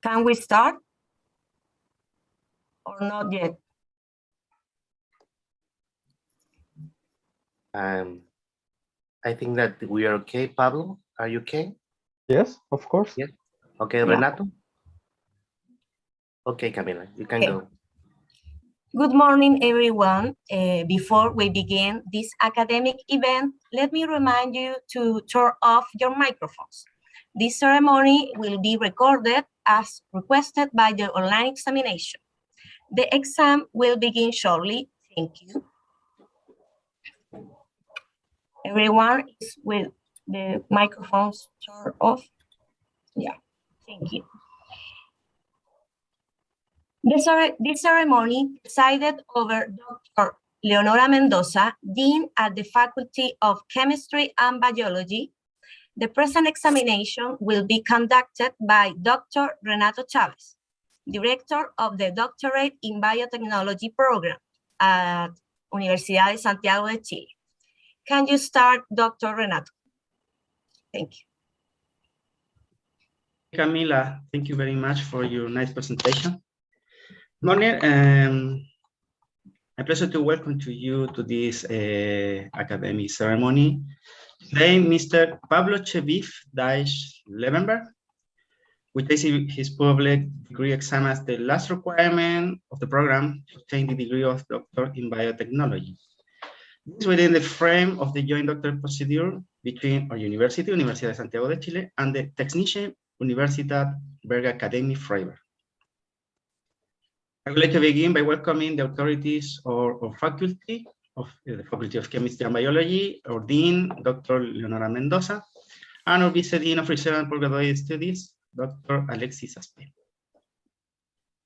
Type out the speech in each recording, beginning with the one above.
Can we start? Or not yet? I think that we are okay. Pablo, are you okay? Yes, of course. Yes. Okay, Yeah. Renato? Okay, Camila, you can go. Good morning, everyone. Before we begin this academic event, let me remind you to turn off your microphones. This ceremony will be recorded as requested by the online examination. The exam will begin shortly. Thank you. Everyone is with the microphones turned off. Yeah, thank you. This ceremony presided over Dr. Leonora Mendoza, Dean at the Faculty of Chemistry and Biology. The present examination will be conducted by Dr. Renato Chavez, Director of the Doctorate in Biotechnology program at Universidad de Santiago de Chile. Can you start, Dr. Renato? Thank you. Camila, thank you very much for your nice presentation. Morning, a pleasure to welcome to you to this academic ceremony. Today, Mr. Pablo SHEBIB Dahech LEVENBERG, which takes his public degree exam as the last requirement of the program to obtain the degree of Doctor in Biotechnology. This is within the frame of the joint doctorate procedure between our university, Universidad de Santiago de Chile, and the Technische Universität Bergakademie Freiberg. I would like to begin by welcoming the authorities or faculty of the Faculty of Chemistry and Biology, our Dean, Dr. Leonora Mendoza, and our Vice Dean of Research and Postgraduate Studies, Dr. Alexis Aspe.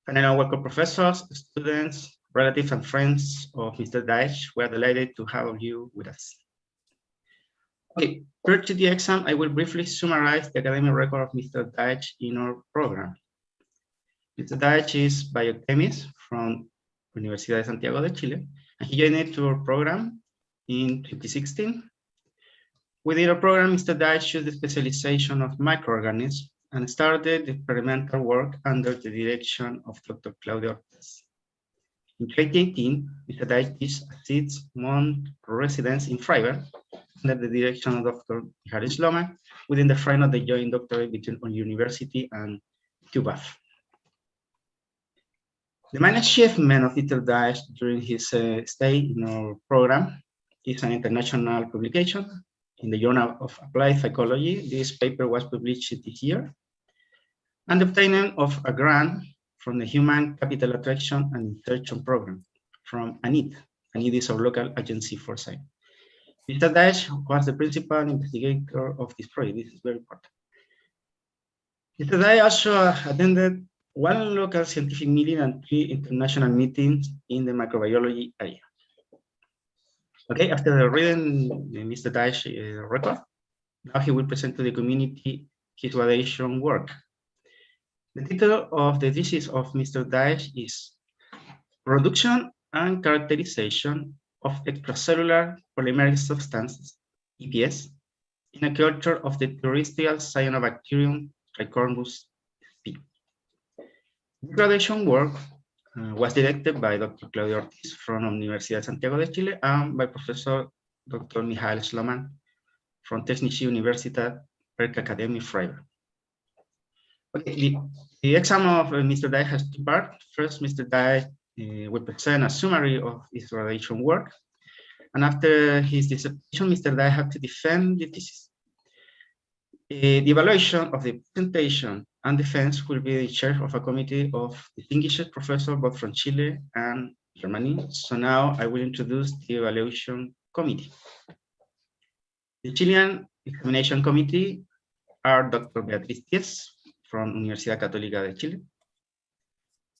And I welcome professors, students, relatives, and friends of Mr. Dahech. We are delighted to have you with us. Okay, prior to the exam, I will briefly summarize the academic record of Mr. Dahech in our program. Mr. Dahech is biochemist from Universidad de Santiago de Chile, and he joined to our program in 2016. Within our program, Mr. Dahech chose the specialization of microorganisms and started experimental work under the direction of Dr. Claudio Ortiz. In 2018, Mr. Dahech assists month residents in Freiberg under the direction of Dr. Harris Loman within the frame of the joint doctorate between our university and TUBAF. The main achievement of Mr. Dahech during his stay in our program is an international publication in the Journal of Applied Psychology. This paper was published this year, and the obtaining of a grant from the Human Capital Attraction and Insertion Program from ANIT. ANIT is our local agency for science. Mr. Dahech was the principal investigator of this project. This is very important. Mr. Dahech also attended one local scientific meeting and 3 international meetings in the microbiology area. Okay, after reading Mr. Dahech's record, now he will present to the community his graduation work. The title of the thesis of Mr. Dahech is Production and Characterization of Extracellular Polymeric Substances, EPS, in a culture of the terrestrial cyanobacterium Trichomonas sp. The graduation work was directed by Dr. Claudio Ortiz from Universidad de Santiago de Chile and by Professor Dr. Michael Sloman from Technische Universität Bergakademie Freiberg. Okay, the exam of Mr. Dahech has 2 parts. First, Mr. Dahech will present a summary of his graduation work, and after his dissertation, Mr. Dahech has to defend the thesis. The evaluation of the presentation and defense will be in charge of a committee of distinguished professors both from Chile and Germany. So now I will introduce the evaluation committee. The Chilean examination committee are Dr. Beatriz Diez from Universidad Católica de Chile,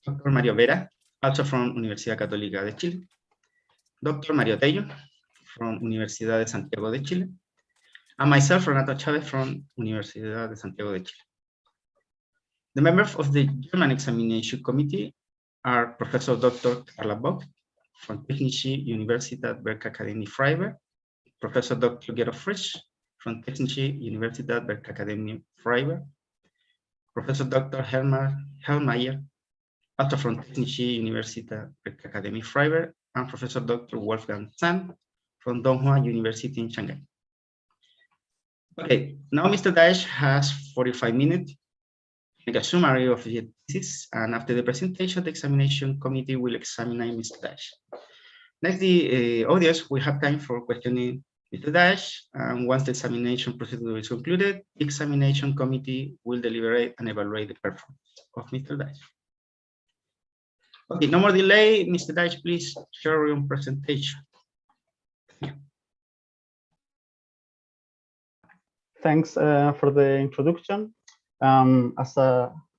Dr. Mario Vera, also from Universidad Católica de Chile, Dr. Mario Tello from Universidad de Santiago de Chile, and myself, Renato Chavez, from Universidad de Santiago de Chile. The members of the German examination committee are Professor Dr. Carla Bock from Technische Universität Bergakademie Freiberg, Professor Dr. Gero Frisch from Technische Universität Bergakademie Freiberg, Professor Dr. Helmar Hellmeyer, Pastor from Technische Universität Bergakademie Freiberg, and Professor Dr. Wolfgang Zahn from Donghua University in Shanghai. Okay, now Mr. Dahech has 45 minutes to make a summary of the thesis, and after the presentation, the examination committee will examine Mr. Dahech. Next, the audience will have time for questioning Mr. Dahech, and once the examination procedure is concluded, the examination committee will deliberate and evaluate the performance of Mr. Dahech. Okay, no more delay. Mr. Dahech, please share your presentation. Thanks for the introduction. As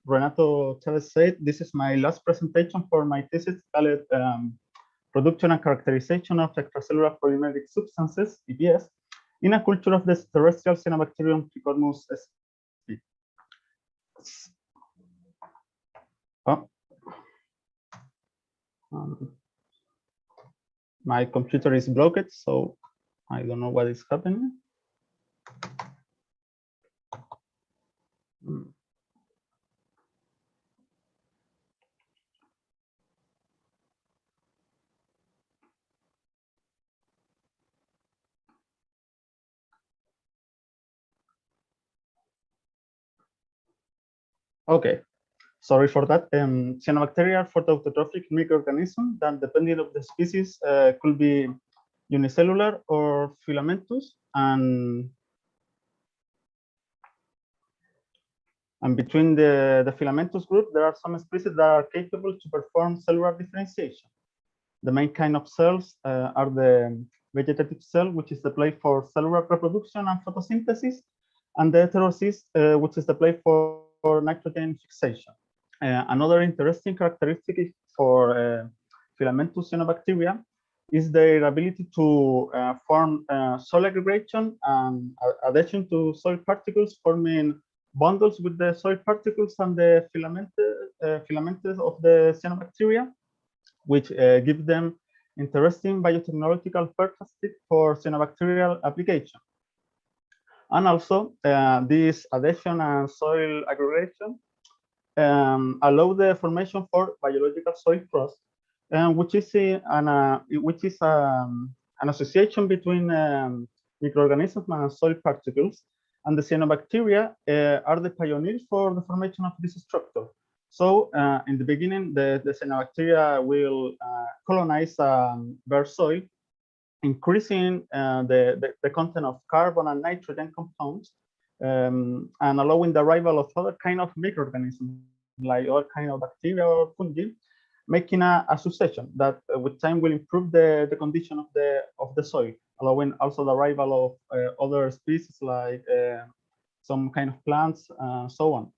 Renato Chavez said, this is my last presentation for my thesis called Production and Characterization of Extracellular Polymeric Substances, EPS, in a culture of the terrestrial Cyanobacterium Trichodermus sp. My computer is blocked, so I don't know what is happening. Okay, sorry for that. Cyanobacteria are photautotropic microorganisms that, depending on the species, could be unicellular or filamentous, and between the filamentous group, there are some species that are capable to perform cellular differentiation. The main kind of cells are the vegetative cell, which is the place for cellular reproduction and photosynthesis, and the heterocyst, which is the place for nitrogen fixation. Another interesting characteristic for filamentous cyanobacteria is their ability to form soil aggregation and adhesion to soil particles, forming bundles with the soil particles and the filaments of the cyanobacteria, which give them interesting biotechnological characteristics for cyanobacterial application. And also, this adhesion and soil aggregation allow the formation for biological soil cross, which is an association between microorganisms and soil particles. And the cyanobacteria are the pioneers for the formation of this structure. So in the beginning, the cyanobacteria will colonize bare soil, increasing the content of carbon and nitrogen compounds, and allowing the arrival of other kind of microorganisms, like all kind of bacteria or fungi, making a succession that with time will improve the condition of the soil, allowing also the arrival of other species like some kind of plants, so on.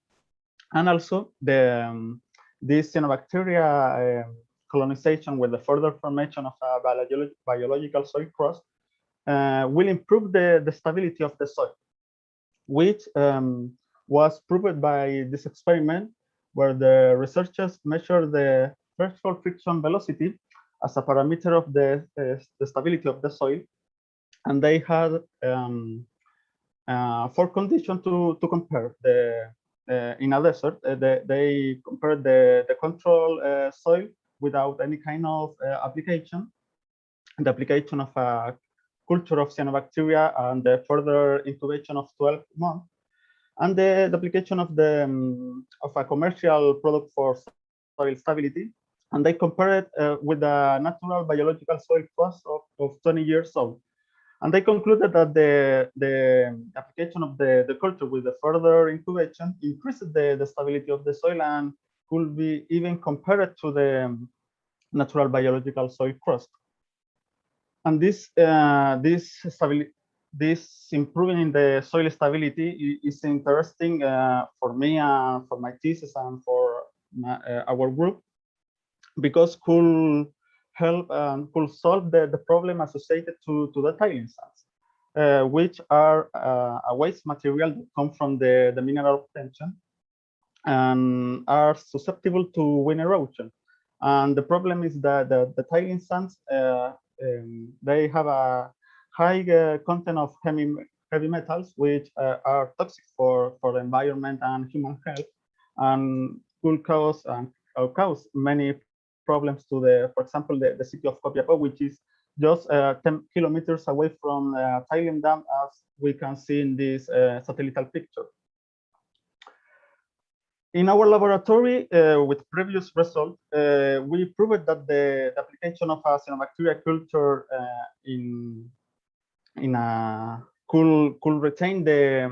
And also this cyanobacteria colonization with the further formation of a biological soil crust will improve the stability of the soil, which was proved by this experiment where the researchers measured the threshold friction velocity as a parameter of the stability of the soil. And they had 4 conditions to compare. In a desert, they compared the control soil without any kind of application, the application of a culture of cyanobacteria and the further incubation of 12 months, and the application of a commercial product for soil stability. And they compared it with a natural biological soil crust of 20 years old. And they concluded that the application of the culture with the further incubation increases the stability of the soil and could be even compared to the natural biological soil crust. And this improving in the soil stability is interesting for me and for my thesis and for our group, because could help and could solve the problem associated to the tailing sands, which are a waste material that come from the mineral obtention and are susceptible to wind erosion. And the problem is that the tailing sands, they have a high content of heavy metals, which are toxic for the environment and human health. And could cause many problems to for example, the city of Copiapó, which is just 10 kilometers away from Thailand Dam, as we can see in this satellite picture. In our laboratory, with previous results, we proved that the application of a cyanobacteria culture could retain the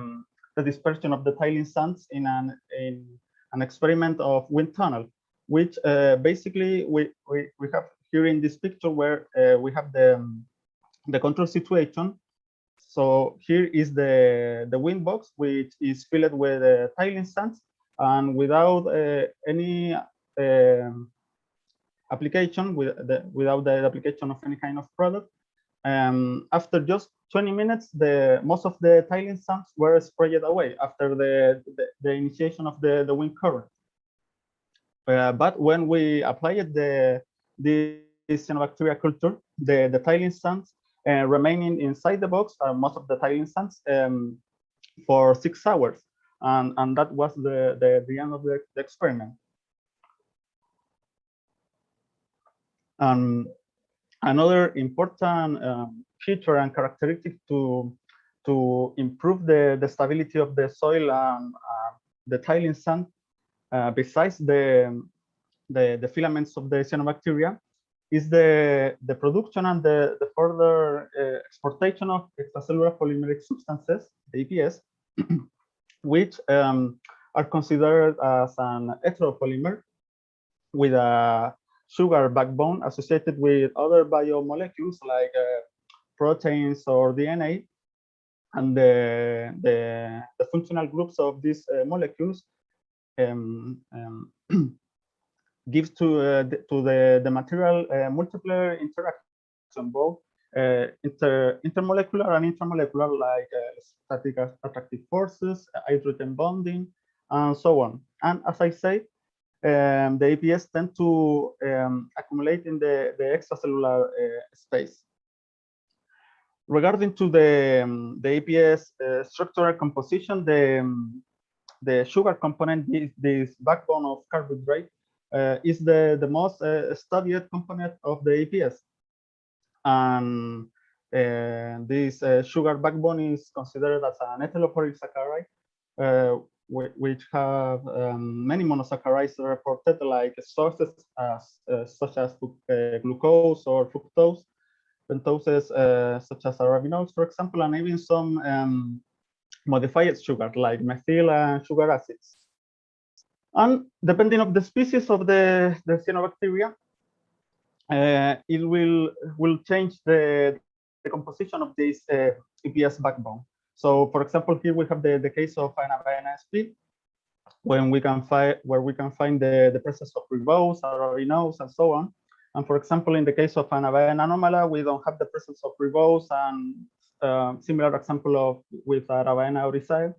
dispersion of the tailing sands in an experiment of wind tunnel, which basically we have here in this picture, where we have the control situation. So here is the wind box, which is filled with tailing sands, and without any application, without the application of any kind of product, after just 20 minutes, most of the tailing sands were sprayed away after the initiation of the wind current. But when we applied this cyanobacteria culture, the tailing sands remaining inside the box, most of the tailing sands, for 6 hours. And that was the end of the experiment. Another important feature and characteristic to improve the stability of the soil and the tailing sand, besides the filaments of the cyanobacteria, is the production and the further exportation of extracellular polymeric substances, EPS, which are considered as an heteropolymer with a sugar backbone associated with other biomolecules like proteins or DNA, and the functional groups of these molecules gives to the material multiple interaction, both intermolecular and intramolecular, like static attractive forces, hydrogen bonding, and so on. And as I say, the APS tend to accumulate in the extracellular space. Regarding to the APS structural composition, the sugar component, this backbone of carbohydrate, is the most studied component of the APS. And this sugar backbone is considered as an ethylopolysaccharide, which have many monosaccharides reported, like sources such as glucose or fructose, pentoses such as arabinols, for example, and even some modified sugar like methyl and sugar acids. And depending on the species of the cyanobacteria, it will change the composition of this EPS backbone. So, for example, here we have the case of an Avena SP, where we can find the presence of ribose, arabinose, and so on. And for example, in the case of an Avena anomala, we don't have the presence of ribose, and similar example with Avena auricae,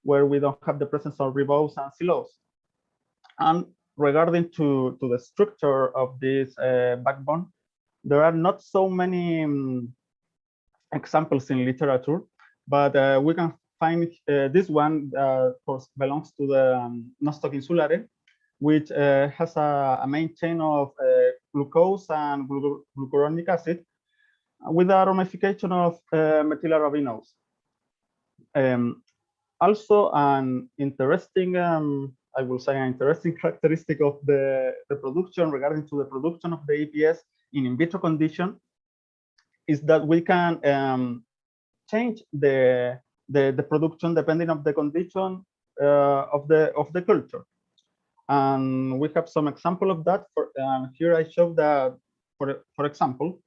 where we don't have the presence of ribose and xylose. And regarding to the structure of this backbone, there are not so many examples in literature, but we can find this one, of course, belongs to the nostoc insulare, which has a main chain of glucose and glucuronic acid with a ramification of methylarabinose. Also, an interesting, I will say, an interesting characteristic of the production regarding to the production of the APS in vitro condition is that we can change the production depending on the condition of the culture. And we have some example of that. Here I show that, for example,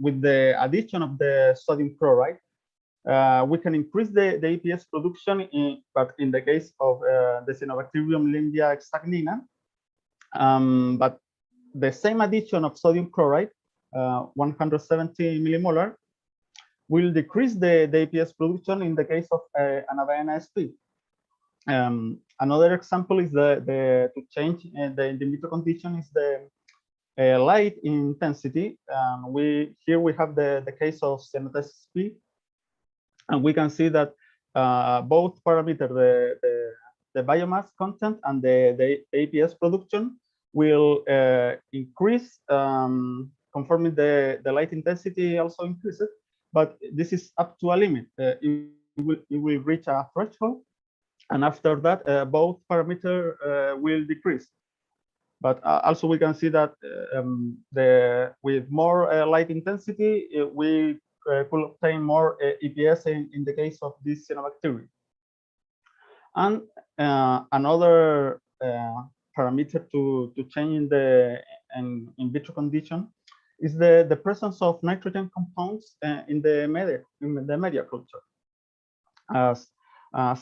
with the addition of the sodium chloride, we can increase the APS production, but in the case of the Cyanobacterium limbia stagnina, but the same addition of sodium chloride, 170 millimolar, will decrease the APS production in the case of an Avena SP. Another example is to change the in vitro condition is the light intensity. Here we have the case of Cyanotest SP, and we can see that both parameters, biomass content and the APS production will increase, conforming the light intensity also increases, but this is up to a limit. It will reach a threshold, and after that, both parameters will decrease. But also we can see that with more light intensity, we could obtain more EPS in the case of this cyanobacteria. And another parameter to change in the in vitro condition is the presence of nitrogen compounds in the media culture. As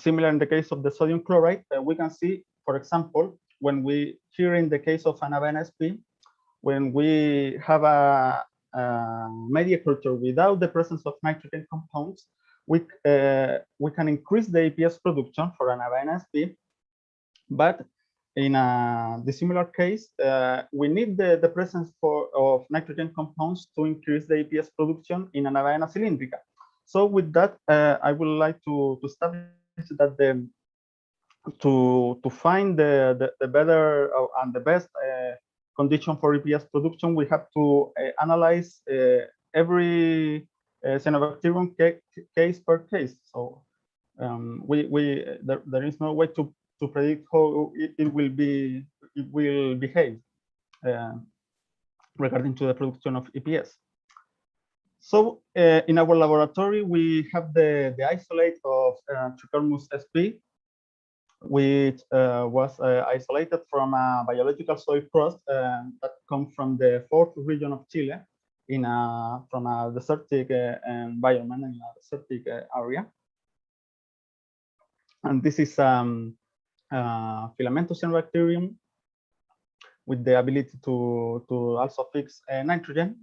similar in the case of the sodium chloride, we can see, for example, when we here in the case of an AVNSP, when we have a media culture without the presence of nitrogen compounds, we can increase the APS production for an AVNSP, but in a dissimilar case, we need the presence of nitrogen compounds to increase the APS production in an Avena cylindrica. So with that, I would like to establish that to find the better and the best condition for EPS production, we have to analyze every cyanobacterium case per case. So there is no way to predict how it will behave regarding to the production of EPS. So in our laboratory, we have the isolate of Trichomonas sp, which was isolated from a biological soil crust that comes from the 4th region of Chile from a desertic environment in a desertic area. And this is filamentous cyanobacterium with the ability to also fix nitrogen.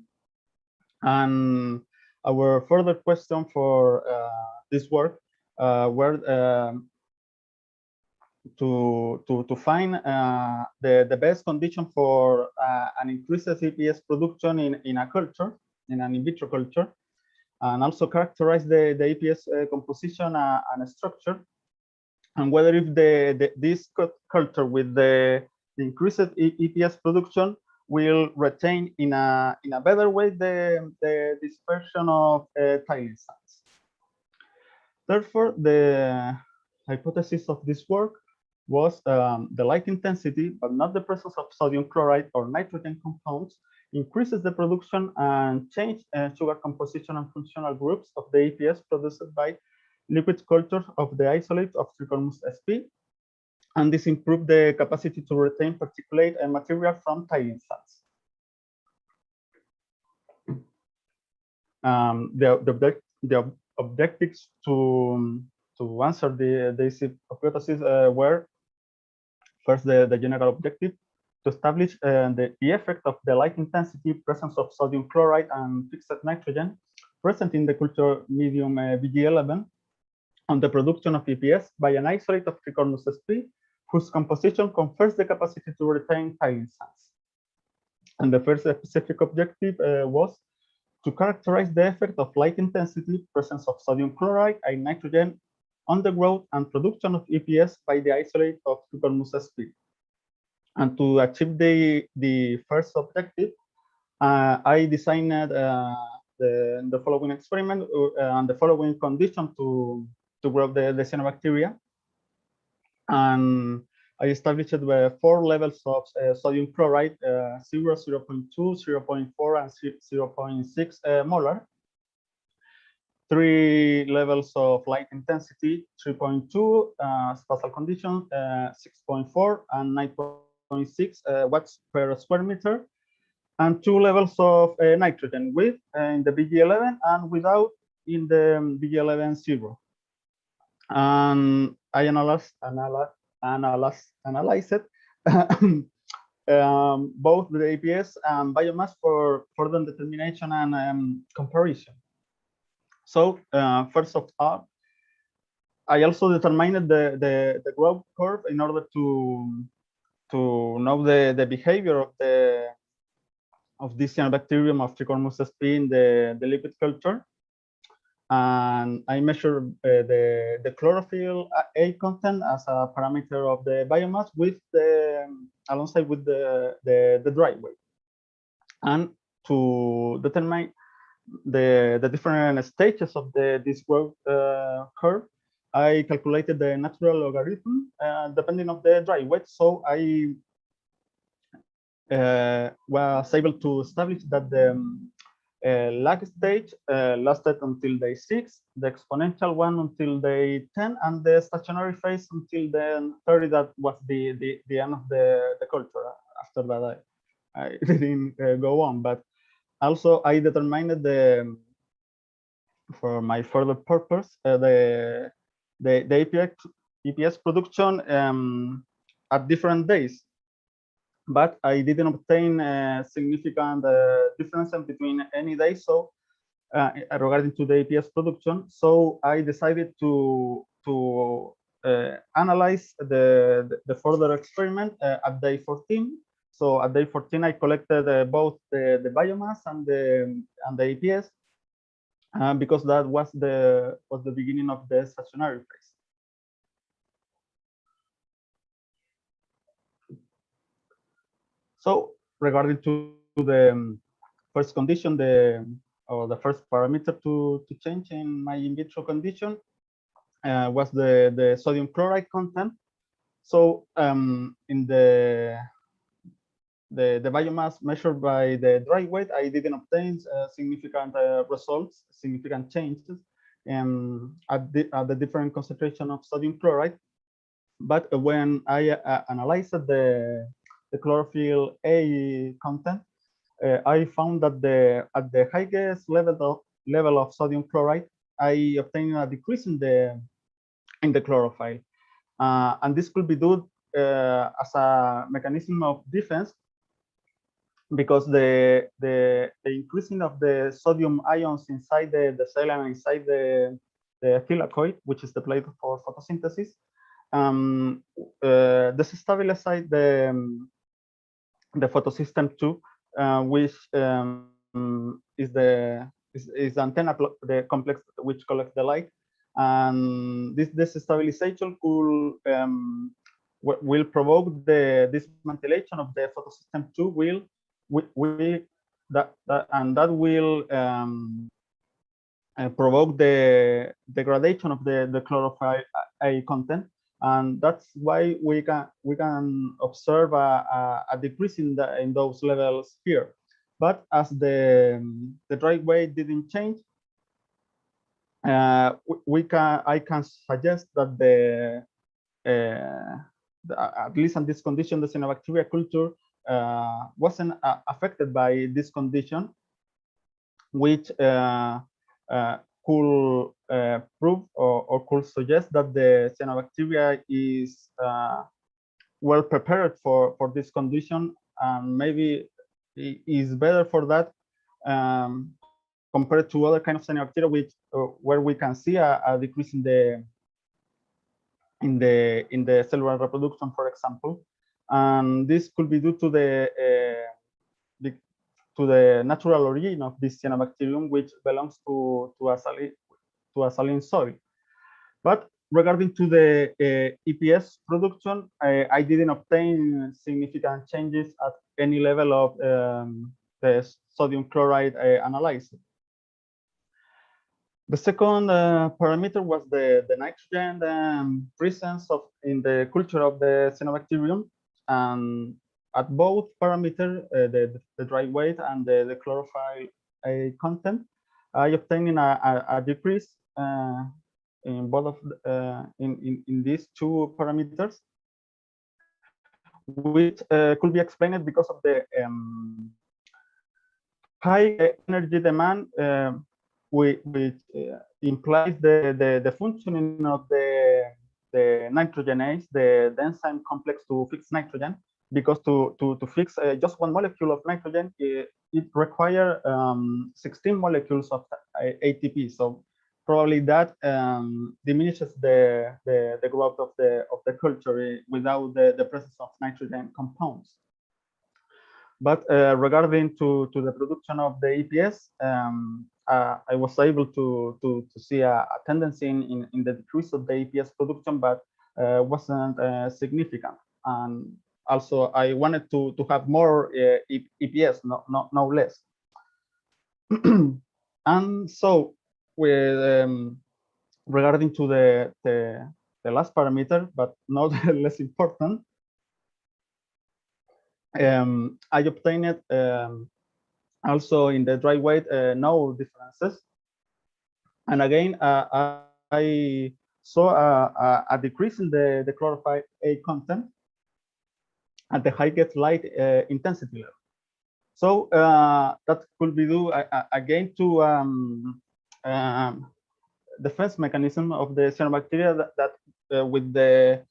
And our further question for this work were to find the best condition for an increased EPS production in a culture, in an in vitro culture, and also characterize the EPS composition and structure, and whether if this culture with the increased EPS production will retain in a better way the dispersion of tyrosine salts. Therefore, the hypothesis of this work was the light intensity, but not the presence of sodium chloride or nitrogen compounds, increases the production and change sugar composition and functional groups of the EPS produced by liquid culture of the isolate of Trichomonas sp, and this improved the capacity to retain particulate material from tyrosine salts. The objectives to answer these hypotheses were first the general objective to establish the effect of the light intensity, presence of sodium chloride and fixed nitrogen present in the culture medium VG11 on the production of EPS by an isolate of Trichomonas sp, whose composition confers the capacity to retain tyrosine salts. And the first specific objective was to characterize the effect of light intensity, presence of sodium chloride and nitrogen on the growth and production of EPS by the isolate of Trichomonas sp. And to achieve the first objective, I designed the following experiment and the following condition to grow the cyanobacteria. And I established 4 levels of sodium chloride, 0, 0.2, 0.4, and 0.6 molar. 3 levels of light intensity, 3.2, spatial condition, 6.4, and 9.6 watts per square meter. And 2 levels of nitrogen with in the BG11 and without in the BG11 0. And I analyzed both the APS and biomass for further determination and comparison. So first of all, I also determined the growth curve in order to know the behavior of this cyanobacterium of Trichomonas sp in the liquid culture. And I measure the chlorophyll A content as a parameter of the biomass with alongside with the dry weight. And to determine the different stages of this growth curve, I calculated the natural logarithm depending on the dry weight. So I was able to establish that the lag stage lasted until day 6, the exponential one until day 10, and the stationary phase until then 30. That was the end of the culture. After that, I didn't go on, but also I determined for my further purpose the EPS production at different days. But I didn't obtain a significant difference between any day. So regarding to the EPS production, so I decided to analyze the further experiment at day 14. So at day 14, I collected both the biomass and the EPS because that was the beginning of the stationary phase. So regarding to the first condition, the first parameter to change in my in vitro condition was the sodium chloride content. So in the biomass measured by the dry weight, I didn't obtain significant results, significant changes at the different concentration of sodium chloride. But when I analyzed the chlorophyll A content, I found that at the highest level of sodium chloride, I obtained a decrease in the chlorophyll, and this could be due as a mechanism of defense, because the increasing of the sodium ions inside the cell and inside the thylakoid, which is the plate for photosynthesis, destabilize the photosystem 2, which is the antenna, the complex which collects the light, and this destabilization will provoke the dismantlation of the photosystem 2. That will provoke the degradation of the chlorophyll A content. And that's why we can observe a decrease in those levels here. But as the dry weight didn't change, I can suggest that at least in this condition, the cyanobacteria culture wasn't affected by this condition, which could prove or could suggest that the cyanobacteria is well prepared for this condition, and maybe is better for that compared to other kind of cyanobacteria, where we can see a decrease in the cellular reproduction, for example. And this could be due to the natural origin of this cyanobacterium, which belongs to a saline soil. But regarding to the EPS production, I didn't obtain significant changes at any level of the sodium chloride analysis. The second parameter was the nitrogen presence in the culture of the cyanobacterium. And at both parameters, the dry weight and the chlorophyll content, I obtained a decrease in both of in these two parameters, which could be explained because of the high energy demand, which implies the functioning of the nitrogenase, the enzyme complex to fix nitrogen, because to fix just one molecule of nitrogen, it requires 16 molecules of ATP. So probably that diminishes the growth of the culture without the presence of nitrogen compounds. But regarding to the production of the EPS, I was able to see a tendency in the decrease of the EPS production, but wasn't significant. And also, I wanted to have more EPS, no less. And so, with regarding to the last parameter, but not less important, I obtained also in the dry weight no differences. And again, I saw a decrease in the chlorophyll A content at the highest light intensity level. So that could be due again to defense mechanism of the cyanobacteria that with the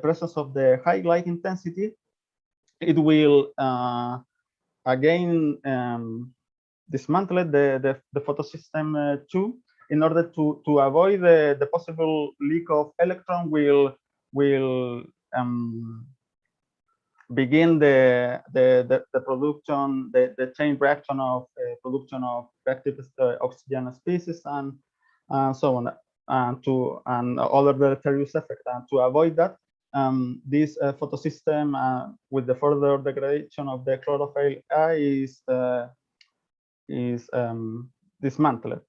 presence of the high light intensity, it will again dismantle the photosystem too, in order to avoid the possible leak of electron. Will begin the production, the chain reaction of production of reactive oxygen species and so on, and other deleterious effect. And to avoid that, this photosystem with the further degradation of the chlorophyll A is dismantled.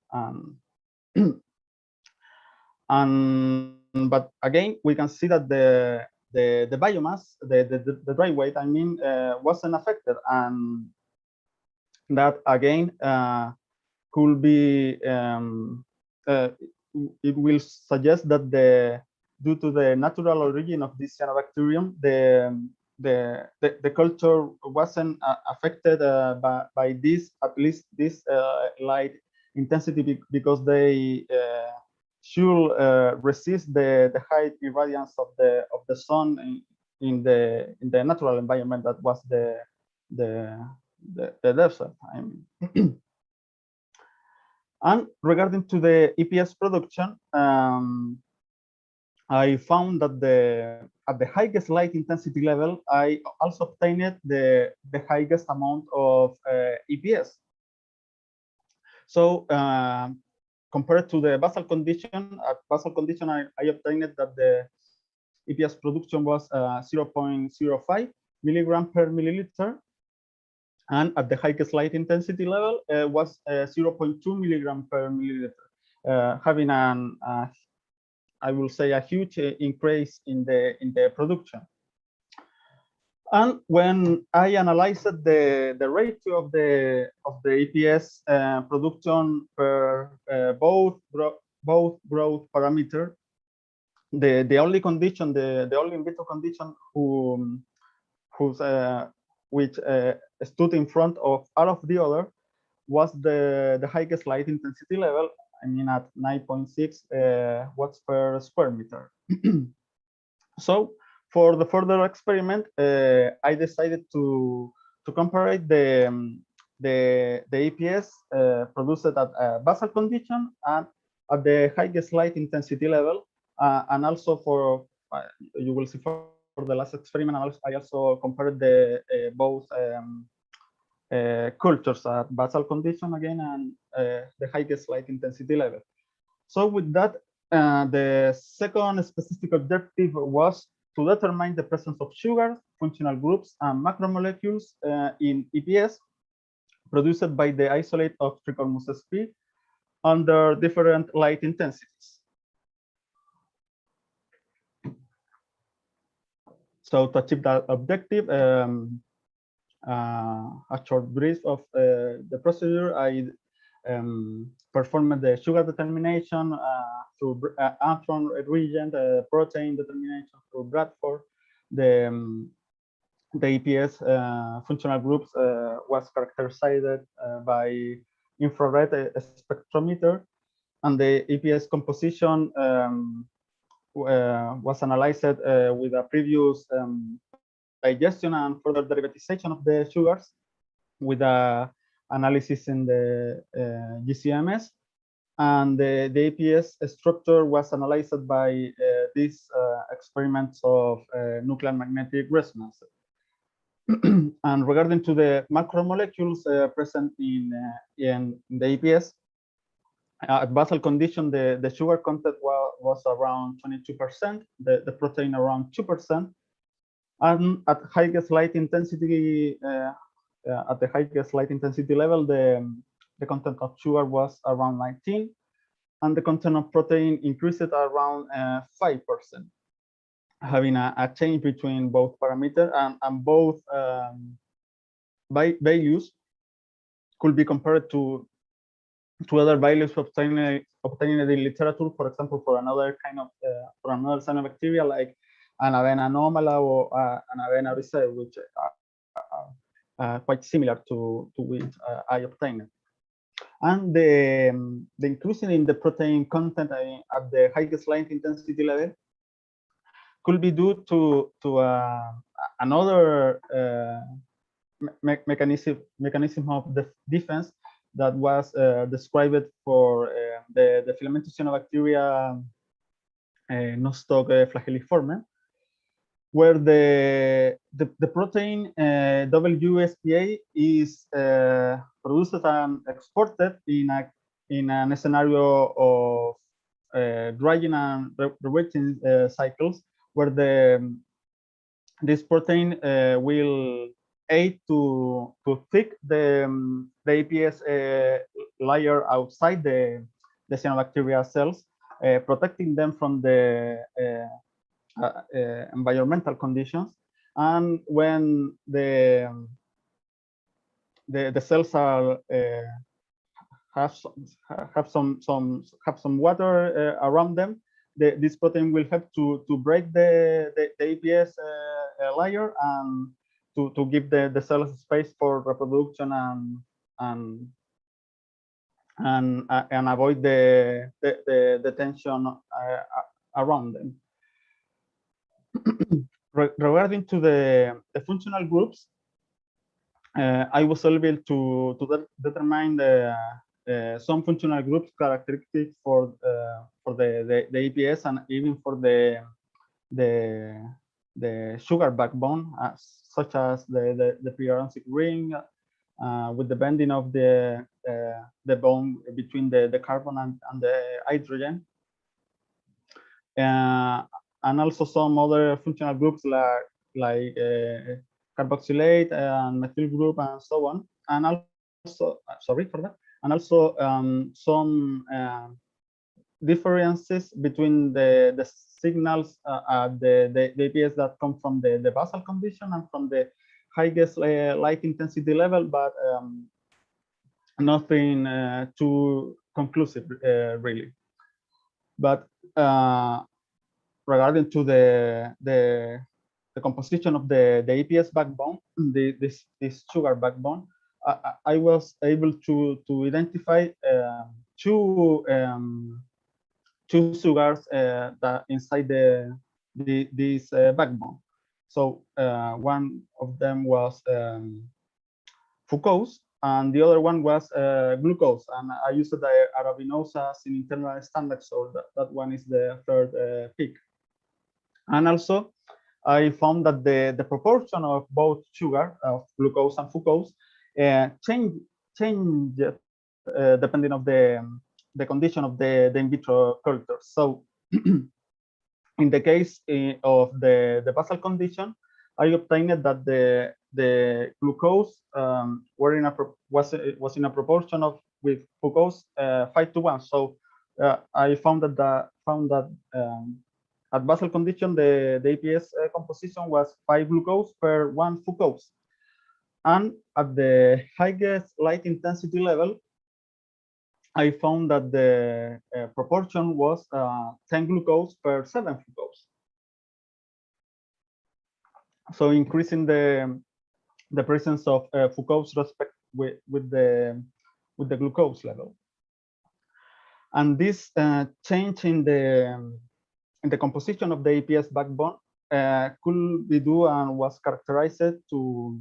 But again, we can see that the biomass, the dry weight, I mean, wasn't affected, and that again could be it will suggest that due to the natural origin of this cyanobacterium, the culture wasn't affected by this, at least this light intensity, because they should resist the high irradiance of the sun in the natural environment that was the desert. I mean. And regarding to the EPS production, I found that at the highest light intensity level, I also obtained the highest amount of EPS. So compared to the basal condition, at basal condition, I obtained that the EPS production was 0.05 milligram per milliliter. And at the highest light intensity level was 0.2 milligram per milliliter, having I will say a huge increase in the production. And when I analyzed the ratio of the EPS production per both growth parameter, the only condition, the only in vitro condition which stood in front of all of the other was the highest light intensity level. I mean, at 9.6 watts per square meter. So for the further experiment, I decided to compare the EPS produced at basal condition and at the highest light intensity level, and also for you will see for the last experiment, I also compared the both cultures at basal condition again and the highest light intensity level. So with that, the second specific objective was to determine the presence of sugars, functional groups, and macromolecules in EPS produced by the isolate of Trichomonas sp under different light intensities. So to achieve that objective, a short brief of the procedure, I performed the sugar determination through Armstrong reagent, protein determination through Bradford. The EPS functional groups was characterized by infrared spectrometer, and the EPS composition was analyzed with a previous digestion and further derivatization of the sugars with a analysis in the GCMS, and the EPS structure was analyzed by these experiments of nuclear magnetic resonance. And regarding to the macromolecules present in the EPS, At basal condition, the sugar content was around 22%, the protein around 2%, and at highest light intensity, at the highest light intensity level, the content of sugar was around 19, and the content of protein increased around 5%, having a change between both parameters, and both values could be compared to other values obtained in literature, for example, for another kind of for another cyanobacteria like Anavena anomala or Anavena auristae, which are quite similar to which I obtained. And the inclusion in the protein content at the highest light intensity level could be due to another mechanism of the defense that was described for the filamentous cyanobacteria Nostoc flagelliforme, where the protein WSPA is produced and exported in a scenario of drying and rewetting cycles, where this protein will aid to thick the APS layer outside the cyanobacteria cells, protecting them from the environmental conditions. And when the cells are have some water around them, this protein will help to break the APS layer and to give the cells space for reproduction and avoid the tension around them. Regarding to the functional groups, I was able to determine some functional groups characteristic for the APS and even for the sugar backbone, such as the pre-aromatic ring, with the bending of the bond between the carbon and the hydrogen, and also some other functional groups like carboxylate and methyl group and so on, and also sorry for that, and also some differences between the signals the APS that come from the basal condition and from the highest light intensity level, but nothing too conclusive really. But regarding to the composition of the APS backbone, this sugar backbone, I was able to identify two sugars that inside this backbone. So one of them was fucose, and the other one was glucose. And I used the arabinosa in internal standard, so that one is the third peak. And also, I found that the proportion of both sugar, of glucose and fucose, change depending on the condition of the in vitro culture. So, in the case of the basal condition, I obtained that the glucose was in a proportion of with fucose 5:1. So I found that at basal condition the APS composition was 5 glucose per 1 fucose, and at the highest light intensity level, I found that the proportion was 10 glucose per 7 fucose. So increasing the presence of fucose respect with the glucose level, and this change in the composition of the APS backbone could be due and was characterized to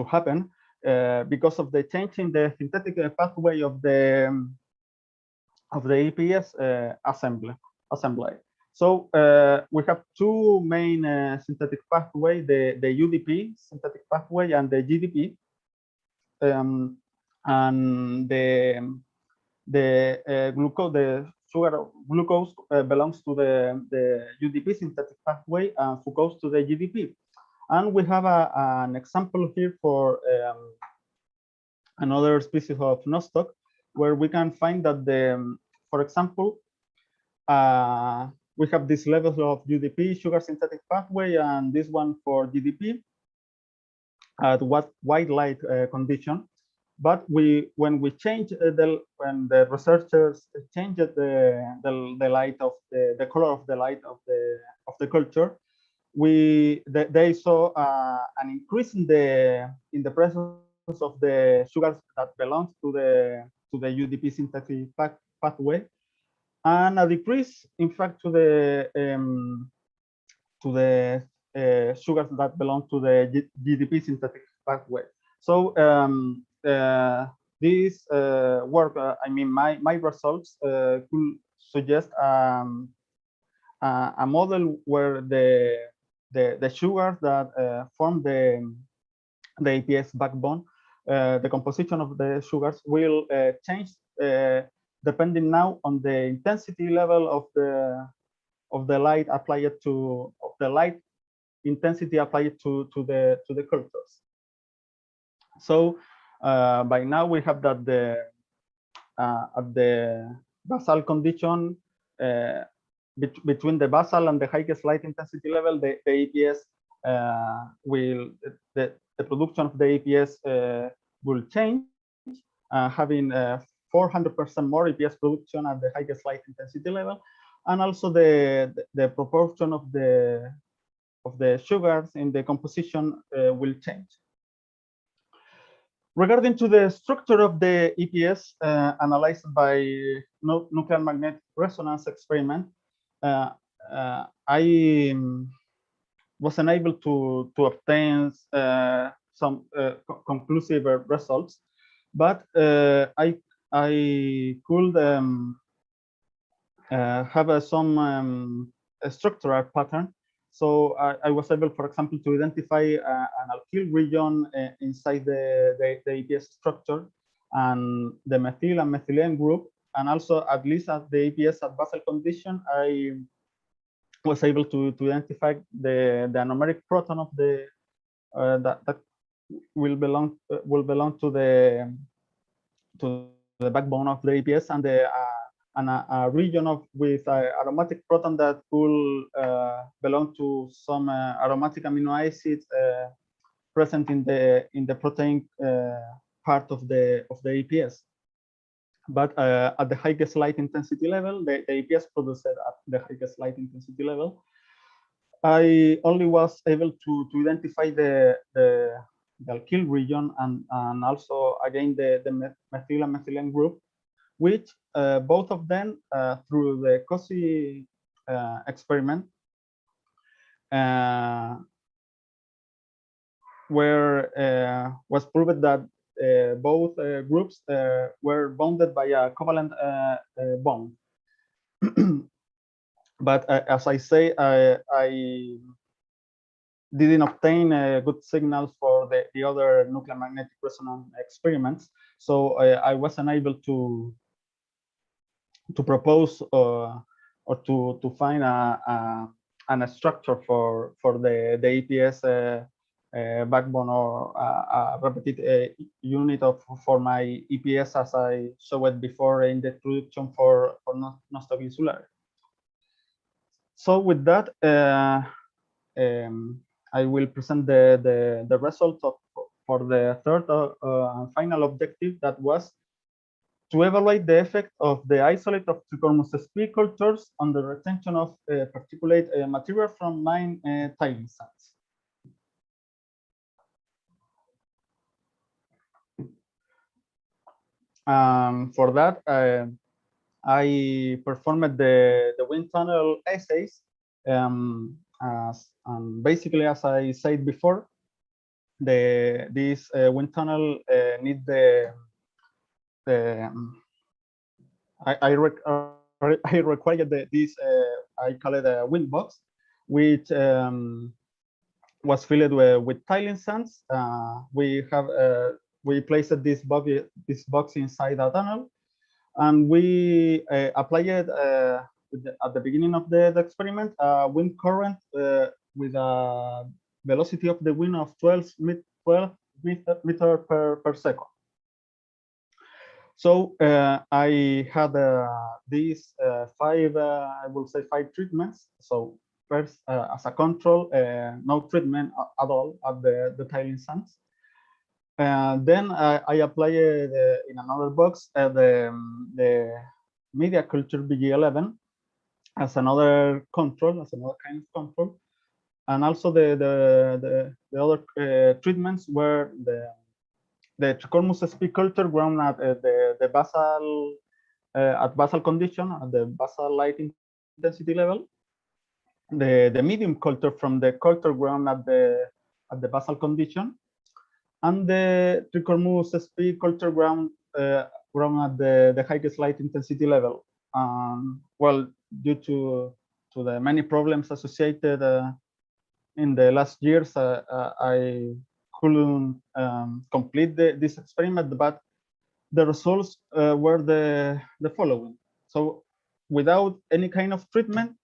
happen because of the change in the synthetic pathway of the APS assembly. So we have two main synthetic pathways, the UDP synthetic pathway and the GDP. And the sugar glucose belongs to the UDP synthetic pathway and fructose to the GDP. And we have an example here for another species of nostoc, where we can find that for example, we have this level of UDP sugar synthetic pathway and this one for GDP at white light condition. But when we change when the researchers changed the light of the color of the light of the culture, they saw an increase in the presence of the sugars that belongs to the UDP synthetic pathway, and a decrease, in fact, to the sugars that belong to the GDP synthetic pathway. So this work, I mean, my results could suggest a model where the sugars that form the APS backbone, the composition of the sugars will change depending now on the intensity level of the light applied to intensity applied to the cultures. So by now we have that at the basal condition between the basal and the highest light intensity level, the APS the production of the APS will change, having 400% more APS production at the highest light intensity level, and also the proportion of the sugars in the composition will change. Regarding to the structure of the EPS analyzed by nuclear magnetic resonance experiment, I was unable to obtain some conclusive results, but I could have some structural pattern. So I was able, for example, to identify an alkyl region inside the APS structure and the methyl and methylene group, and also at least at the APS at basal condition, I was able to identify the anomeric proton of the that will belong to the backbone of the APS, and a region with aromatic proton that will belong to some aromatic amino acids present in the protein part of the APS. But at the highest light intensity level, the APS produced at the highest light intensity level, I only was able to identify the alkyl region and also again the methyl and methylene group, which both of them through the COSI experiment where was proved that both groups were bounded by a covalent bond. But as I say, I didn't obtain good signals for the other nuclear magnetic resonance experiments, so I was unable to propose or to find a structure for the APS backbone or a repeated unit for my EPS, as I showed before in the introduction for nostoc insular. So with that, I will present the results for the third and final objective, that was to evaluate the effect of the isolate of Trichomonas sp cultures on the retention of particulate material from mine tiling sands. For that, I performed the wind tunnel essays. Basically, as I said before, this wind tunnel need I required this I call it a wind box, which was filled with tiling sands. We placed this box inside a tunnel, and we applied at the beginning of the experiment wind current with a velocity of the wind of 12 meters per second. So I had these I will say five treatments. So first, as a control, no treatment at all at the tiling sands. Then I applied in another box the media culture BG11 as another control, as another kind of control, and also the other treatments were the Trichomonas sp culture grown at the basal at basal condition, at the basal light intensity level, the medium culture from the culture grown at the basal condition, and the Trichomonas sp culture grown at the highest light intensity level. Well, due to the many problems associated in the last years, I couldn't complete this experiment, but the results were the following. So without any kind of treatment,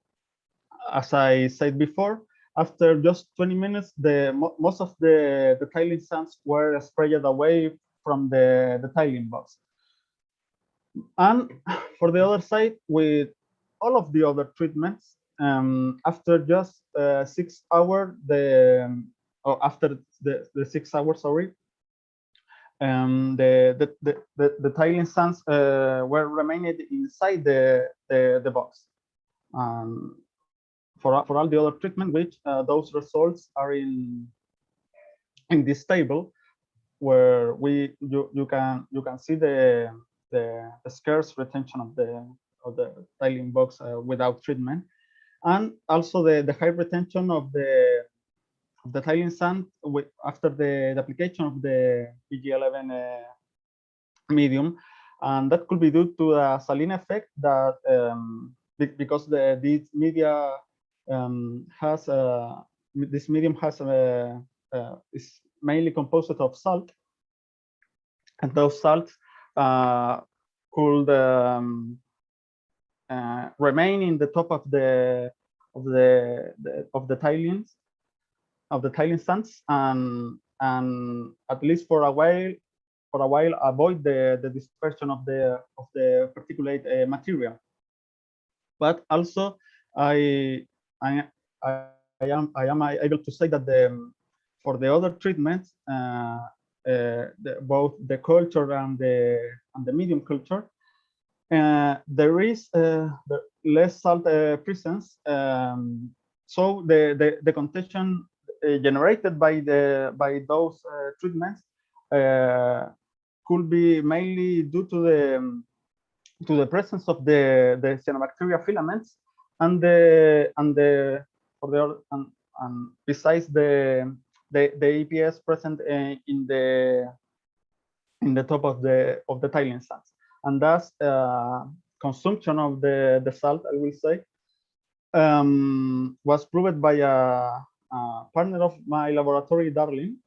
as I said before, after just 20 minutes, most of the tiling sands were sprayed away from the tiling box. And for the other side, with all of the other treatments, after just 6 hours, after the 6 hours, sorry, the tiling sands were remaining inside the box. For all the other treatment, which those results are in this table, where you can see the scarce retention of the tiling box without treatment, and also the high retention of the tiling sand after the application of the BG11 medium, and that could be due to a saline effect that because this media this medium is mainly composed of salt, and those salts could remain in the top of the tiling sands, and at least for a while avoid the dispersion of the particulate material. But also I am able to say that for the other treatments, both the culture and the medium culture, there is less salt presence. So the contagion generated by those treatments could be mainly due to the presence of the cyanobacteria filaments and besides the EPS present in the top of the tiling sands, and thus consumption of the salt, I will say, was proved by a partner of my laboratory, Darling,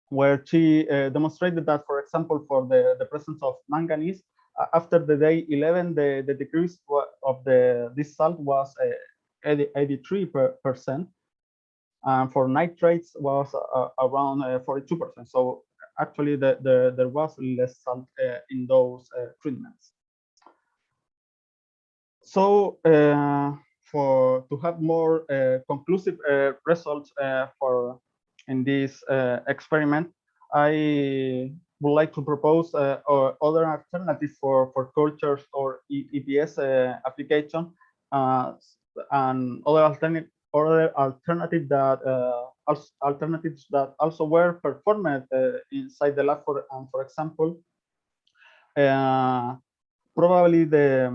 where she demonstrated that, for example, for the presence of manganese, after the day 11, the decrease of this salt was 83%, and for nitrates was around 42%. So actually, there was less salt in those treatments. So to have more conclusive results in this experiment, I would like to propose other alternatives for cultures or EPS application, and other alternatives that also were performed inside the lab. For example, probably the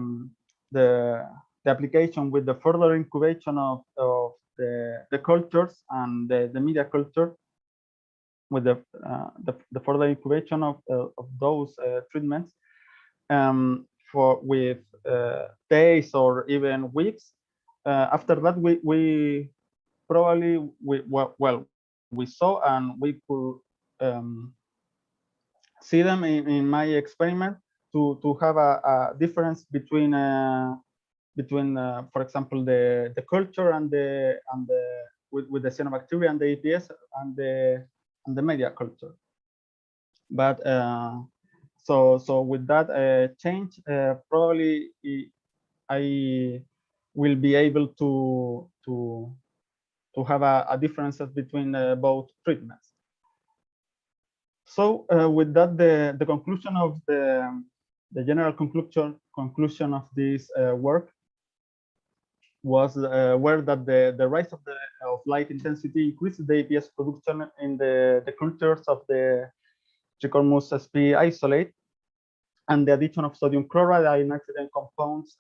application with the further incubation of the cultures and the media culture, with the further incubation of those treatments, with days or even weeks. After that, we probably we saw and we could see them in my experiment to have a difference between for example, the culture and the with the cyanobacteria and the EPS and the media culture. But so with that change, probably I will be able to have a differences between both treatments. So with that, the conclusion of the general conclusion of this work was where that the rise of light intensity increased the EPS production in the cultures of the Trichomonas sp isolate, and the addition of sodium chloride and nitrogen compounds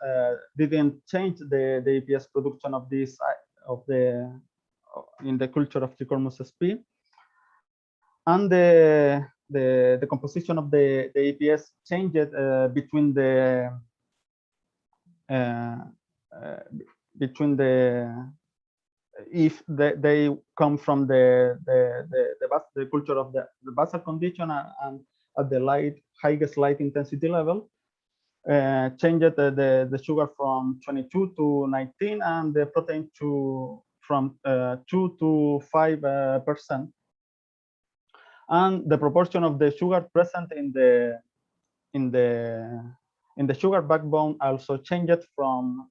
didn't change the EPS production of this in the culture of Trichomonas sp, and the composition of the EPS changed between the if they come from the culture of the basal condition and at the highest light intensity level, changed the sugar from 22 to 19 and the protein from 2 to 5%, and the proportion of the sugar present in the sugar backbone also changed from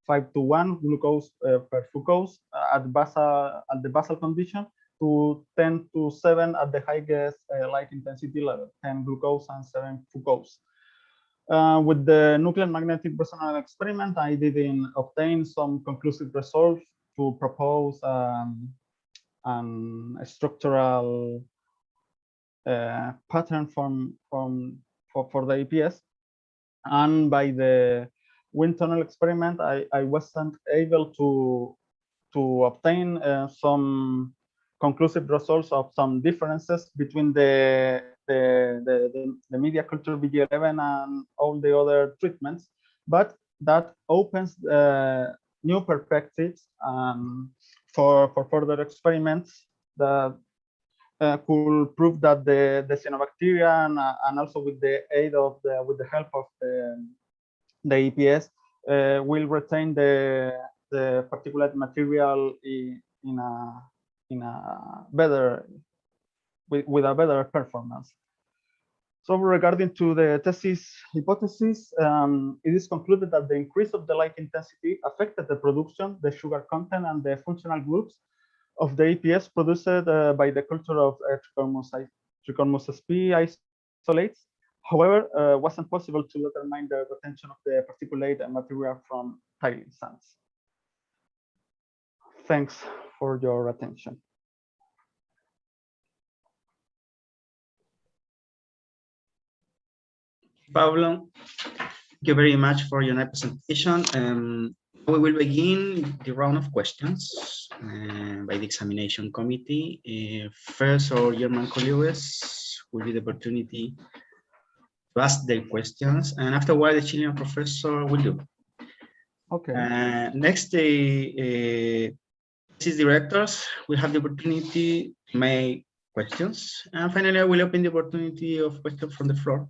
5 to 1 glucose per fructose at the basal condition to 10 to 7 at the highest light intensity level, 10 glucose and 7 fructose. With the nuclear magnetic resonance experiment, I didn't obtain some conclusive results to propose a structural pattern for the EPS, and by the wind tunnel experiment, I wasn't able to obtain some conclusive results of some differences between the media culture BG11 and all the other treatments, but that opens new perspectives for further experiments that could prove that the cyanobacteria and also with the aid of with the help of the EPS will retain the particulate material in a better with a better performance. So regarding to the thesis hypothesis, it is concluded that the increase of the light intensity affected the production, the sugar content, and the functional groups of the EPS produced by the culture of Trichomonas sp isolates. However, wasn't possible to determine the retention of the particulate material from tiling sands. Thanks for your attention. Pablo, thank you very much for your presentation. We will begin the round of questions by the examination committee. First, our German colleagues will be the opportunity to ask their questions, and afterward, the Chilean professor will do. Okay. Next, the thesis directors will have the opportunity to make questions, and finally, I will open the opportunity of questions from the floor.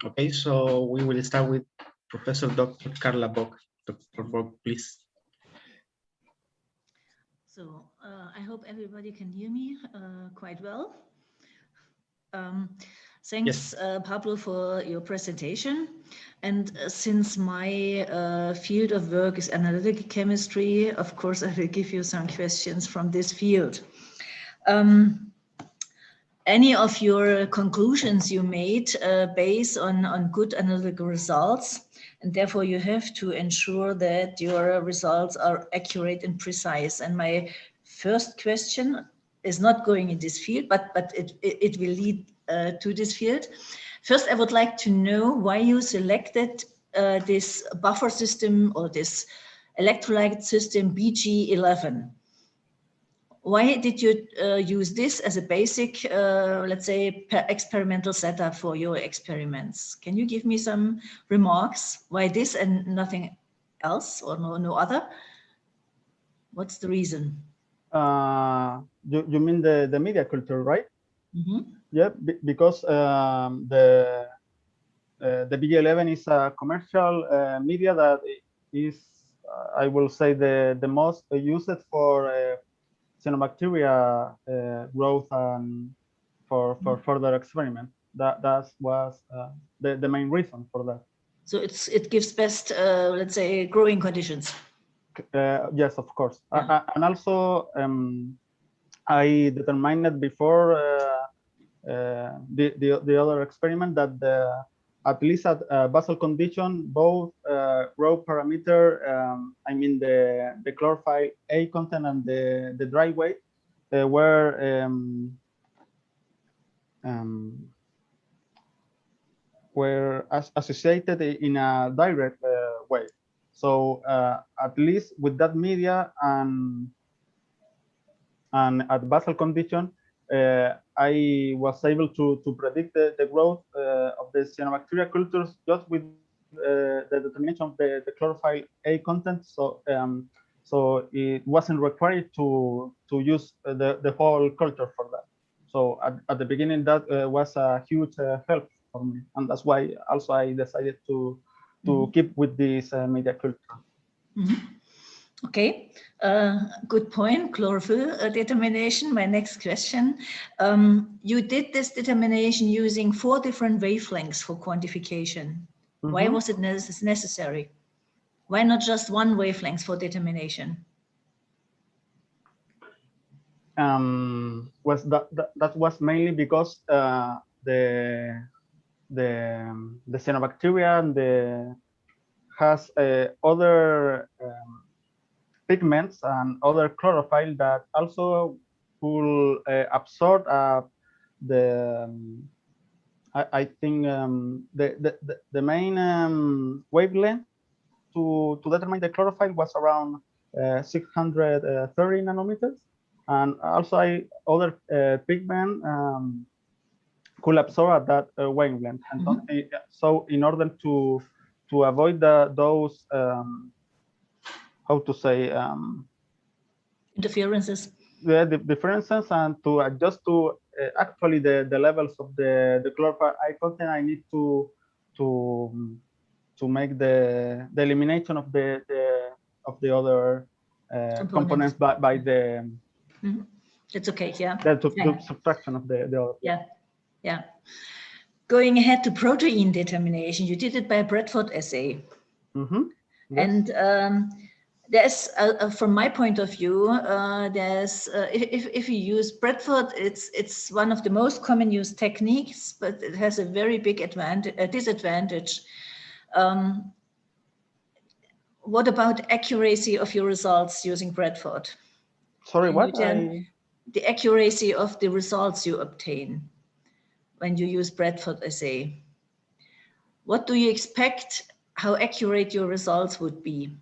Okay, so we will start with Professor Dr. Carla Bock. Dr. Bock, please. So I hope everybody can hear me quite well. Thanks, yes. Pablo, for your presentation. And since my field of work is analytical chemistry, of course, I will give you some questions from this field. Any of your conclusions you made based on good analytical results, and therefore you have to ensure that your results are accurate and precise. And my first question is not going in this field, but it will lead to this field. First, I would like to know why you selected this buffer system or this electrolyte system BG11. Why did you use this as a basic, let's say, experimental setup for your experiments? Can you give me some remarks? Why this and nothing else, or no other? What's the reason? You mean the media culture, right? Mm-hmm. Yeah, because the BG11 is a commercial media that is, I will say, the most used for cyanobacteria growth and for further experiment. That was the main reason for that. So it gives best, let's say, growing conditions. Yes, of course. Yeah. And also, I determined before the other experiment that at least at basal condition, both growth parameter, I mean the chlorophyll A content and the dry weight were associated in a direct way. So at least with that media and at basal condition, I was able to predict the growth of the cyanobacteria cultures just with the determination of the chlorophyll A content. So so it wasn't required to use the whole culture for that. So at the beginning, that was a huge help for me, and that's why also I decided to keep with this media culture. Mm-hmm. Okay, good point. Chlorophyll determination. My next question. You did this determination using 4 different wavelengths for quantification. Mm-hmm. Why was it necessary? Why not just one wavelength for determination? Was that was mainly because the cyanobacteria and has other pigments and other chlorophyll that also will absorb the I think the main wavelength to determine the chlorophyll was around 630 nanometers, and also other pigment could absorb at that wavelength. And mm-hmm. So in order to avoid those how to say interferences, the differences, and to adjust to actually the levels of the chlorophyll I content, I need to make the elimination of the other components by the mm-hmm. It's okay, yeah. The subtraction of the other. Yeah, yeah. Going ahead to protein determination, you did it by a Bradford assay. Mm-hmm. Yes. And there's, from my point of view, there's if you use Bradford, it's one of the most common used techniques, but it has a very big disadvantage. What about accuracy of your results using Bradford? Sorry, what? The accuracy of the results you obtain when you use Bradford assay. What do you expect? How accurate your results would be?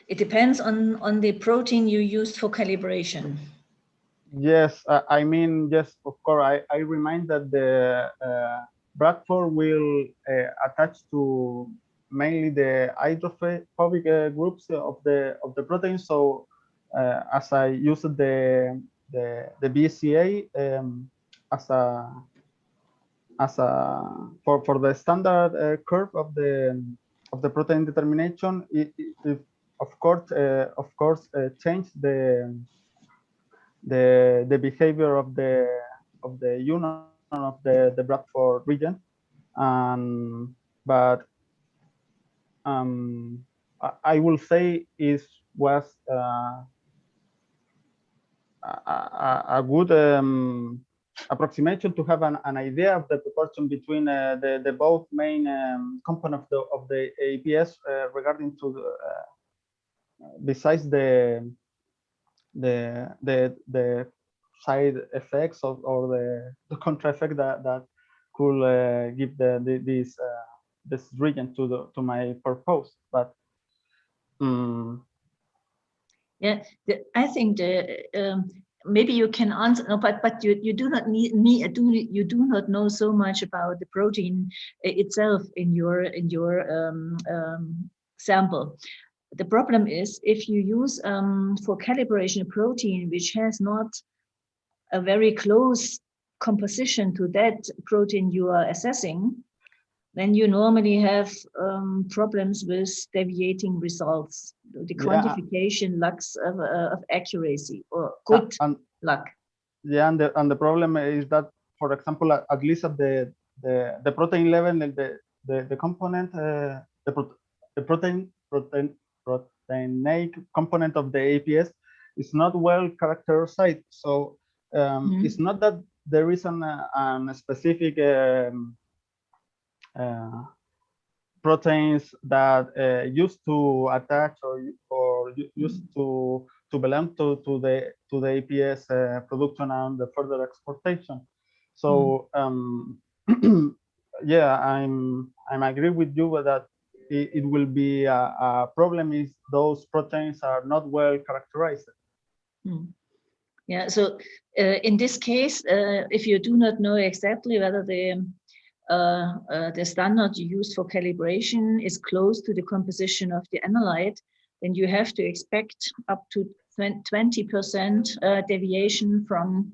It depends on the protein you used for calibration. Yes, I mean, yes, of course. I remind that the Bradford will attach to mainly the hydrophobic groups of the protein. So as I use the BCA for the standard curve of the protein determination, it of course change the behavior of the union of the Bradford region, but I will say it was a good approximation to have an idea of the proportion between the both main components of the APS regarding to besides the side effects or the contra effect that could give this region to my purpose. But yeah, I think maybe you can answer, no, but you do not you do not know so much about the protein itself in your sample. The problem is if you use for calibration a protein which has not a very close composition to that protein you are assessing, then you normally have problems with deviating results. The quantification lacks of accuracy or good luck. Yeah, and the problem is that, for example, at least at the protein level, the component, the proteinaic component of the APS is not well characterized. So it's not that there is a specific proteins that used to attach or used to belong to the APS production and the further exportation. So yeah, I'm agree with you that it will be a problem if those proteins are not well characterized. Yeah, so in this case, if you do not know exactly whether the standard you use for calibration is close to the composition of the analyte, then you have to expect up to 20% deviation from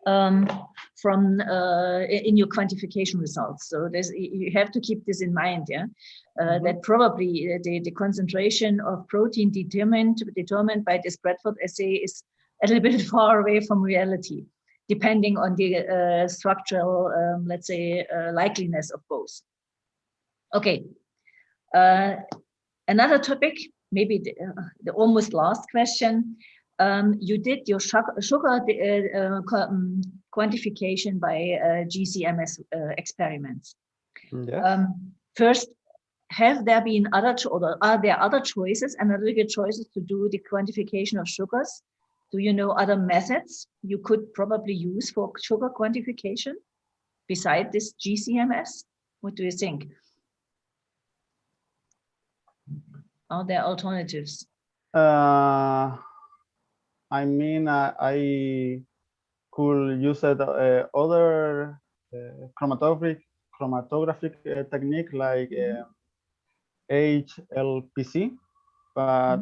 in your quantification results. So you have to keep this in mind, yeah. That probably the concentration of protein determined by this Bradford assay is a little bit far away from reality, depending on the structural, let's say, likeliness of both. Okay, another topic, maybe the almost last question. You did your sugar quantification by GCMS experiments. Yes. First, have there been other, or are there other choices, analytical choices to do the quantification of sugars? Do you know other methods you could probably use for sugar quantification beside this GCMS? What do you think? Are there alternatives? I mean, I could use other chromatographic technique like HLPC, but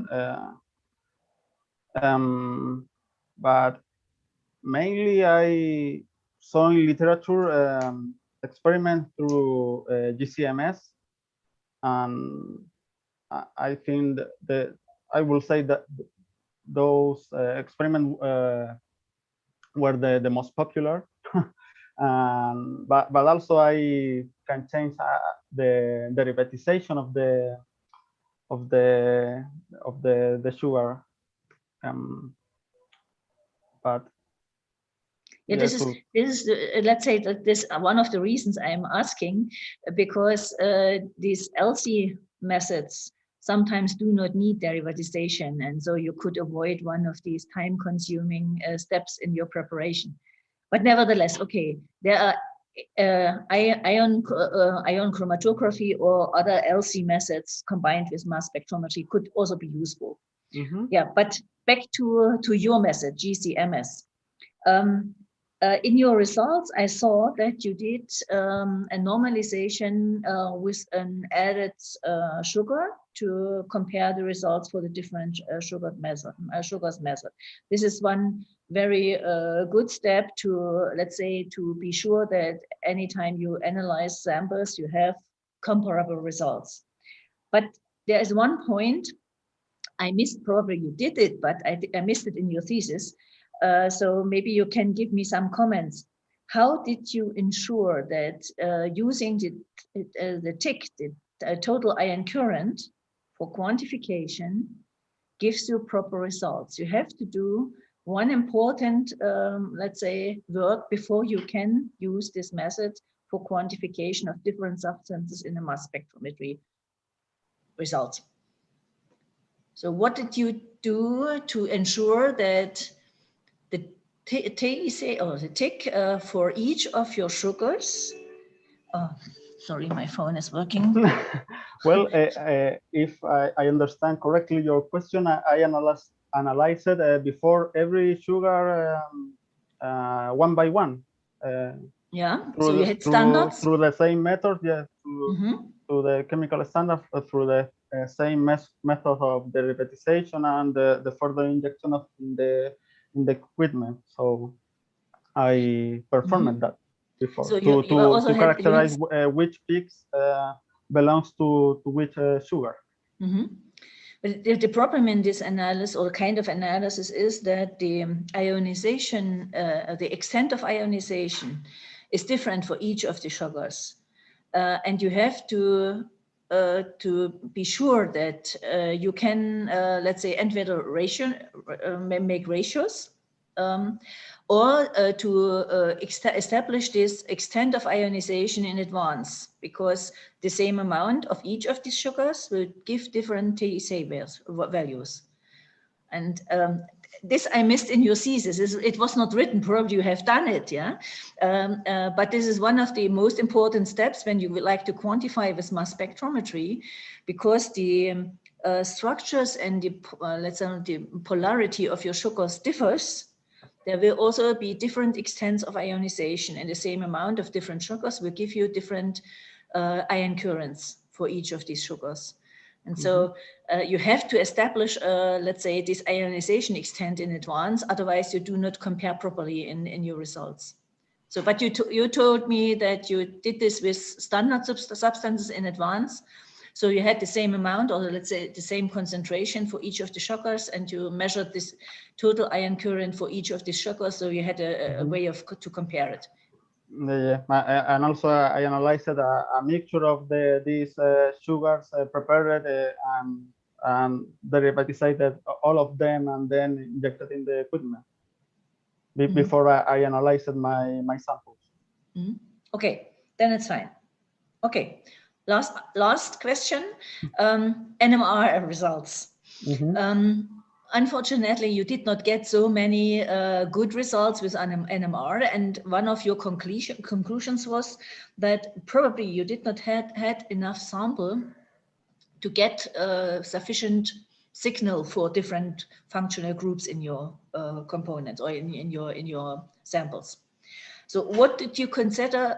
mainly I saw in literature experiment through GCMS, and I think that I will say that those experiments were the most popular. But also I can change the derivatization of the sugar. But yeah, this is let's say that this one of the reasons I am asking, because these LC methods sometimes do not need derivatization, and so you could avoid one of these time-consuming steps in your preparation. But nevertheless, okay, there are ion chromatography or other LC methods combined with mass spectrometry could also be useful. Yeah, but back to your method, GCMS. In your results, I saw that you did a normalization with an added sugar to compare the results for the different sugars method. This is one very good step to, let's say, to be sure that anytime you analyze samples, you have comparable results. But there is one point I missed, probably you did it, but I missed it in your thesis. So maybe you can give me some comments. How did you ensure that using the TIC, the total ion current for quantification, gives you proper results? You have to do one important, let's say, work before you can use this method for quantification of different substances in a mass spectrometry results. So what did you do to ensure that the TIC for each of your sugars Oh, sorry, my phone is working. Well, if I understand correctly your question, I analyzed it before every sugar one by one. Yeah, so you had standards? Through the same method, yeah, through the chemical standard, through the same method of derivatization and the further injection of in the equipment. So I performed that before So to characterize which peaks belongs to which sugar. But the problem in this analysis or kind of analysis is that the ionization, the extent of ionization is different for each of the sugars. And you have to be sure that you can, let's say, entweder make ratios or to establish this extent of ionization in advance, because the same amount of each of these sugars will give different TEC values. And this I missed in your thesis. It was not written, probably you have done it, yeah? But this is one of the most important steps when you would like to quantify with mass spectrometry, because the structures and the, let's say, the polarity of your sugars differs. There will also be different extents of ionization, and the same amount of different sugars will give you different ion currents for each of these sugars. And so you have to establish, let's say, this ionization extent in advance, otherwise you do not compare properly in your results. So, but you told me that you did this with standard substances in advance. So you had the same amount, or let's say the same concentration for each of the sugars, and you measured this total ion current for each of the sugars. So you had a way to compare it. Yeah, and also I analyzed a mixture of these sugars prepared and derivatized all of them and then injected in the equipment before I analyzed my samples. Okay, then it's fine. Okay, last question, NMR results. Unfortunately, you did not get so many good results with NMR, and one of your conclusions was that probably you did not had enough sample to get sufficient signal for different functional groups in your components or in your samples. So what did you consider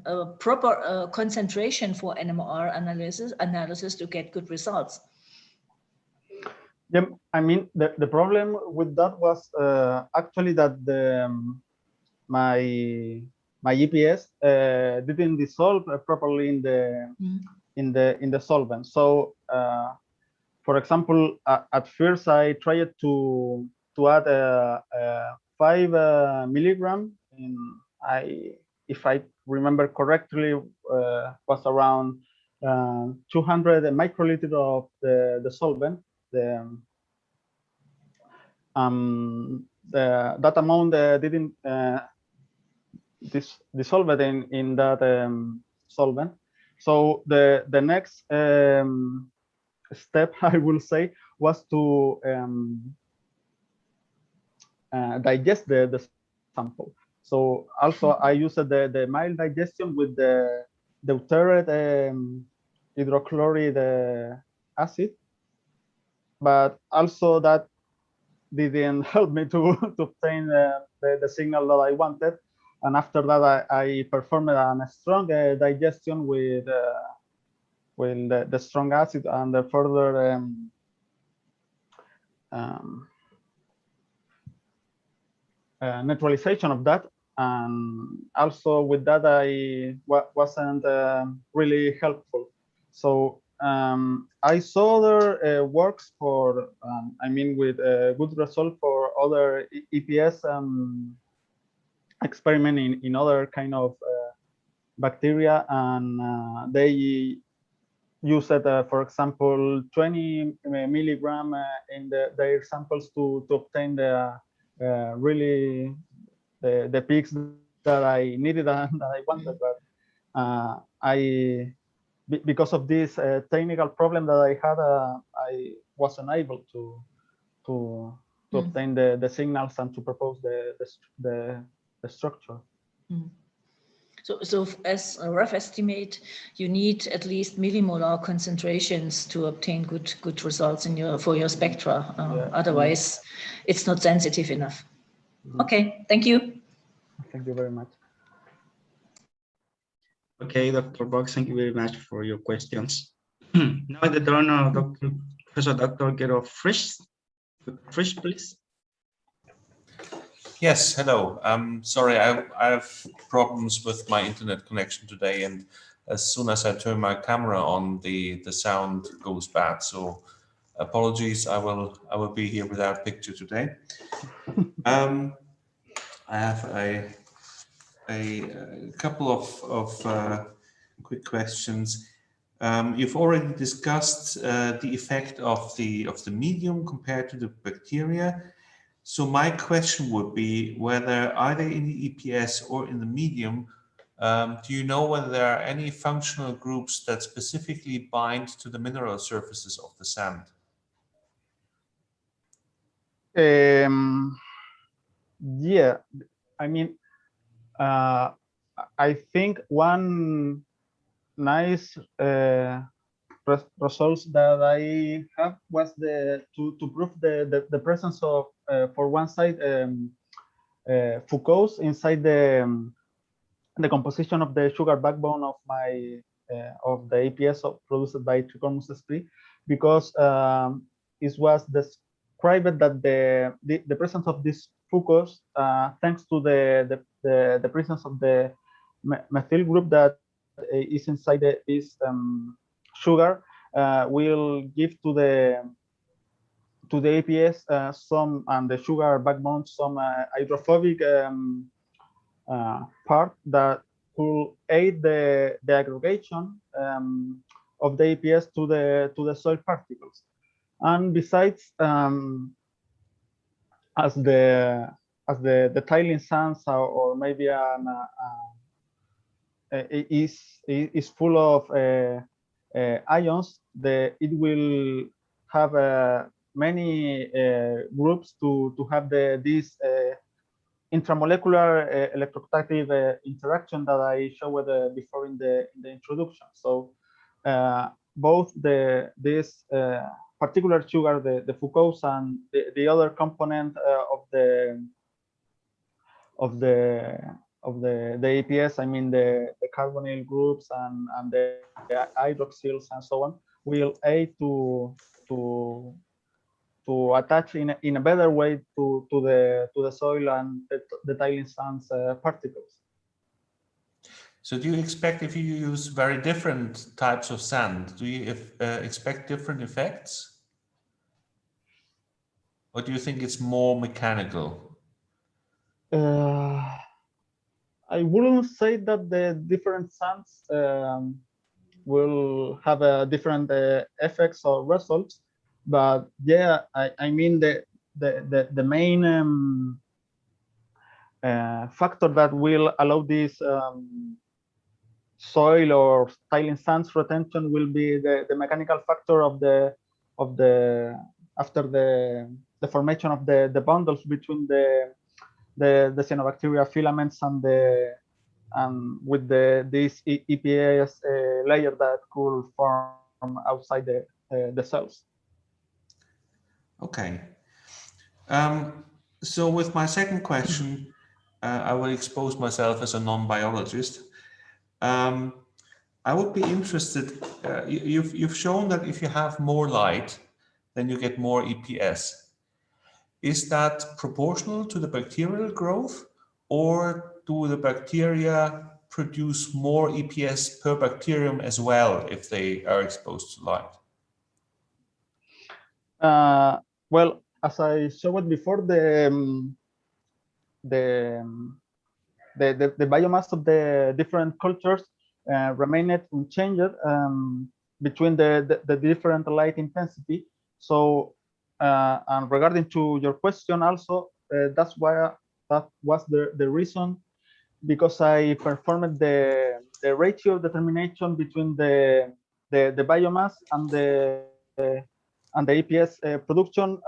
a proper concentration for NMR analysis to get good results? Yeah, I mean, the problem with that was actually that my EPS didn't dissolve properly in the solvent. So, for example, at first I tried to add 5 milligram. If I remember correctly, was around 200 microliter of the solvent. That amount didn't dissolve it in that solvent. So the next step, I will say, was to digest the sample. So also I used the mild digestion with the deuterated hydrochloric acid, but also that didn't help me to obtain the signal that I wanted. And after that, I performed a strong digestion with the strong acid and the further neutralization of that. And also with that, I wasn't really helpful. So I saw other works for, I mean, with good result for other EPS experiment in other kind of bacteria, and they use it, for example, 20 milligram in their samples to obtain the really the peaks that I needed and that I wanted, but because of this technical problem that I had, I wasn't able to obtain the signals and to propose the structure. So as a rough estimate, you need at least millimolar concentrations to obtain good results in for your spectra. Otherwise, it's not sensitive enough. Okay, thank you. Thank you very much. Okay, Dr. Box, thank you very much for your questions. Now the turn of Professor Dr. Gero Frisch. Frisch, please. Yes, hello. Sorry, I have problems with my internet connection today, and as soon as I turn my camera on, the sound goes bad. So apologies, I will be here without picture today. I have a couple of quick questions. You've already discussed the effect of the medium compared to the bacteria. So my question would be whether either in the EPS or in the medium, do you know whether there are any functional groups that specifically bind to the mineral surfaces of the sand? Yeah, I mean, I think one nice results that I have was to prove the presence of for one side Foucault's inside the composition of the sugar backbone of my of the APS produced by Trichomonas sp, because it was described that the presence of this Foucault's thanks to the presence of the methyl group that is inside this sugar will give to the APS some, and the sugar backbone, some hydrophobic part that could aid the aggregation of the APS to the soil particles. And besides, as the tiling sands or maybe is full of ions, it will have many groups to have these intramolecular electrostatic interaction that I showed before in the introduction. So both this particular sugar, the Foucault's, and the other component of the APS, I mean the carbonyl groups and the hydroxyls and so on, will aid to attach in a better way to the soil and the tiling sands particles. So do you expect, if you use very different types of sand, do you expect different effects? Or do you think it's more mechanical? I wouldn't say that the different sands will have different effects or results, but yeah, I mean the main factor that will allow this soil or tiling sands retention will be the mechanical factor of the after the formation of the bundles between the cyanobacteria filaments and with this EPS layer that could form outside the cells. Okay. So with my second question, I will expose myself as a non-biologist. I would be interested, you've shown that if you have more light, then you get more EPS. Is that proportional to the bacterial growth, or do the bacteria produce more EPS per bacterium as well if they are exposed to light? Well, as I showed before, the biomass of the different cultures remained unchanged between the different light intensity. So, and regarding to your question also, that was the reason, because I performed the ratio determination between the biomass and and the EPS production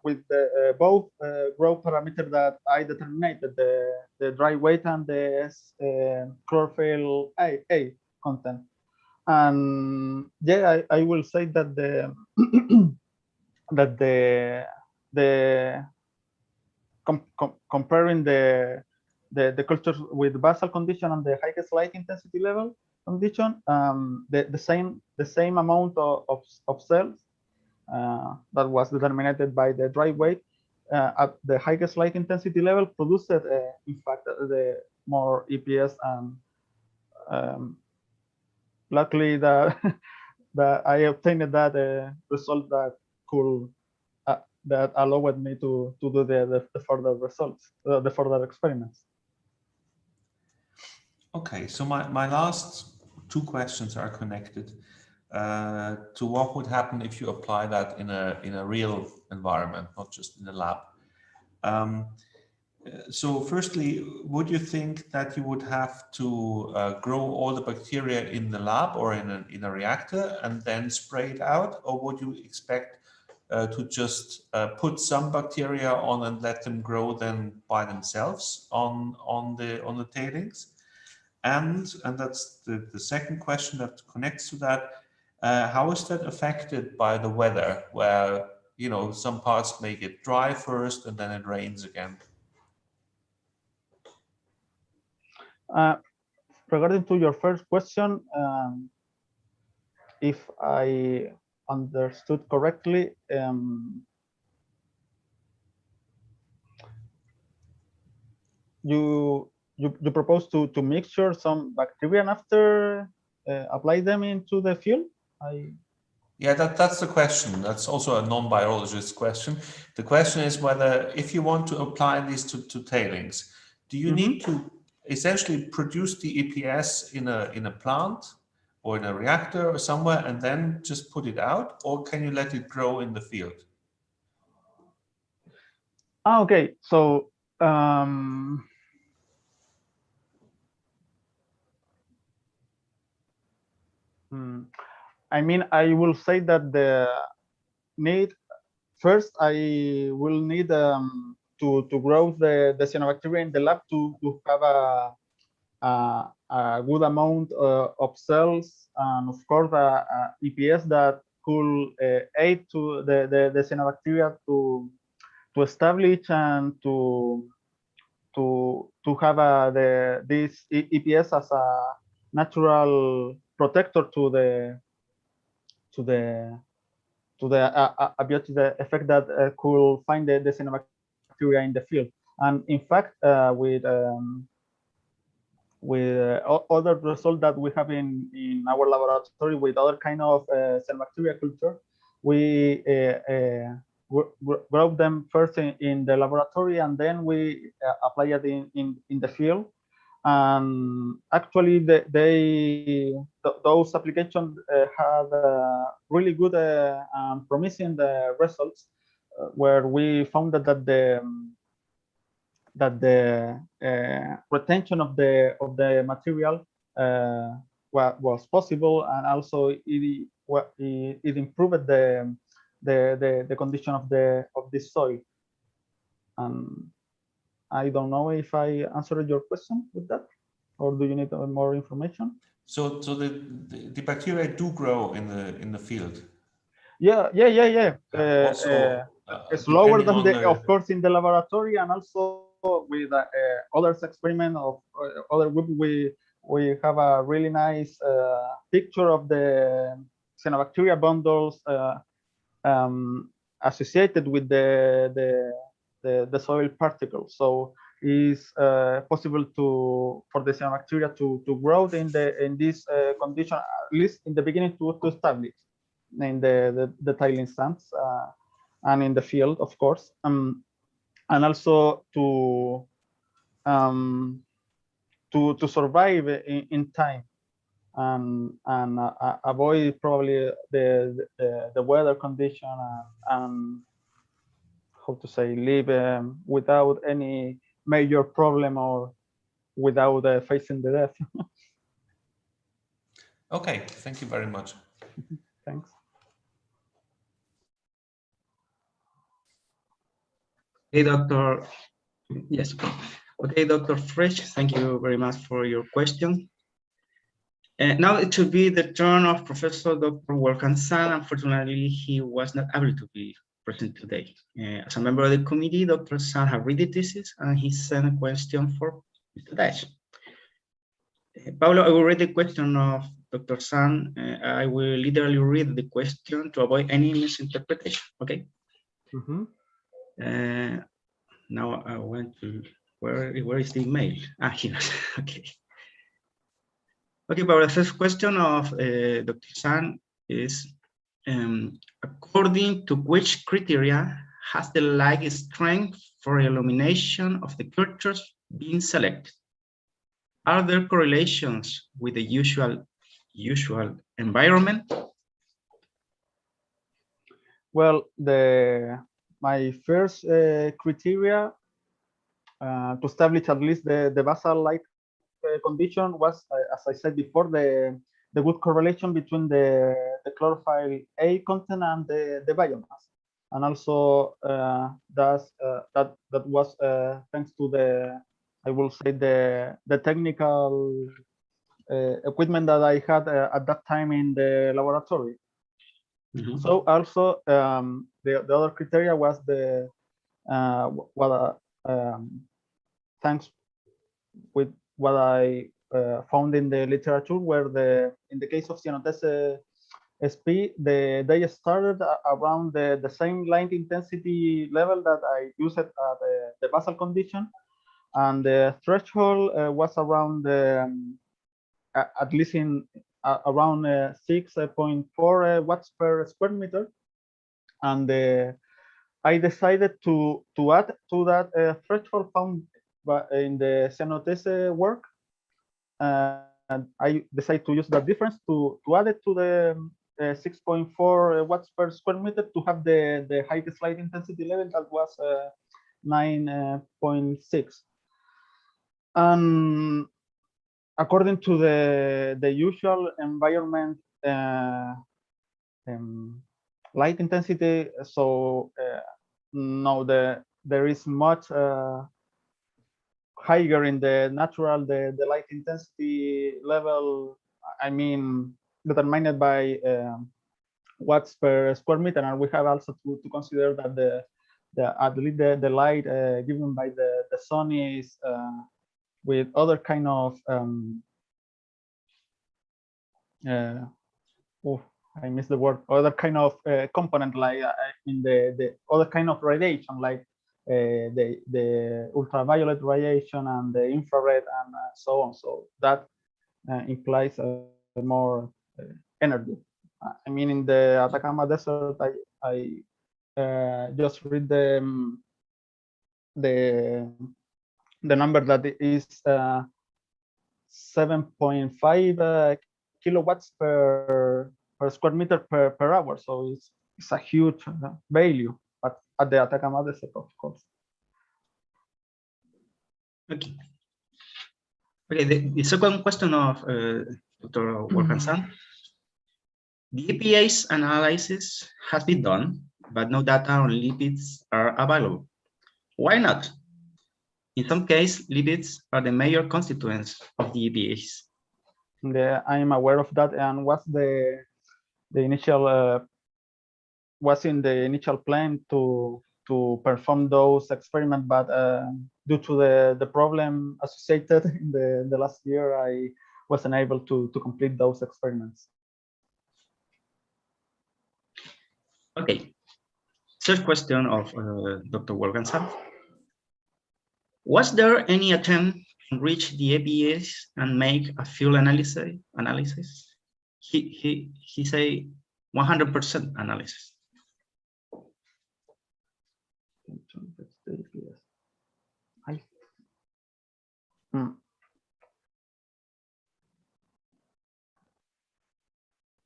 with the, both growth parameters that I determined, the dry weight and the chlorophyll A content. And yeah, I will say that comparing the cultures with basal condition and the highest light intensity level condition, the same amount of cells that was determined by the dry weight at the highest light intensity level produced, in fact, the more EPS. And luckily that that I obtained that result that could that allowed me to do the further results, the further experiments. Okay, so my last two questions are connected to what would happen if you apply that in a real environment, not just in a lab. So firstly, would you think that you would have to grow all the bacteria in the lab or in a reactor and then spray it out, or would you expect to just put some bacteria on and let them grow then by themselves on the tailings? And that's the second question that connects to that. How is that affected by the weather, where some parts may get dry first and then it rains again? Regarding to your first question, if I understood correctly, you propose to mixture some bacteria and after apply them into the field? Yeah, that's the question. That's also a non-biologist question. The question is whether, if you want to apply these to tailings, do you need to essentially produce the EPS in a plant or in a reactor or somewhere and then just put it out, or can you let it grow in the field? Okay, so I mean, I will say that first I will need to grow the cyanobacteria in the lab to have a good amount of cells, and of course EPS that could aid to the cyanobacteria to establish and to have this EPS as a natural protector to the abiotic effect that could find the cyanobacteria in the field. And in fact, with other results that we have in our laboratory with other kind of cyanobacteria culture, we grow them first in the laboratory and then we apply it in the field. And actually, those applications had really good promising results, where we found that the retention of the material was possible, and also it improved the condition of this soil. I don't know if I answered your question with that, or do you need more information? So the bacteria do grow in the field. Yeah. Slower than of course in the laboratory, and also with other experiment of other group, we have a really nice picture of the cyanobacteria bundles associated with the soil particles. So it's possible for the cyanobacteria to grow in this condition, at least in the beginning, to establish in the tailing stands and in the field, of course, and also to survive in time and avoid probably the weather condition and how to say, live without any major problem or without facing the death. Okay, thank you very much. Thanks. Hey, Dr. Yes. Okay, Dr. Frisch, thank you very much for your question. Now it should be the turn of Professor Dr. Wolfgang San. Unfortunately, he was not able to be present today. As a member of the committee, Dr. San has read the thesis and he sent a question for Mr. Dahech. Pablo, I will read the question of Dr. San. I will literally read the question to avoid any misinterpretation, okay? Mhm. Now I went to, where is the email? Ah, here, okay. Okay, but the first question of Dr. San is, according to which criteria has the light strength for illumination of the cultures been selected? Are there correlations with the usual environment? Well, my first criteria to establish at least the basal light condition was, as I said before, the good correlation between the chlorophyll A content and the biomass, and also that was thanks to I will say the technical equipment that I had at that time in the laboratory. Mm-hmm. So also the other criteria was thanks with what I found in the literature, where in the case of Cyanothece sp, they started around the same light intensity level that I used at the basal condition, and the threshold was around at least in around 6.4 watts per square meter, and I decided to add to that threshold found in the Cyanothece work, and I decided to use that difference to add it to the 6.4 watts per square meter to have the highest light intensity level that was 9.6. And according to the usual environment light intensity, so no, there is much higher in the natural the light intensity level, I mean, determined by watts per square meter, and we have also to consider that at least the light given by the sun is with other kind of I missed the word, other kind of component, like in the other kind of radiation, like the ultraviolet radiation and the infrared and so on. So that implies more energy. I mean, in the Atacama Desert, I just read the number that is 7.5 kilowatts per square meter per hour. So it's a huge value, but at the Atacama Desert, of course. Okay. Okay, the second question of Dr. Wolfgang San. The EPA's analysis has been done, but no data on lipids are available. Why not? In some cases, lipids are the major constituents of the EPAs. I'm aware of that, and what's the initial was in the initial plan to perform those experiments, but due to the problem associated in the last year, I wasn't able to complete those experiments. Okay. Third question of Dr. Wolfgang San. Was there any attempt to reach the EPAs and make a fuel analysis? He say 100% analysis.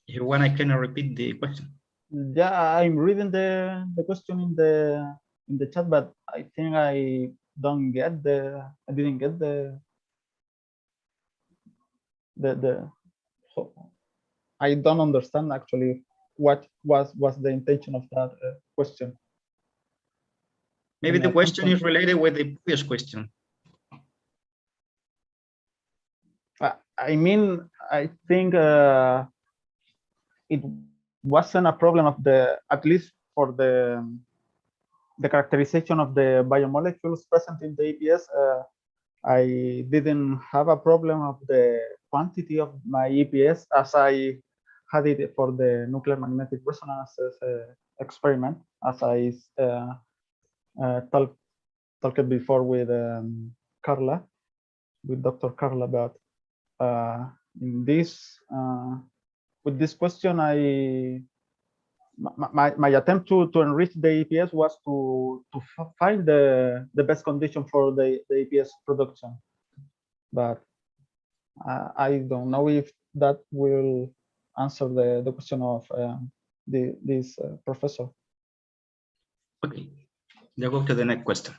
If you want, I can repeat the question. Yeah, I'm reading the question in the chat, but I think I didn't get so I don't understand actually what was the intention of that question. Maybe the attempt question to- is related with the previous question. I mean, I think it wasn't a problem of at least for the characterization of the biomolecules present in the EPS. I didn't have a problem of the quantity of my EPS as I had it for the nuclear magnetic resonance experiment, as I talked before with Carla, with Dr. Carla, but in this with this question, my attempt to enrich the EPS was to find the best condition for the EPS production, but I don't know if that will answer the question of this professor. Okay, let's go to the next question.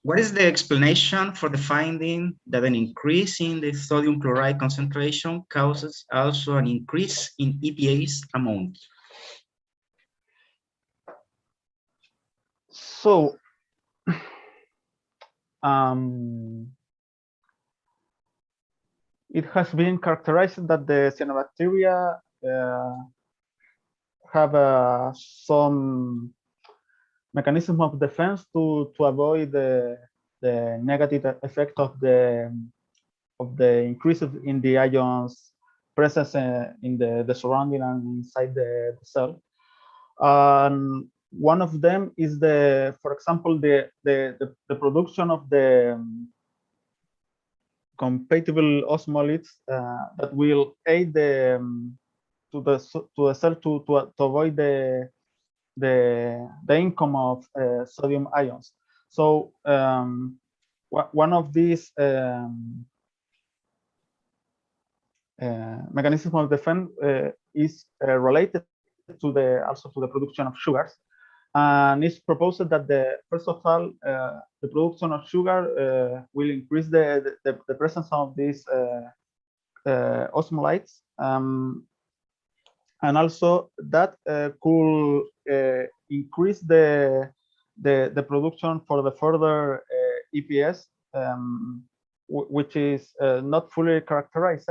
What is the explanation for the finding that an increase in the sodium chloride concentration causes also an increase in EPA's amount? So, it has been characterized that the cyanobacteria have some mechanism of defense to avoid the negative effect of the increase in the ions presence in the surrounding and inside the cell. And one of them is for example, the production of the compatible osmolytes that will aid to the cell to avoid the income of sodium ions. So one of these mechanisms of defense is related to also to the production of sugars, and it's proposed that first of all the production of sugar will increase the presence of these osmolytes, and also that could increase the production for the further EPS, which is not fully characterized,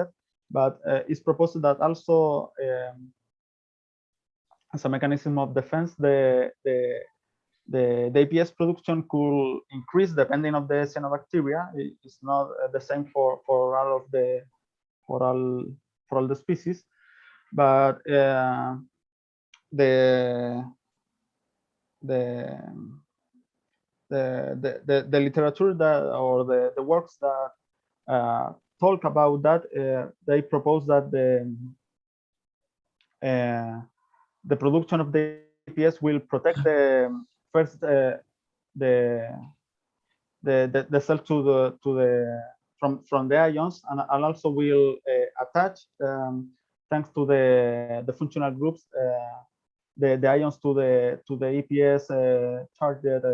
but it's proposed that also as a mechanism of defense, the EPS production could increase depending on the cyanobacteria. It's not the same for all the species, but the literature or the works that talk about that, they propose that the production of the EPS will protect the cell from the ions, and also will attach, thanks to the functional groups, the ions to the EPS charged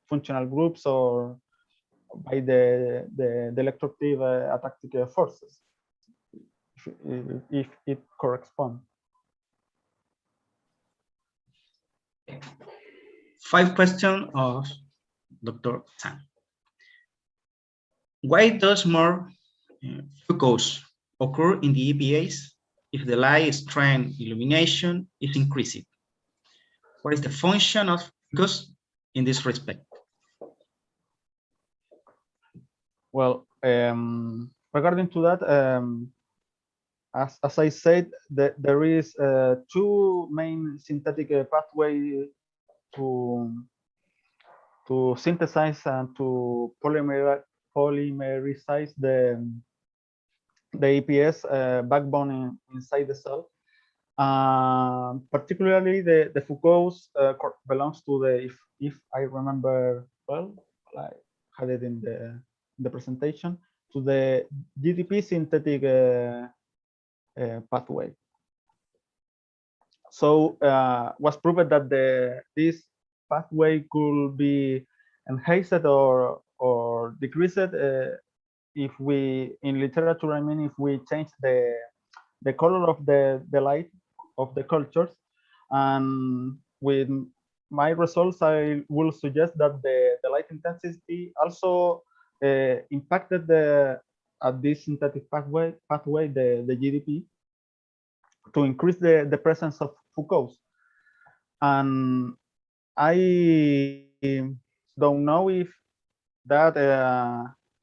functional groups, or by the electroactive attractive forces, if it corresponds. 5 questions of Dr. Tan. Why does more focus occur in the EPAs if the light strength illumination is increasing? What is the function of focus in this respect? Well, regarding to that, as I said, there is 2 main synthetic pathways to synthesize and to polymerize the EPS backbone inside the cell. Particularly the Foucault's belongs to if I remember well, I had it in the presentation, to the GDP synthetic pathway. So was proved that this pathway could be enhanced or decreased if we, in literature, I mean, if we change the color of the light of the cultures, and with my results, I will suggest that the light intensity also impacted at this synthetic pathway the GDP to increase the presence of Foucaults. And I don't know if that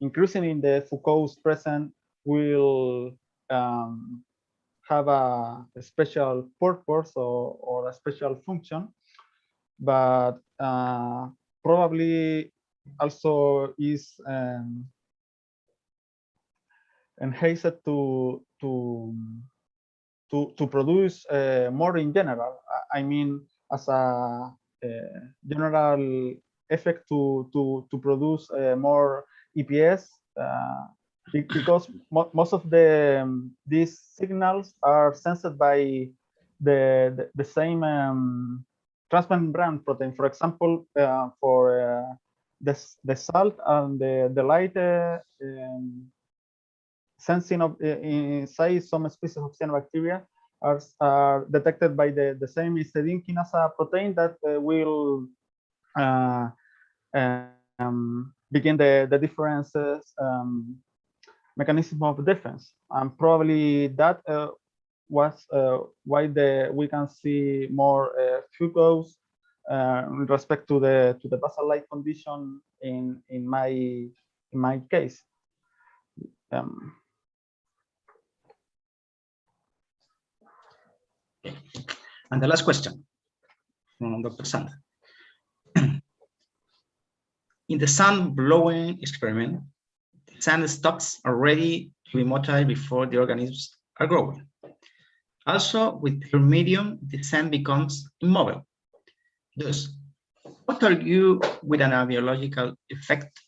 increasing in the Foucault's presence will have a special purpose or a special function, but probably also is enhanced to produce more in general. I mean, as a general effect to produce more EPS, because most of these signals are sensed by the same transmembrane protein. For example, for the salt and the light sensing of inside some species of cyanobacteria are detected by the same histidine kinase protein that will begin the differences mechanism of defense, and probably that was why we can see more Foucaults with respect to the basal light condition in my case. And the last question from Dr. Sand. In the sun blowing experiment, the sand stocks are ready to be motile before the organisms are growing. Also, with pure medium, the sand becomes immobile. Thus, what argue with an biological effect?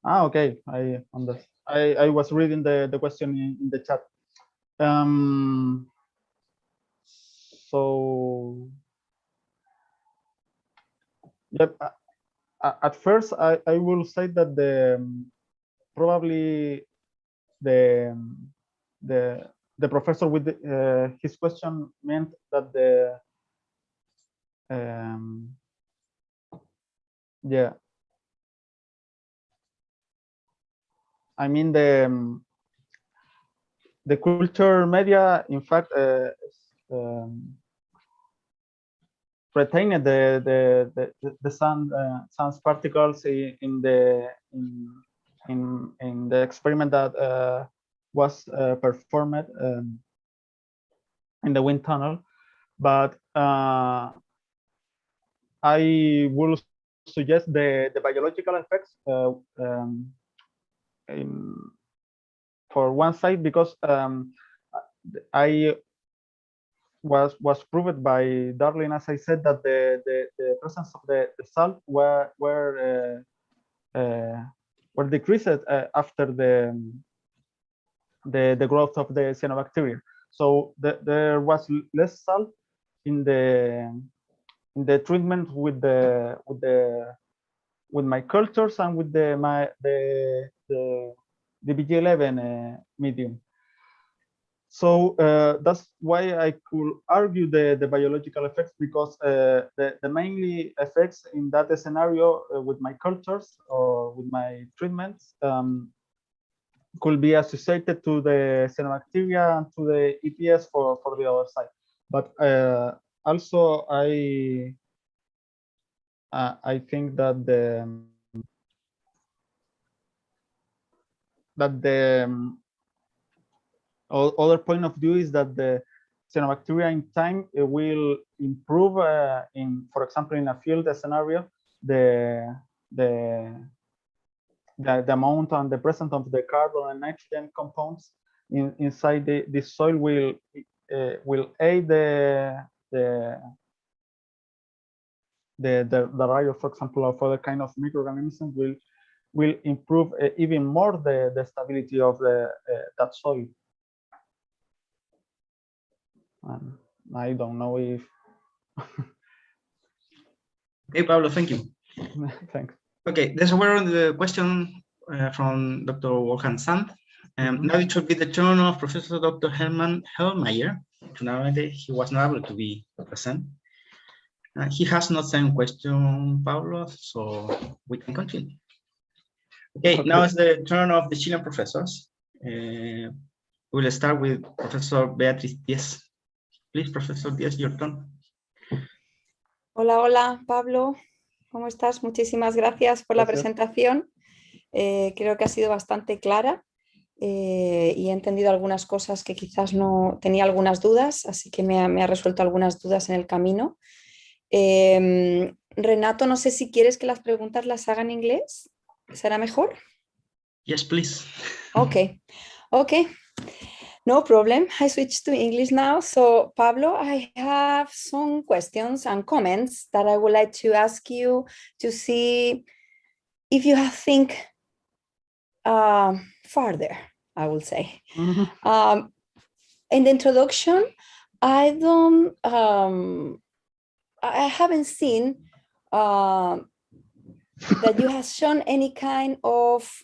Okay, I understand. I was reading the question in the chat. So, yep. At first, I will say that probably the professor with his question meant that yeah. I mean the culture media, in fact, retained the sun's particles in the experiment that was performed in the wind tunnel, but I will suggest the biological effects for one side, because I was proved by Darling, as I said, that the presence of the salt were decreased after the growth of the cyanobacteria. So there was less salt in the treatment with my cultures and with the BG11 medium. So that's why I could argue the biological effects, because the mainly effects in that scenario with my cultures or with my treatments could be associated to the cyanobacteria and to the EPS for the other side. But also I think that the other point of view is that the cyanobacteria in time will improve for example, in a field scenario, the amount and the presence of the carbon and nitrogen compounds inside the soil will aid the rise, for example, of other kind of microorganisms, will improve even more the stability of that soil. I don't know if. Okay, Pablo, thank you. Thanks. Okay, there's a question from Dr. Wolfgang Sand. Now it should be the turn of Professor Dr. Hermann Hellmeyer. Tonight he was not able to be present. He has not sent question, Pablo, so we can continue. Okay, now it's the turn of the Chilean professors. We'll start with Professor Beatriz Díez. Please, Professor Díez, your turn. Hola, hola, Pablo. ¿Cómo estás? Muchísimas gracias por la presentación. Creo que ha sido bastante clara y he entendido algunas cosas que quizás no tenía algunas dudas, así que me ha resuelto algunas dudas en el camino. Renato, no sé si quieres que las preguntas las haga en inglés. ¿Será mejor? Yes, please. Okay. No problem. I switch to English now. So, Pablo, I have some questions and comments that I would like to ask you to see if you have think farther, I will say. In the introduction, I haven't seen that you have shown any kind of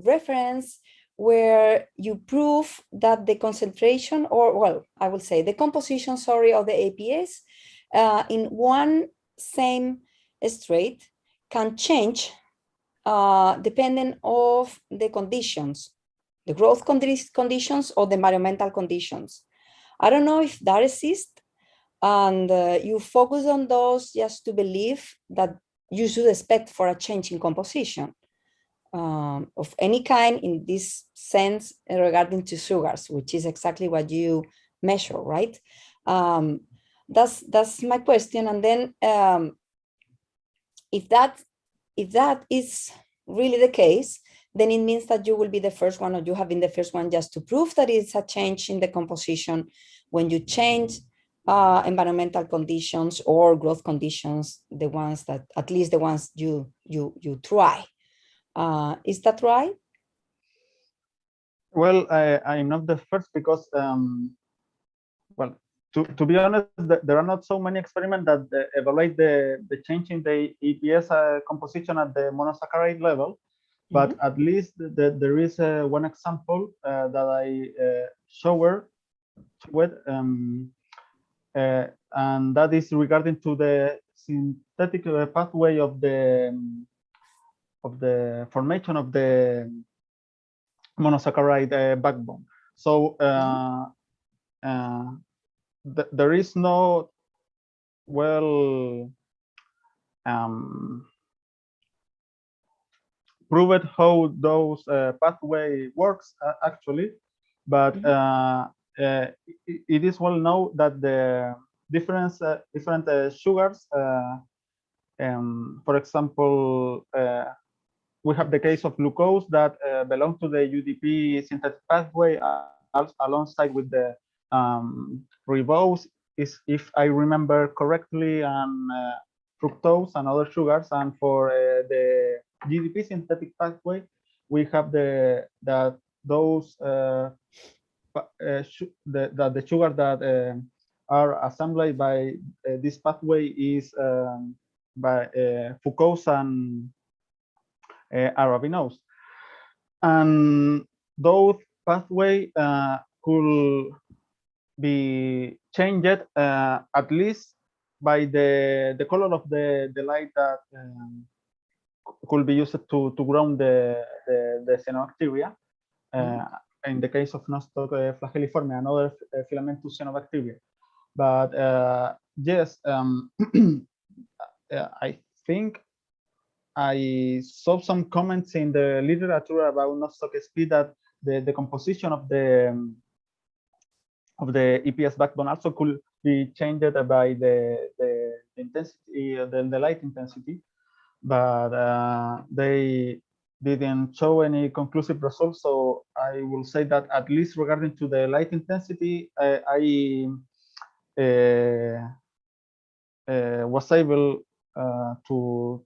reference where you prove that the concentration, or well, I will say the composition, sorry, of the APS in one same strate can change depending of the conditions, the growth conditions or the environmental conditions. I don't know if that exists, and you focus on those just to believe that you should expect for a change in composition of any kind in this sense regarding to sugars, which is exactly what you measure, right? That's my question. And then if that is really the case, then it means that you will be the first one, or you have been the first one just to prove that it's a change in the composition when you change environmental conditions or growth conditions, the ones that, at least the ones you try. Is that right? Well, I'm not the first because, well, to be honest, there are not so many experiments that evaluate the change in the EPS composition at the monosaccharide level, but at least there is one example that I showed, and that is regarding to the synthetic pathway of the formation of the monosaccharide backbone. So there is no proved how those pathway works actually, but it is well known that the different sugars, for example, we have the case of glucose that belong to the UDP synthetic pathway alongside with the ribose, is, if I remember correctly, and fructose and other sugars. And for the GDP synthetic pathway, we have the sugar that are assembled by this pathway is by fructose and arabinose, and those pathway could be changed at least by the color of the light that could be used to ground the cyanobacteria. In the case of Nostoc flagelliforme and other filamentous cyanobacteria. But yes, I think I saw some comments in the literature about Nostoc sp that the composition of the EPS backbone also could be changed by the intensity, the light intensity, but they didn't show any conclusive results. So I will say that at least regarding to the light intensity, I was able to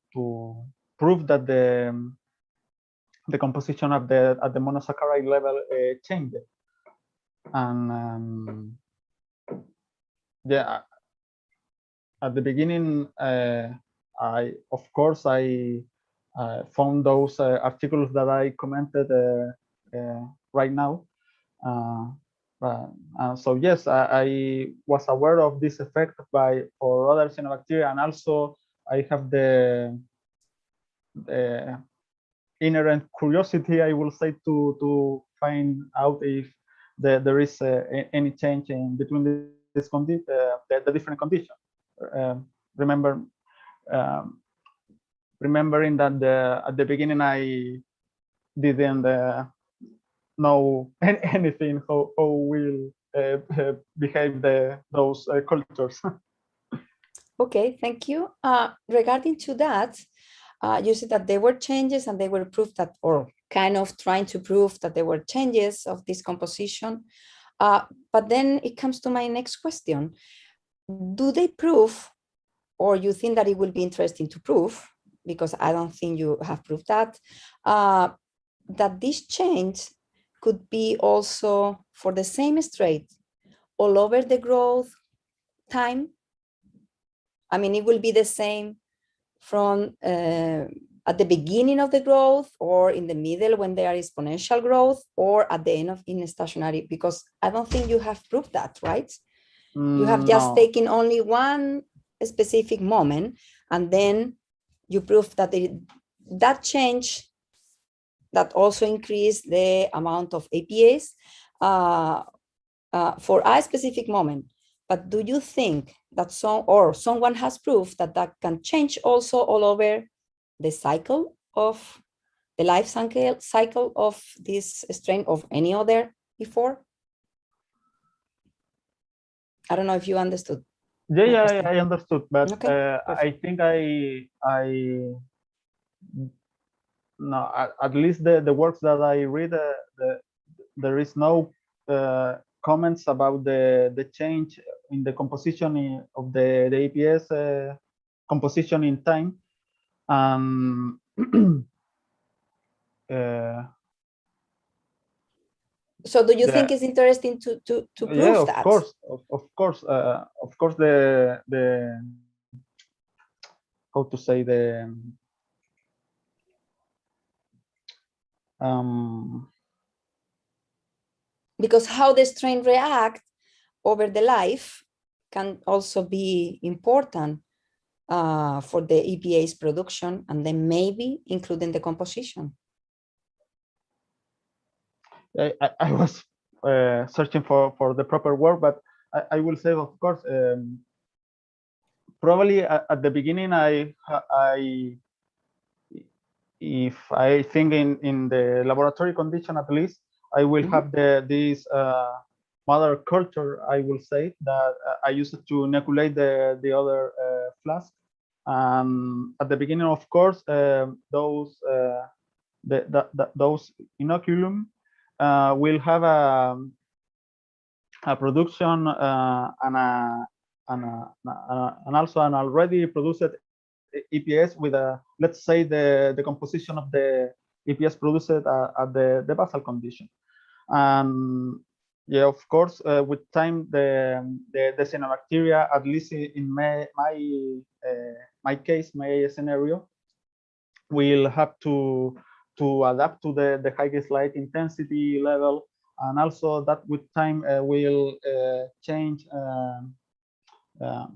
prove that the composition at the monosaccharide level changed, and yeah, at the beginning, I found those articles that I commented right now. So yes, I was aware of this effect for other cyanobacteria, and also I have the inherent curiosity, I will say, to find out if there is any change in between the different conditions. Remembering that at the beginning I didn't know anything how will behave those cultures. Okay, thank you. Regarding to that, you said that there were changes and they were proof that, or kind of trying to prove that there were changes of this composition. But then it comes to my next question. Do they prove, or you think that it will be interesting to prove, because I don't think you have proved that, that this change could be also for the same strain all over the growth time? I mean, it will be the same from at the beginning of the growth, or in the middle when there is exponential growth, or at the end of in stationary, because I don't think you have proved that, right? You have just taken only one specific moment, and then you prove that that change that also increased the amount of APAs for a specific moment. But do you think that someone has proved that that can change also all over the cycle of the life cycle of this strain of any other before? I don't know if you understood. Yeah, I understood, but okay, I think no, at least the works that I read, there is no comments about the change in the composition of the APS composition in time. So do you think it's interesting to prove yeah, of that? Course, of course, the how to say because how the strain react over the life can also be important for the EPA's production, and then maybe including the composition. I was searching for the proper word, but I will say, of course, probably at the beginning, if I think in the laboratory condition, at least, I will have this mother culture, I will say, that I used to inoculate the other flask. At the beginning, of course, those inoculum will have a production and also an already produced EPS with let's say the composition of the EPS produced at the basal condition. Yeah, of course, with time the cyanobacteria, at least in my case, my scenario, will have to adapt to the highest light intensity level, and also that with time will change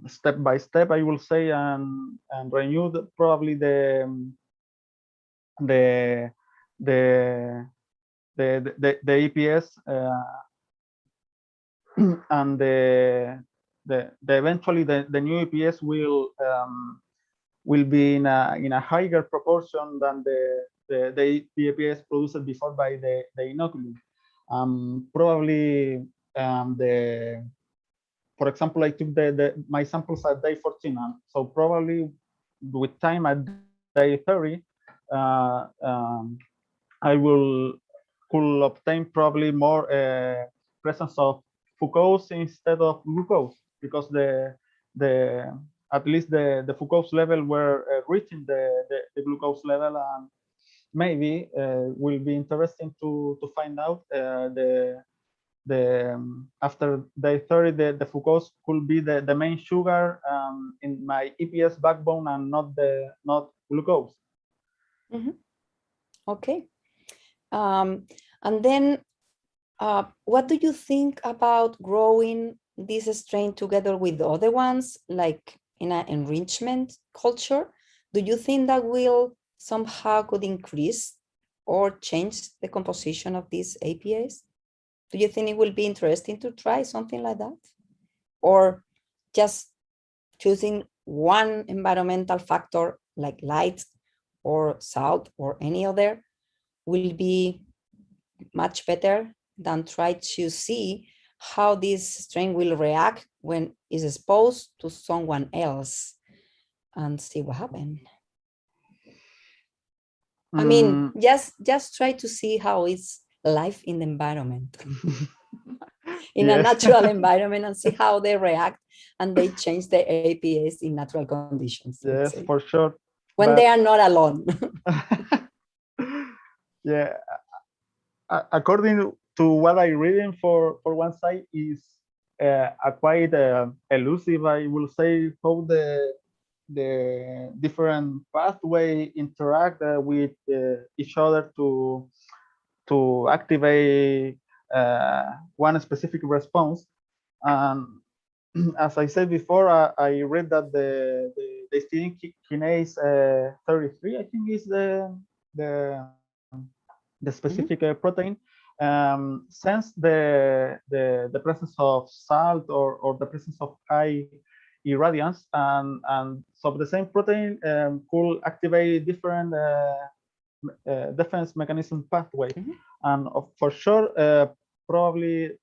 step by step, I will say, and renew probably the EPS and the eventually the new EPS will be in a higher proportion than the EPS produced before by the inoculum. Probably for example, I took my samples at day 14, so probably with time at day 30, I could obtain probably more presence of fucose instead of glucose, because at least the fucose level were reaching the glucose level, and maybe will be interesting to find out after day 30, the fructose could be the main sugar in my EPS backbone and not glucose. Mm-hmm. Okay. And then what do you think about growing this strain together with other ones, like in an enrichment culture? Do you think that will somehow could increase or change the composition of these APAs? Do you think it will be interesting to try something like that? Or just choosing one environmental factor like light or salt or any other will be much better than try to see how this strain will react when it's exposed to someone else and see what happens. I mean, just try to see how it's life in the environment, in a natural environment, and see how they react and they change the APAs in natural conditions. Yes, for sure. When they are not alone. Yeah, according to what I reading for one side is a quite elusive, I will say, how the different pathway interact with each other to activate one specific response. And as I said before, I read that the histidine kinase 33, I think, is the specific protein, sense the presence of salt or the presence of high irradiance, and so the same protein could activate different defense mechanism pathway, and for sure probably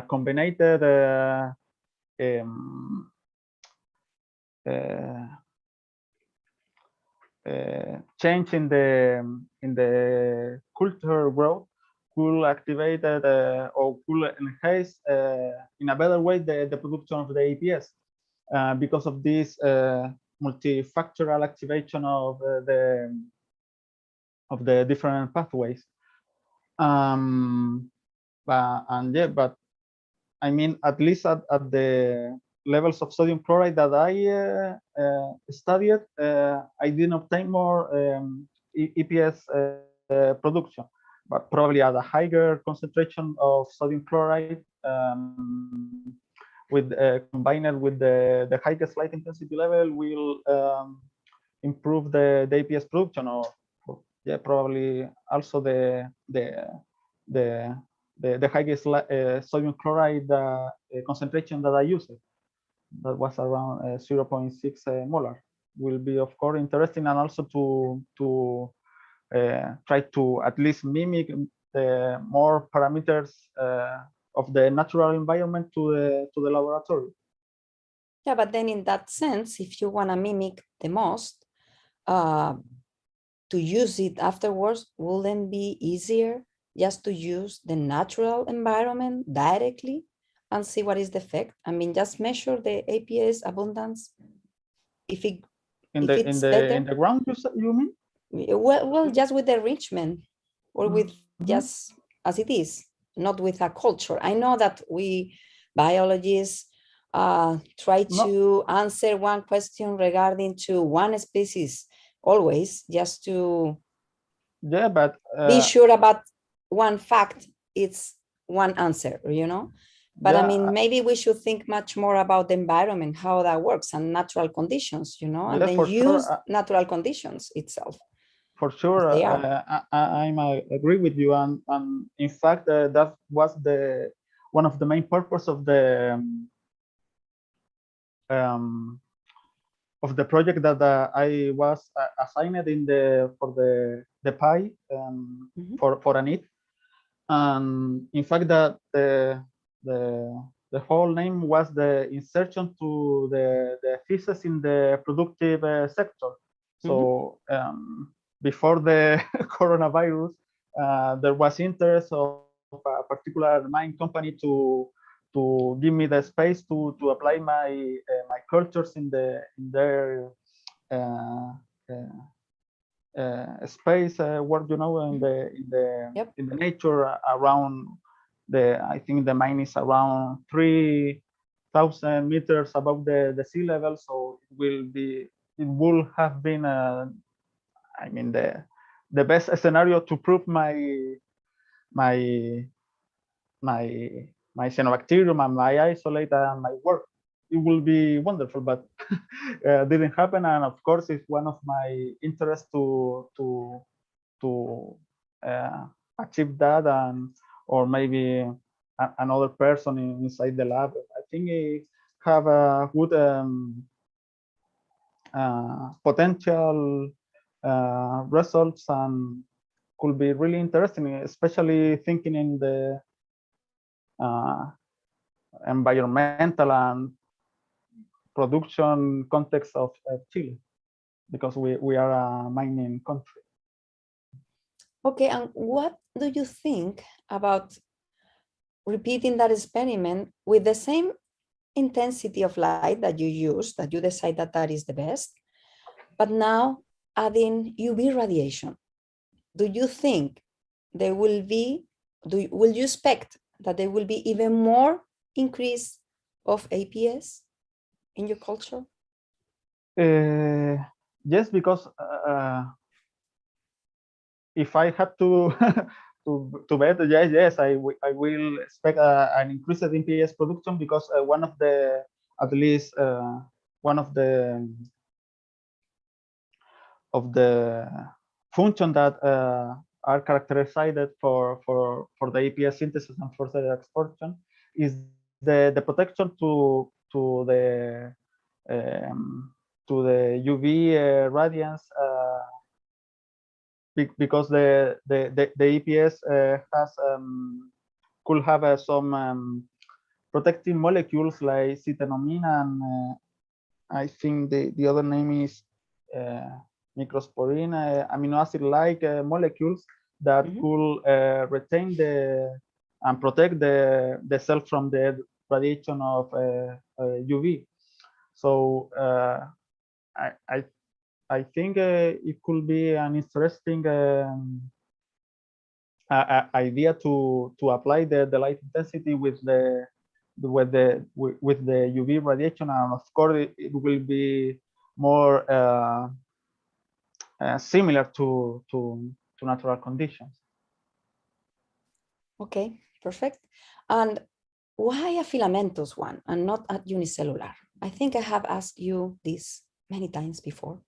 combined change in the culture growth could activate or could enhance in a better way the production of the APS because of this multifactorial activation of the different pathways. And yeah, but I mean, at least at the levels of sodium chloride that I studied, I didn't obtain more EPS production, but probably at a higher concentration of sodium chloride with combined with the highest light intensity level will improve the APS production, or yeah, probably also the highest sodium chloride concentration that I used, that was around 0.6 molar, will be of course interesting, and also to try to at least mimic the more parameters of the natural environment to the laboratory. Yeah, but then in that sense, if you want to mimic the most, to use it afterwards, wouldn't be easier just to use the natural environment directly and see what is the effect? I mean, just measure the APS abundance. If it in it's the ground, you mean? Well, just with the enrichment, or with just as it is, not with a culture. I know that we biologists try to answer one question regarding to one species always, just to but be sure about one fact, it's one answer, you know. But I mean, maybe we should think much more about the environment, how that works, and natural conditions, you know, and then use natural conditions itself. For sure, I agree with you, and in fact, that was one of the main purpose of the project that I was assigned for the PI for a need, and in fact that the whole name was the insertion to the thesis in the productive sector. So before the coronavirus, there was interest of a particular mining company to give me the space to apply my cultures in their space work, you know, in the Yep. in the nature around I think the mine is around 3,000 meters above the sea level, so it will have been I mean the best scenario to prove my cyanobacterium and my isolate and my work. It will be wonderful, but didn't happen. And of course, it's one of my interests to achieve that, and or maybe another person inside the lab. I think it have a good potential results and could be really interesting, especially thinking in the environmental and production context of Chile, because we are a mining country. Okay, and what do you think about repeating that experiment with the same intensity of light that you use, that you decide that that is the best, but now adding UV radiation? Do you think there will be, will you expect that there will be even more increase of APS in your culture? Yes, because if I had to to bet, yes, I will expect an increase in APS production, because one of the, at least one of the function that are characterized for the APS synthesis and for the absorption is the protection to the UV radiance, because the APS has could have some protective molecules like cytenomine, and I think the other name is microsporin, amino acid like molecules that could retain and protect the cell from the radiation of UV. So I think it could be an interesting idea to apply the light intensity with the UV radiation, and of course it will be more similar to natural conditions. Okay, perfect. And why a filamentous one and not a unicellular? I think I have asked you this many times before,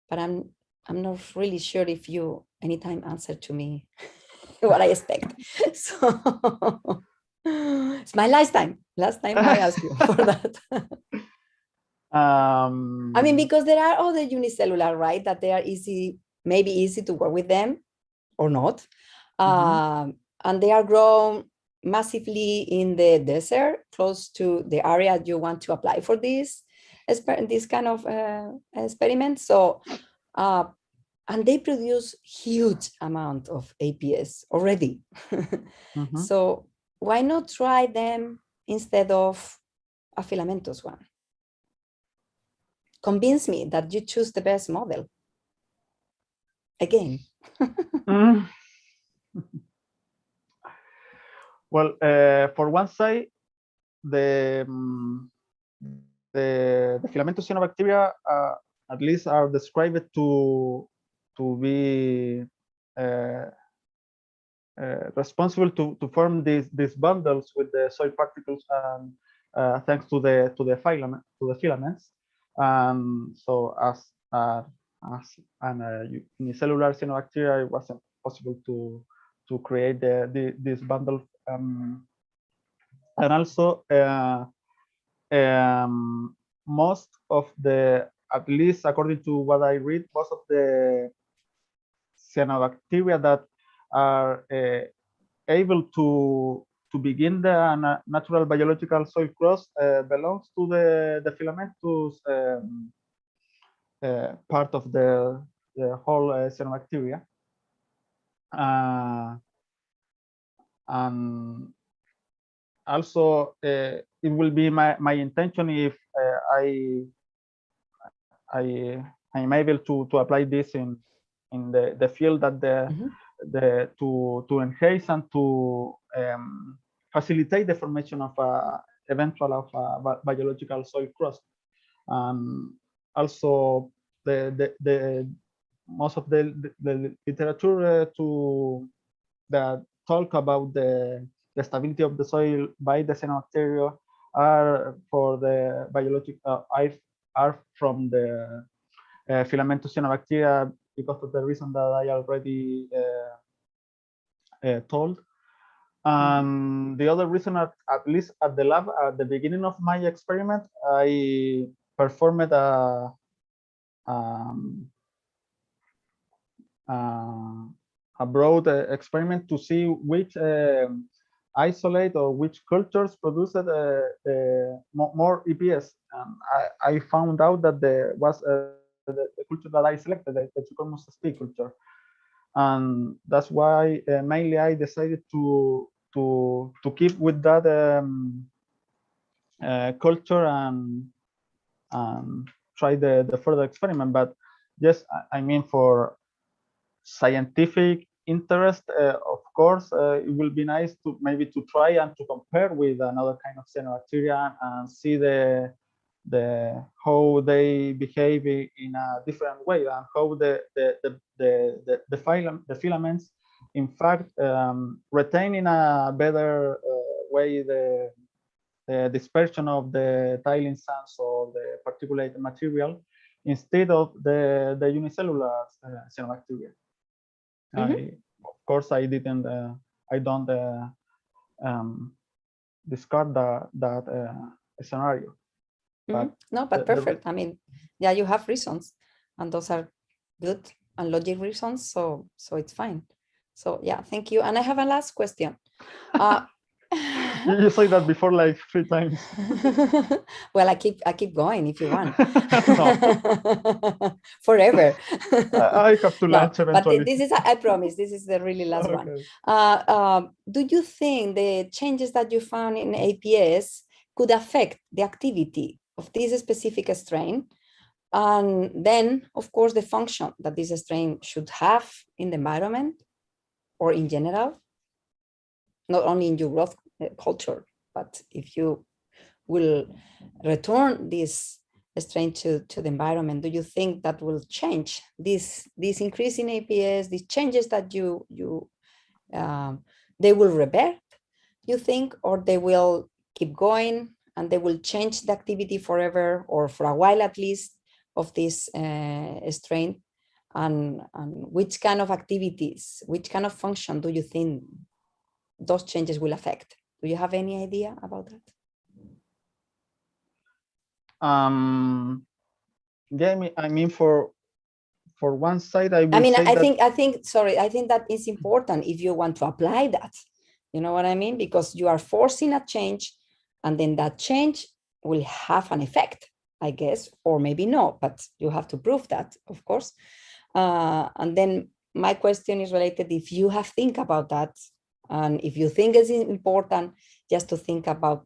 but I'm not really sure if you anytime answer to me what I expect. So it's my last time I asked you for that. I mean, because there are other unicellular, right, that they are maybe easy to work with them or not. And they are grown massively in the desert, close to the area you want to apply for this kind of experiment. So, and they produce huge amount of APS already. So why not try them instead of a filamentous one? Convince me that you choose the best model. Again. Well, for one side, the filamentous cyanobacteria at least are described to be responsible to form these bundles with the soil particles, and thanks to the filaments. So as unicellular cyanobacteria, it wasn't possible to create this bundle, and also most of the, at least according to what I read, most of the cyanobacteria that are able to begin the natural biological soil cross belongs to the filamentous part of the whole cyanobacteria. And also it will be my intention, if I'm able to apply this in in the field that to enhance and to facilitate the formation of eventual biological soil crust. Also, the most of the literature that talk about the stability of the soil by the cyanobacteria are for the biological are from the filamentous cyanobacteria, because of the reason that I already told. The other reason, at least at the lab, at the beginning of my experiment, I performed a broad experiment to see which isolate or which cultures produced more EPS. I found out that there was the culture that I selected, the Cucurbitacea sp culture, and that's why mainly I decided to keep with that culture and try the further experiment. But yes, I mean, for scientific interest, of course, it will be nice to maybe to try and to compare with another kind of cyanobacteria and see how they behave in a different way, and how the filaments in fact retain in a better way the dispersion of the tiling sands or the particulate material instead of the unicellular cyanobacteria. Of course, I don't discard that scenario. But no, but perfect. I mean, yeah, you have reasons, and those are good and logic reasons, so it's fine. So yeah, thank you. And I have a last question. You say that before like 3 times. Well, I keep going if you want. Forever. I have to lunch eventually. But this is, I promise, this is the really last one. Do you think the changes that you found in APS could affect the activity of this specific strain, and then, of course, the function that this strain should have in the environment or in general, not only in your growth culture, but if you will return this strain to the environment, do you think that will change this increase in APS, these changes that they will revert, you think, or they will keep going and they will change the activity forever, or for a while at least, of this strain? And which kind of activities, which kind of function do you think those changes will affect? Do you have any idea about that? Yeah, I mean, for one side, I think that is important if you want to apply that. You know what I mean? Because you are forcing a change, and then that change will have an effect, I guess, or maybe no, but you have to prove that, of course. And then my question is related, if you have think about that, and if you think it's important just to think about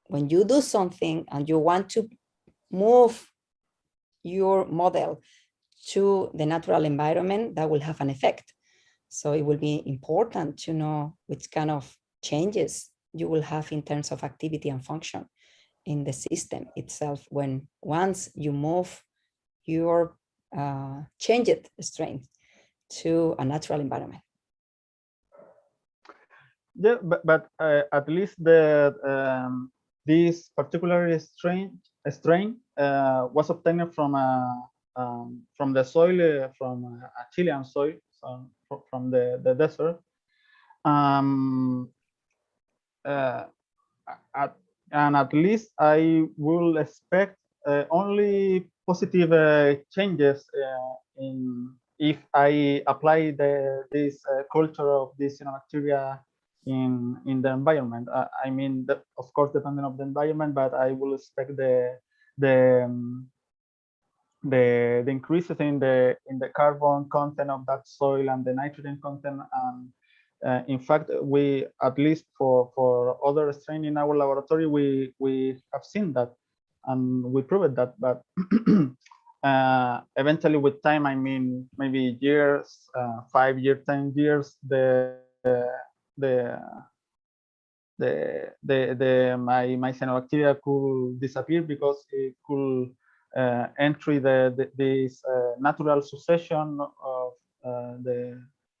when you do something and you want to move your model to the natural environment, that will have an effect. So it will be important to know which kind of changes you will have in terms of activity and function in the system itself once you move your changed strength to a natural environment. Yeah, but at least this particular strain was obtained from the soil, from a Chilean soil, so from the desert. And at least I will expect only positive changes if I apply this culture of this cyanobacteria in the environment. I mean, of course, depending on the environment, but I will expect the increases in the carbon content of that soil and the nitrogen content. And in fact, we, at least for other strain in our laboratory, we have seen that, and we proved that. But eventually with time, I mean, maybe years, 5 years, 10 years, my cyanobacteria could disappear because it could enter this natural succession of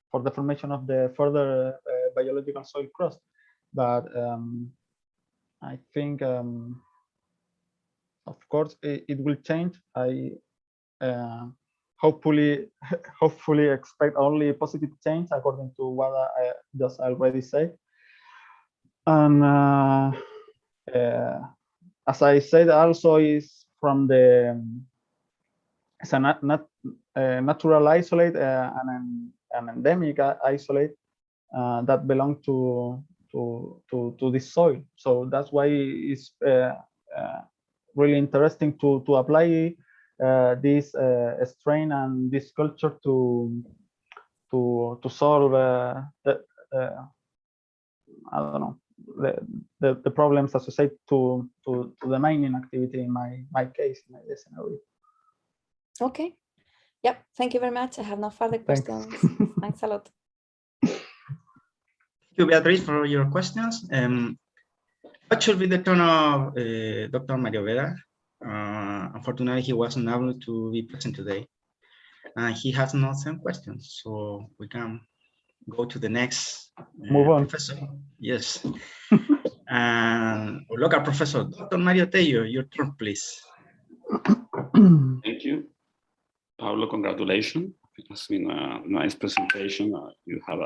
for the formation of the further biological soil crust. But I think, of course, it will change. I hopefully expect only positive change according to what I just already said. And as I said, also is from the it's a natural isolate, an endemic isolate that belong to this soil. So that's why it's really interesting to apply this strain and this culture to solve I don't know, the problems associated to the mining activity in my case, in my scenario. Okay. Yep. Thank you very much. I have no further questions. Thanks a lot. Thank you, Beatriz, for your questions. What should be the turn of Dr. Mario Vera? Unfortunately, he wasn't able to be present today. He has not sent questions, so we can go to the next Move on. professor. Yes. And local professor, Dr. Mario Tello, your turn, please. Thank you. Pablo, congratulations. It has been a nice presentation. You have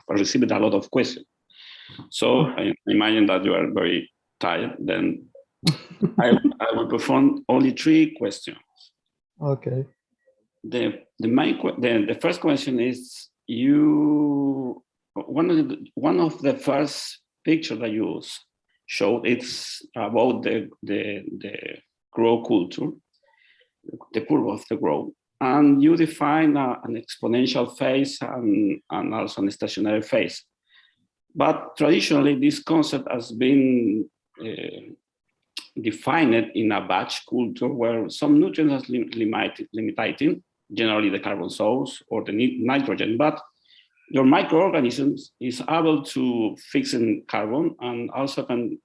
received a lot of questions. So I imagine that you are very tired. Then I will perform only 3 questions. Okay. The first question is one of the first pictures that you showed. It's about the grow culture, the curve of the growth. And you define an exponential phase and also a stationary phase. But traditionally, this concept has been defined in a batch culture where some nutrients are limiting, generally the carbon source or the nitrogen, but your microorganisms is able to fix in carbon and also can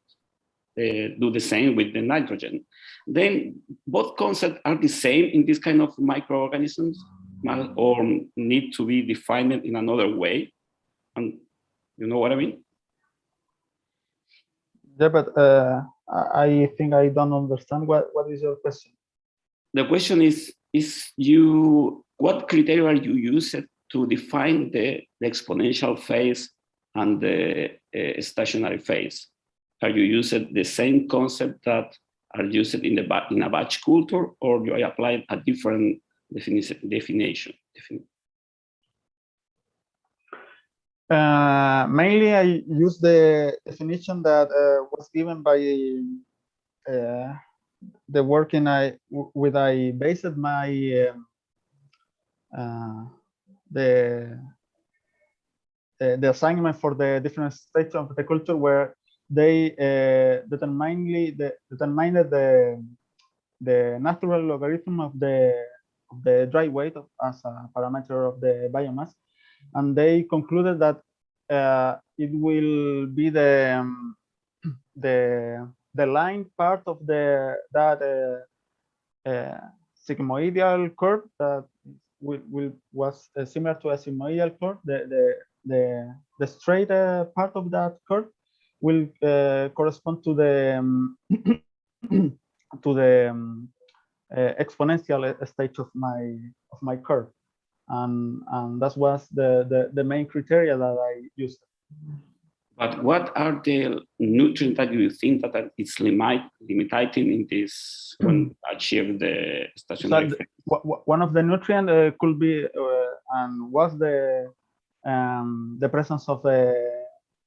do the same with the nitrogen. Then both concepts are the same in this kind of microorganisms or need to be defined in another way. And you know what I mean? Yeah, but I think I don't understand what is your question. The question is what criteria you use to define the exponential phase and the stationary phase? Are you using the same concept that are used in a batch culture, or you apply a different definition? Mainly, I use the definition that was given by the work I based my the assignment for the different stages of the culture, where they determined the natural logarithm of the dry weight as a parameter of the biomass, and they concluded that it will be the line part of that sigmoidal curve that was similar to a sigmoidal curve. The straight part of that curve will correspond to the exponential stage of my curve, and that was the main criteria that I used. But what are the nutrients that you think that it's limiting in this when achieve the stationary phase? One of the nutrients could be and was the presence of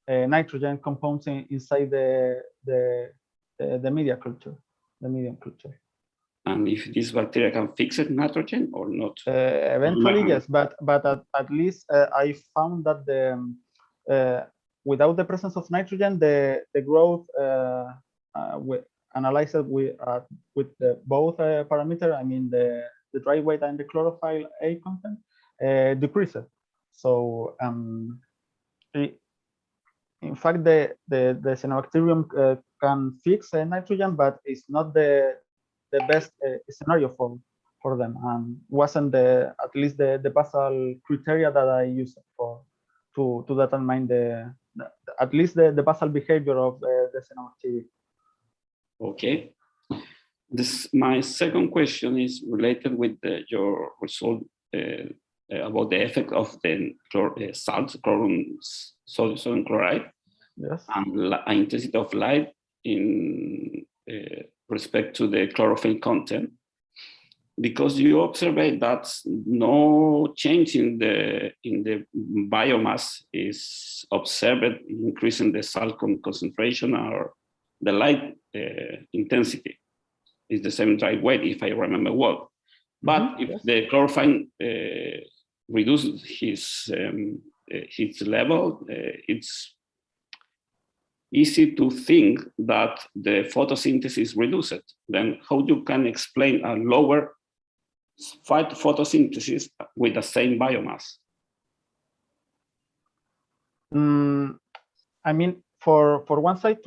nitrogen compounds inside the medium culture. And if this bacteria can fix it nitrogen or not? Eventually, yes, but at least I found that without the presence of nitrogen, the growth we analyzed with both parameters. I mean the dry weight and the chlorophyll A content decreases. So in fact, the cyanobacterium can fix nitrogen, but it's not the best scenario for them, and wasn't at least the basal criteria that I used to determine at least the basal behavior of the cyanobacteria. Okay. My second question is related with your result about the effect of the salts, sodium chloride, Yes. and intensity of light in respect to the chlorophyll content, because you observe that no change in the biomass is observed, increasing the salt concentration or the light intensity. It's the same dry weight, if I remember well. But if the chlorophyll reduces its level, it's easy to think that the photosynthesis reduced. Then how you can explain a lower photosynthesis with the same biomass? I mean, for one side,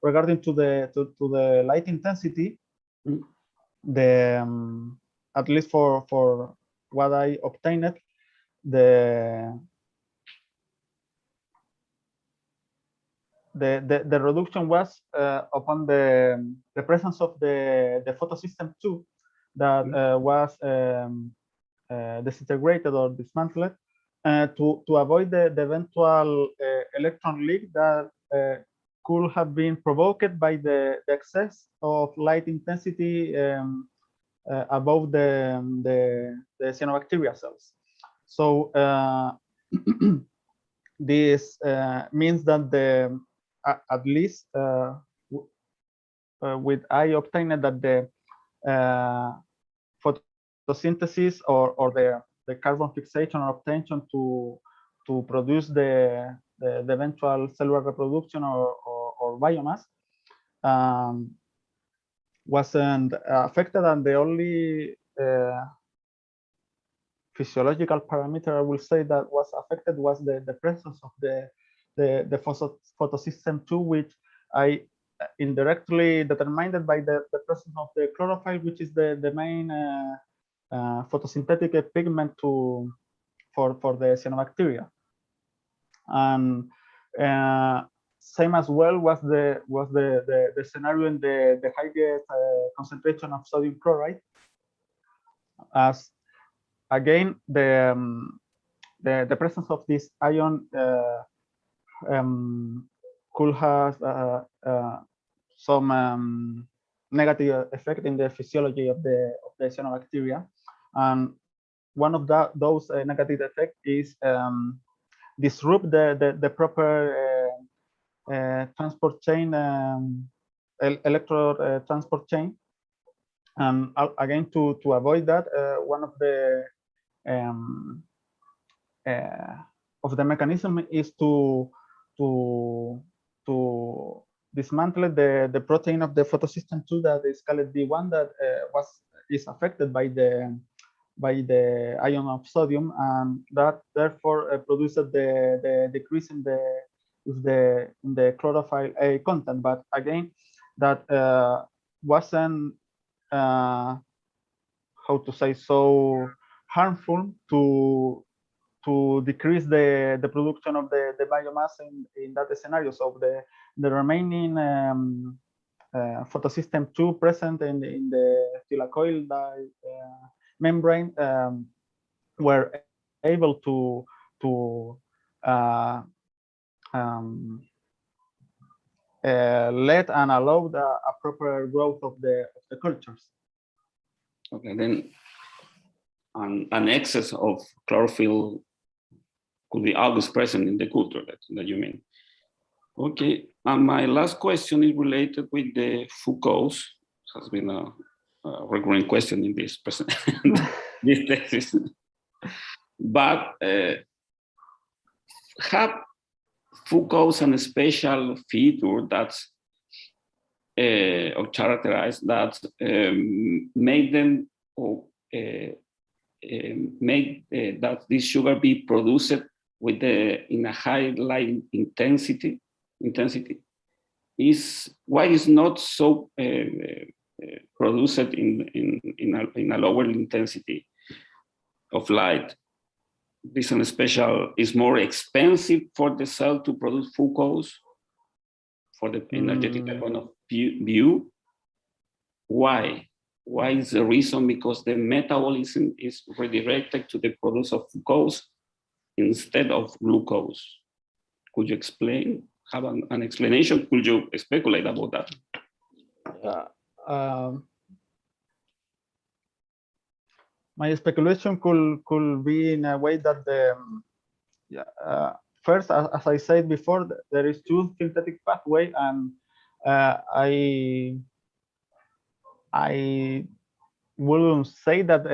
regarding to the light intensity, at least for what I obtained, the reduction was upon the presence of the photosystem 2 that was disintegrated or dismantled to avoid the eventual electron leak that could have been provoked by the excess of light intensity above the cyanobacteria cells. So this means that at least with I obtained that the photosynthesis or the carbon fixation or obtention to produce the eventual cellular reproduction or biomass wasn't affected, and the only physiological parameter I will say that was affected was the presence of the photosystem 2, which I indirectly determined by the presence of the chlorophyll, which is the main photosynthetic pigment for the cyanobacteria. And same as well was the scenario in the highest concentration of sodium chloride, as again the presence of this ion could have some negative effect in the physiology of the cyanobacteria, and one of those negative effects is disrupt the proper transport chain, electron transport chain. And again, to avoid that, one of the mechanism is to dismantle the protein of the photosystem 2 that is called D1 that is affected by the ion of sodium, and that therefore produces the decrease in the chlorophyll A content. But again, that wasn't how to say, so harmful to decrease the production of the biomass in that scenario. So the remaining photosystem 2 present in the thylakoid membrane were able to let and allow a proper growth of the cultures. Okay, then an excess of chlorophyll could be always present in the culture that you mean. Okay, and my last question is related with the Foucault's. Has been a recurring question in this this thesis. But have Foucault's a special feature that's or characterized that made them make that this sugar be produced with in a high light intensity is why is not so produced in a lower intensity of light. This in special is more expensive for the cell to produce glucose for the energetic point of view. Why? Why is the reason? Because the metabolism is redirected to the production of glucose instead of glucose. Could you explain? Have an explanation? Could you speculate about that? My speculation could be in a way that first, as I said before, there is two synthetic pathway, and I wouldn't say that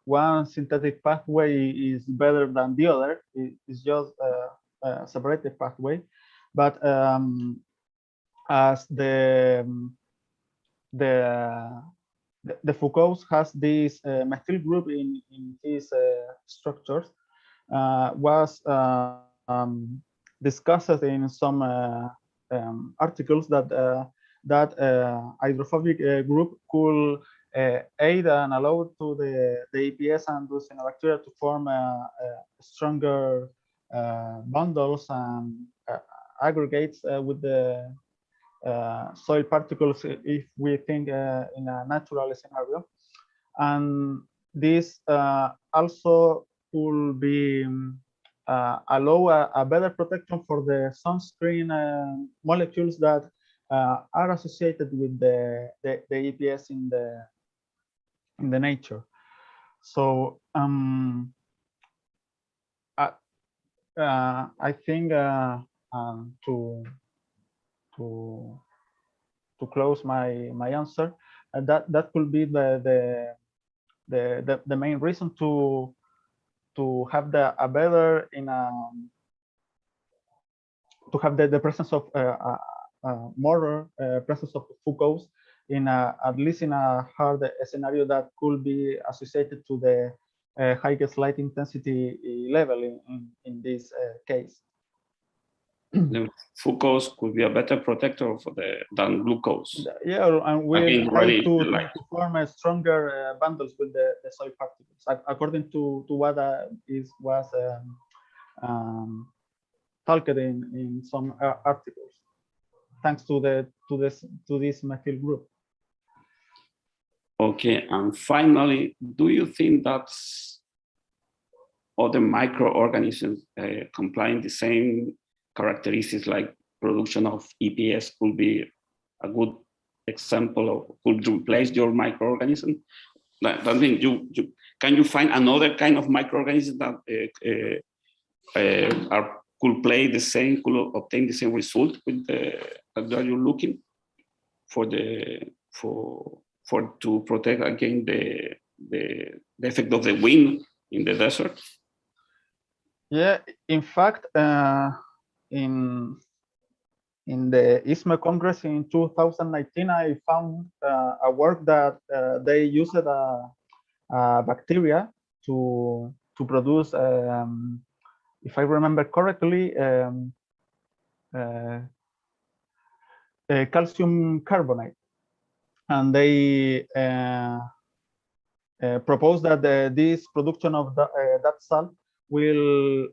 one synthetic pathway is better than the other. It's just a separated pathway, but as the Foucault has this methyl group in his structures, was discussed in some articles that hydrophobic group could aid and allow to the EPS and the cyanobacteria to form stronger bundles and aggregates with the soil particles if we think in a natural scenario. And this also will be allow a better protection for the sunscreen molecules that are associated with the EPS in the nature. So I think to close my answer, that could be the main reason to have a better to have the presence of more presence of Foucault in at least in a hard scenario that could be associated to the highest light intensity level in this case. The Foucault could be a better protector than glucose. Yeah, and we really to form a stronger bundles with the soil particles, according to what was talked in some articles, thanks to this methyl group. Okay, and finally, do you think that other microorganisms complying the same characteristics like production of EPS could be a good example of could replace your microorganism? That means can you find another kind of microorganism that could play the same, could obtain the same result with that you're looking for to protect against the effect of the wind in the desert? Yeah, in fact, in the ISME Congress in 2019, I found a work that they used a bacteria to produce, if I remember correctly, calcium carbonate, and they proposed that this production of that salt will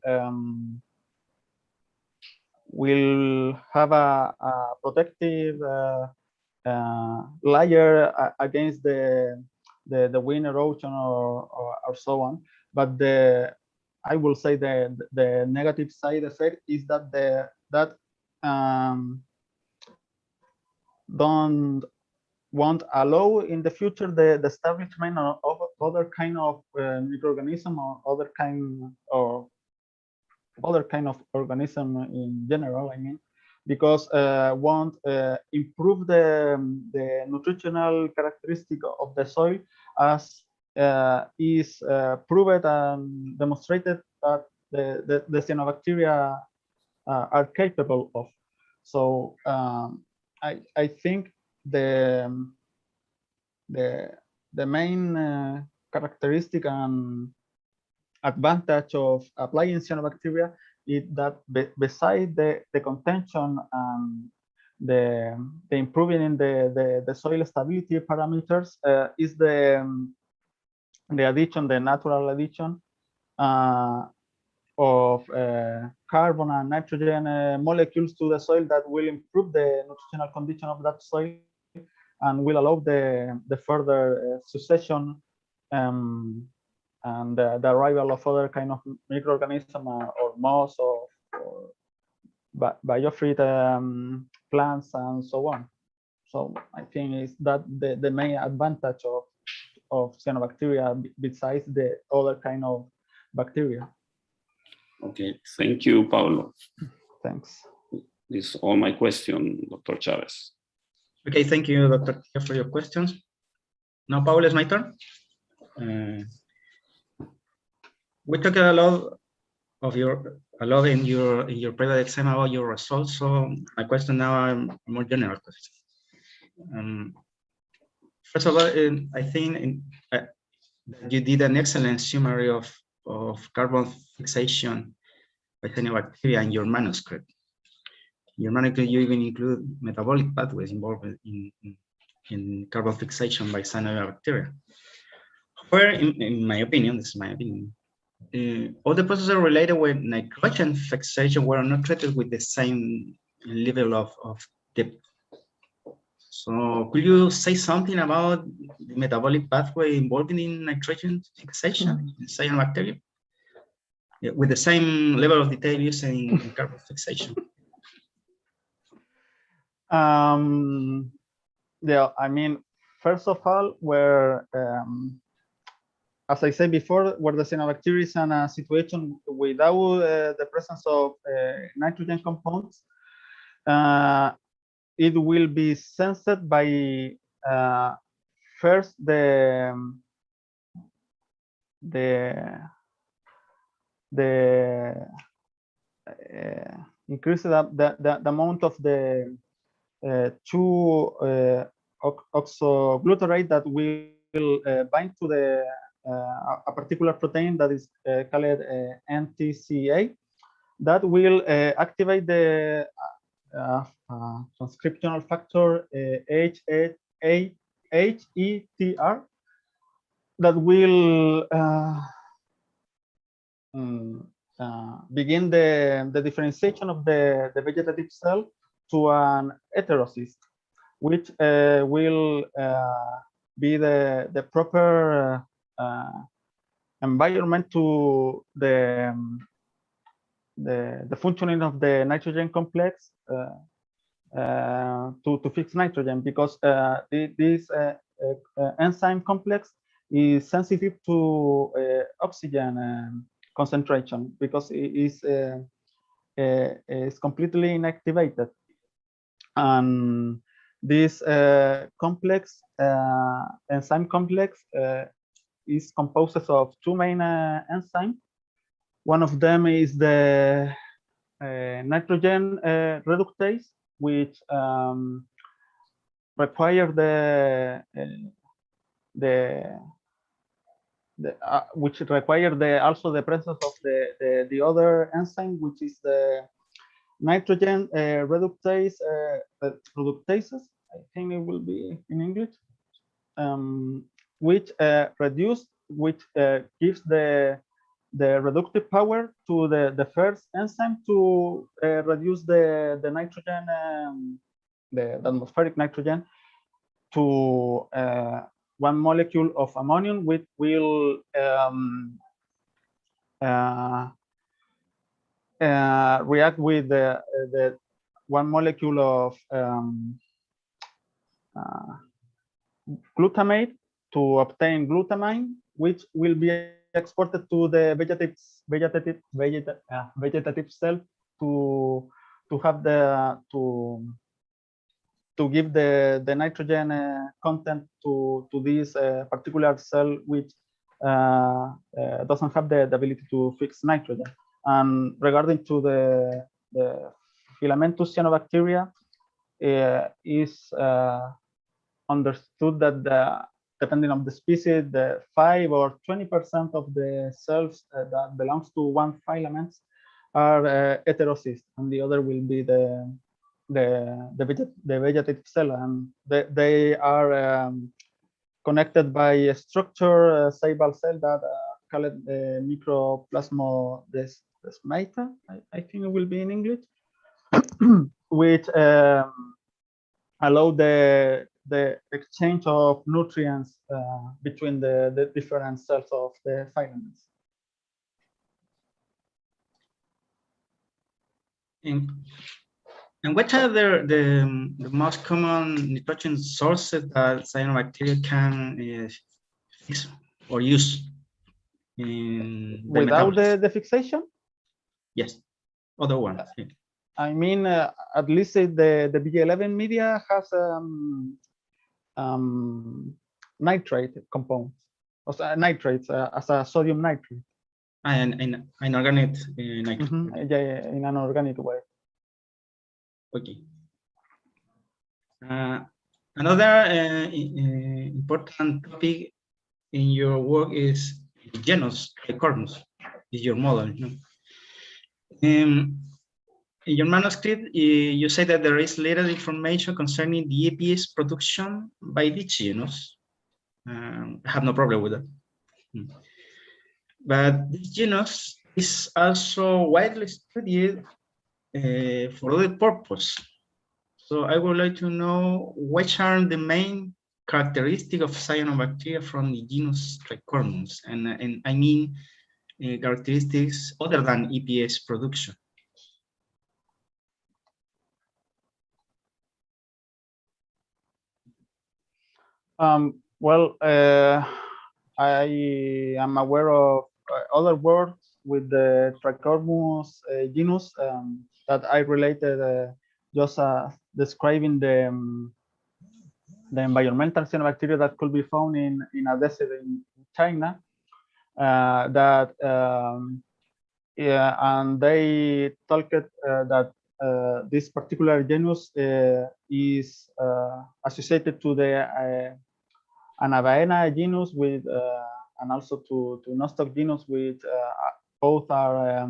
have a protective layer against the wind erosion or so on. But I will say the negative side effect is that won't allow in the future the establishment of other kind of microorganism or other kind of organism in general, I mean, because won't improve the nutritional characteristic of the soil, as is proved and demonstrated that the cyanobacteria are capable of. So I think the the main characteristic and advantage of applying cyanobacteria is that beside the contention and the improving in the soil stability parameters is the addition, the natural addition of carbon and nitrogen molecules to the soil that will improve the nutritional condition of that soil and will allow the further succession and the arrival of other kind of microorganism or moss or biofreed plants and so on. So I think is that the main advantage of cyanobacteria besides the other kind of bacteria. Okay, thank you, Pablo. Thanks. This is all my question, Dr. Chavez. Okay, thank you, Dr. Tia, for your questions. Now, Pablo, it's my turn. We talked a lot in your private exam about your results. So my question now are a more general question. First of all, I think you did an excellent summary of carbon fixation by cyanobacteria in your manuscript. Your manuscript, you even include metabolic pathways involved in carbon fixation by cyanobacteria. Where, in my opinion, this is my opinion, all the processes related with nitrogen fixation were not treated with the same level of depth. So could you say something about the metabolic pathway involved in nitrogen fixation in cyanobacteria? Yeah, with the same level of detail using carbon fixation. Yeah, I mean, first of all, where as I said before, where the cyanobacteria is in a situation without the presence of nitrogen compounds, it will be sensed by first the increase the amount of the 2-oxoglutarate that will bind to the a particular protein that is called NTCA, that will activate the transcriptional factor HETR that will begin the differentiation of the vegetative cell to an heterocyst, which will be the proper environment to the functioning of the nitrogen complex to fix nitrogen, because this enzyme complex is sensitive to oxygen concentration, because it is completely inactivated. And this complex, enzyme complex, is composed of two main enzymes. One of them is the nitrogen reductase, which require also the presence of the other enzyme, which is the nitrogen reductases. I think it will be in English, which gives the reductive power to the first enzyme to reduce the nitrogen, the atmospheric nitrogen, to one molecule of ammonium, which will react with the one molecule of glutamate to obtain glutamine, which will be exported to the vegetative cell to have to give the nitrogen content to this particular cell, which doesn't have the ability to fix nitrogen. And regarding to the filamentous cyanobacteria, is understood that depending on the species, the 5 or 20% of the cells that belongs to one filament are heterocyst, and the other will be the vegetative cell, and they are connected by a structure, Ceibal cell that called microplasmodesmata, I think it will be in English, which allow the exchange of nutrients between the different cells of the filaments. And what are the most common nitrogen sources that cyanobacteria can fix or use in without the fixation? Yes, other ones. I mean, at least the B11 media has nitrate compounds, nitrates as a sodium nitrate. And inorganic nitrate. Yeah, in an organic way. Okay. Another important topic in your work is genus Tricornus, is your model. No? In your manuscript, you say that there is little information concerning the Eps production by this genus. I have no problem with that. But this genus is also widely studied for other purpose. So I would like to know which are the main characteristics of cyanobacteria from the genus Tricornus, and I mean characteristics other than Eps production. Well, I am aware of other words with the Tricornus genus that I related just describing the environmental cyanobacteria that could be found in a desert in China. Yeah, and they talked that this particular genus is associated to the Anabaena genus with and also to Nostoc genus, which both are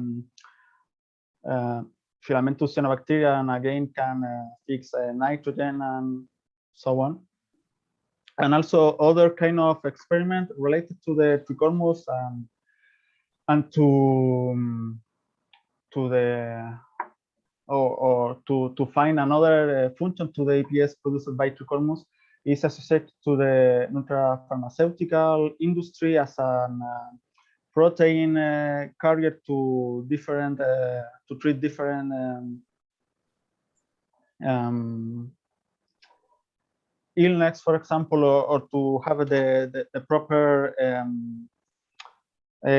filamentous cyanobacteria and again can fix nitrogen and so on. And also other kind of experiment related to the Tricornus and to the to find another function to the Eps produced by Tricornus is associated to the nutrapharmaceutical industry as a protein carrier to different to treat different illness, for example, or to have the proper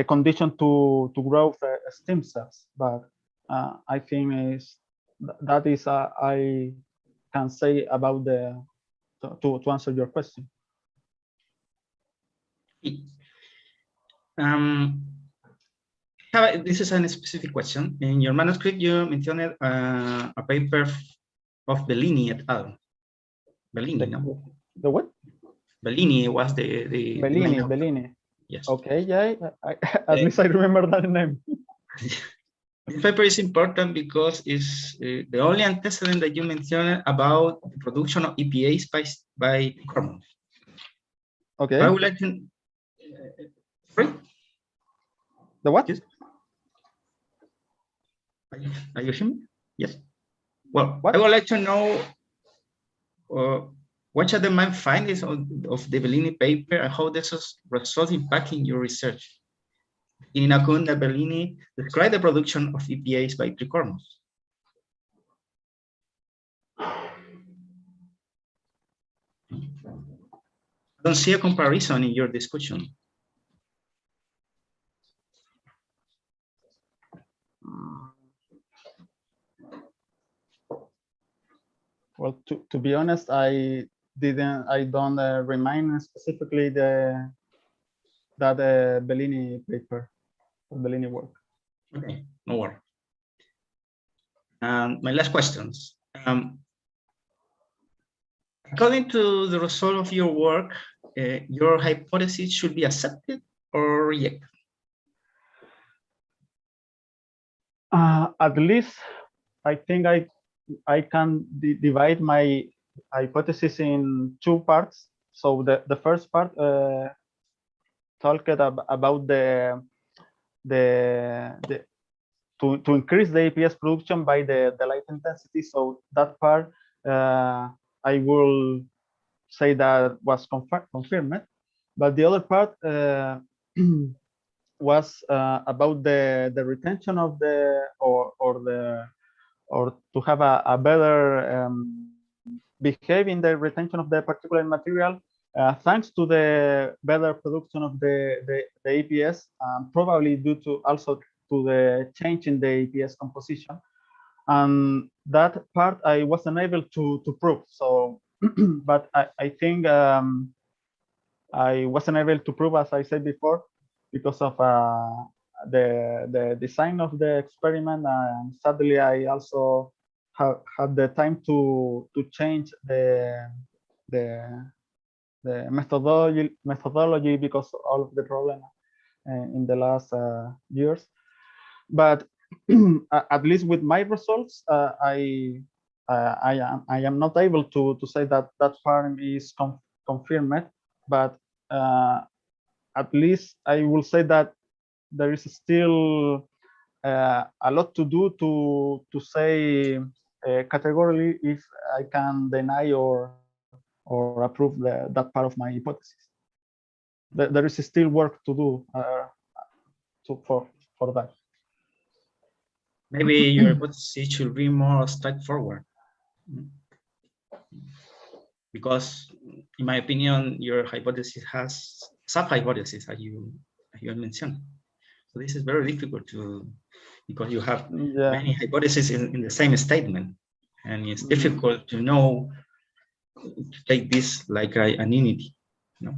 condition to grow stem cells. But I think that is I can say about the to answer your question. This is a specific question. In your manuscript, you mentioned a paper of Bellini et al. Bellini, no? The what? Bellini was the Bellini. Yes. Okay, yeah. At least I remember that name. This paper is important because it's the only antecedent that you mentioned about the production of EPAs by hormones. Okay. I would like to. Sorry? The what? Yes. Are you hearing me? Yes. Well, what? I would like to know what are the main findings of the Bellini paper and how this results impacting your research. In Acunda, Bellini described the production of EPAs by Tricornus. I don't see a comparison in your discussion. Well, to be honest, I don't remind specifically that Bellini paper, Bellini work. Okay, no worry. My last questions. According to the result of your work, your hypothesis should be accepted or rejected? At least I think I can divide my hypothesis in two parts. So the first part talked about to increase the APS production by the light intensity. So that part I will say that was confirmed, but the other part was about the retention of the or to have a better behave in the retention of the particulate material thanks to the better production of the APS, probably due to also to the change in the APS composition. And that part I wasn't able to prove. So, but I think I wasn't able to prove, as I said before, because of the design of the experiment. And sadly, I also had the time to change the methodology because of all of the problem in the last years. But at least with my results, I am not able to say that that part is confirmed, but at least I will say that there is still a lot to do to say categorically if I can deny or approve that part of my hypothesis. There is still work to do for that. Maybe your hypothesis should be more straightforward. Because in my opinion, your hypothesis has sub-hypotheses, as you mentioned. So this is very difficult because you have many hypotheses in the same statement, and it's difficult to know to take this like an unity. You know?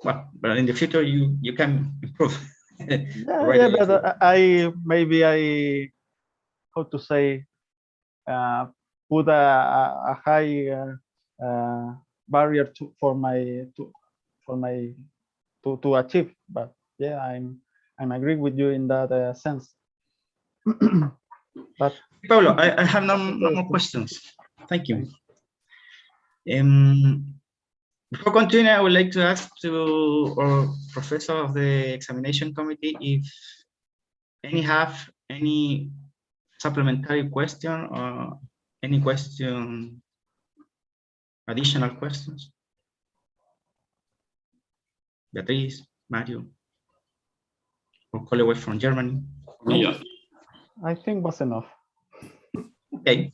Well, but in the future you can improve. But I how to say put a high barrier to achieve. But yeah, I'm agree with you in that sense. But Pablo, I have no more questions. Thank you. Before continuing, I would like to ask to our professor of the examination committee if have any supplementary question or any additional questions. Beatriz, Mario, or colleague from Germany. Yeah. I think was enough. Okay.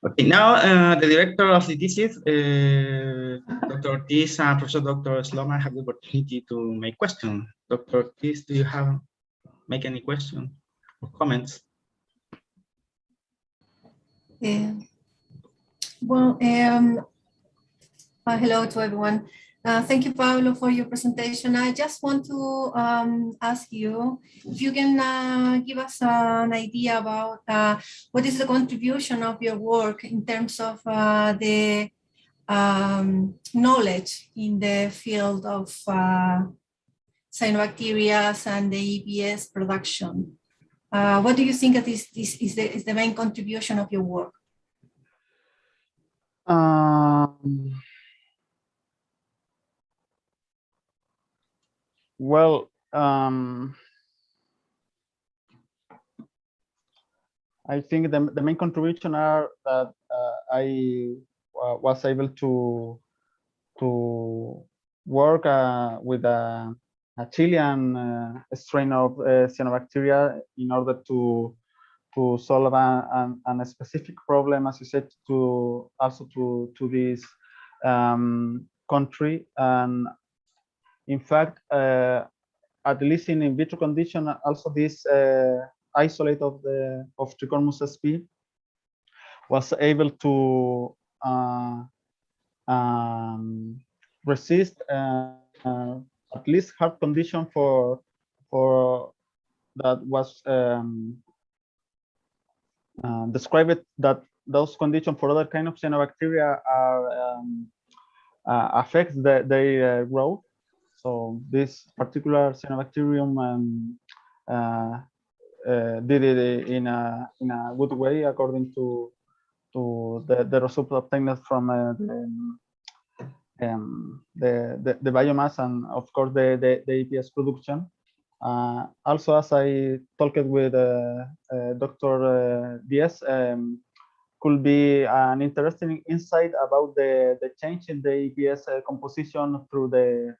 Okay, now the director of the thesis, Dr. Ortiz and Professor Dr. Sloman have the opportunity to make questions. Dr. Ortiz, do you make any questions or comments? Well, hello to everyone. Thank you, Pablo, for your presentation. I just want to ask you if you can give us an idea about what is the contribution of your work in terms of the knowledge in the field of cyanobacteria and the EPS production. What do you think that is the main contribution of your work? Well, I think the main contribution are that I was able to work with a Chilean strain of cyanobacteria in order to solve a specific problem, as you said, to this country. And in fact, at least in vitro condition, also this isolate of Trichomonas sp was able to resist at least hard condition for that was described that those conditions for other kind of cyanobacteria are affects their growth. So this particular cyanobacterium did it in a good way according to the results obtained from the biomass and of course the Eps production. Also, as I talked with Dr. Diaz, could be an interesting insight about the change in the Eps composition through the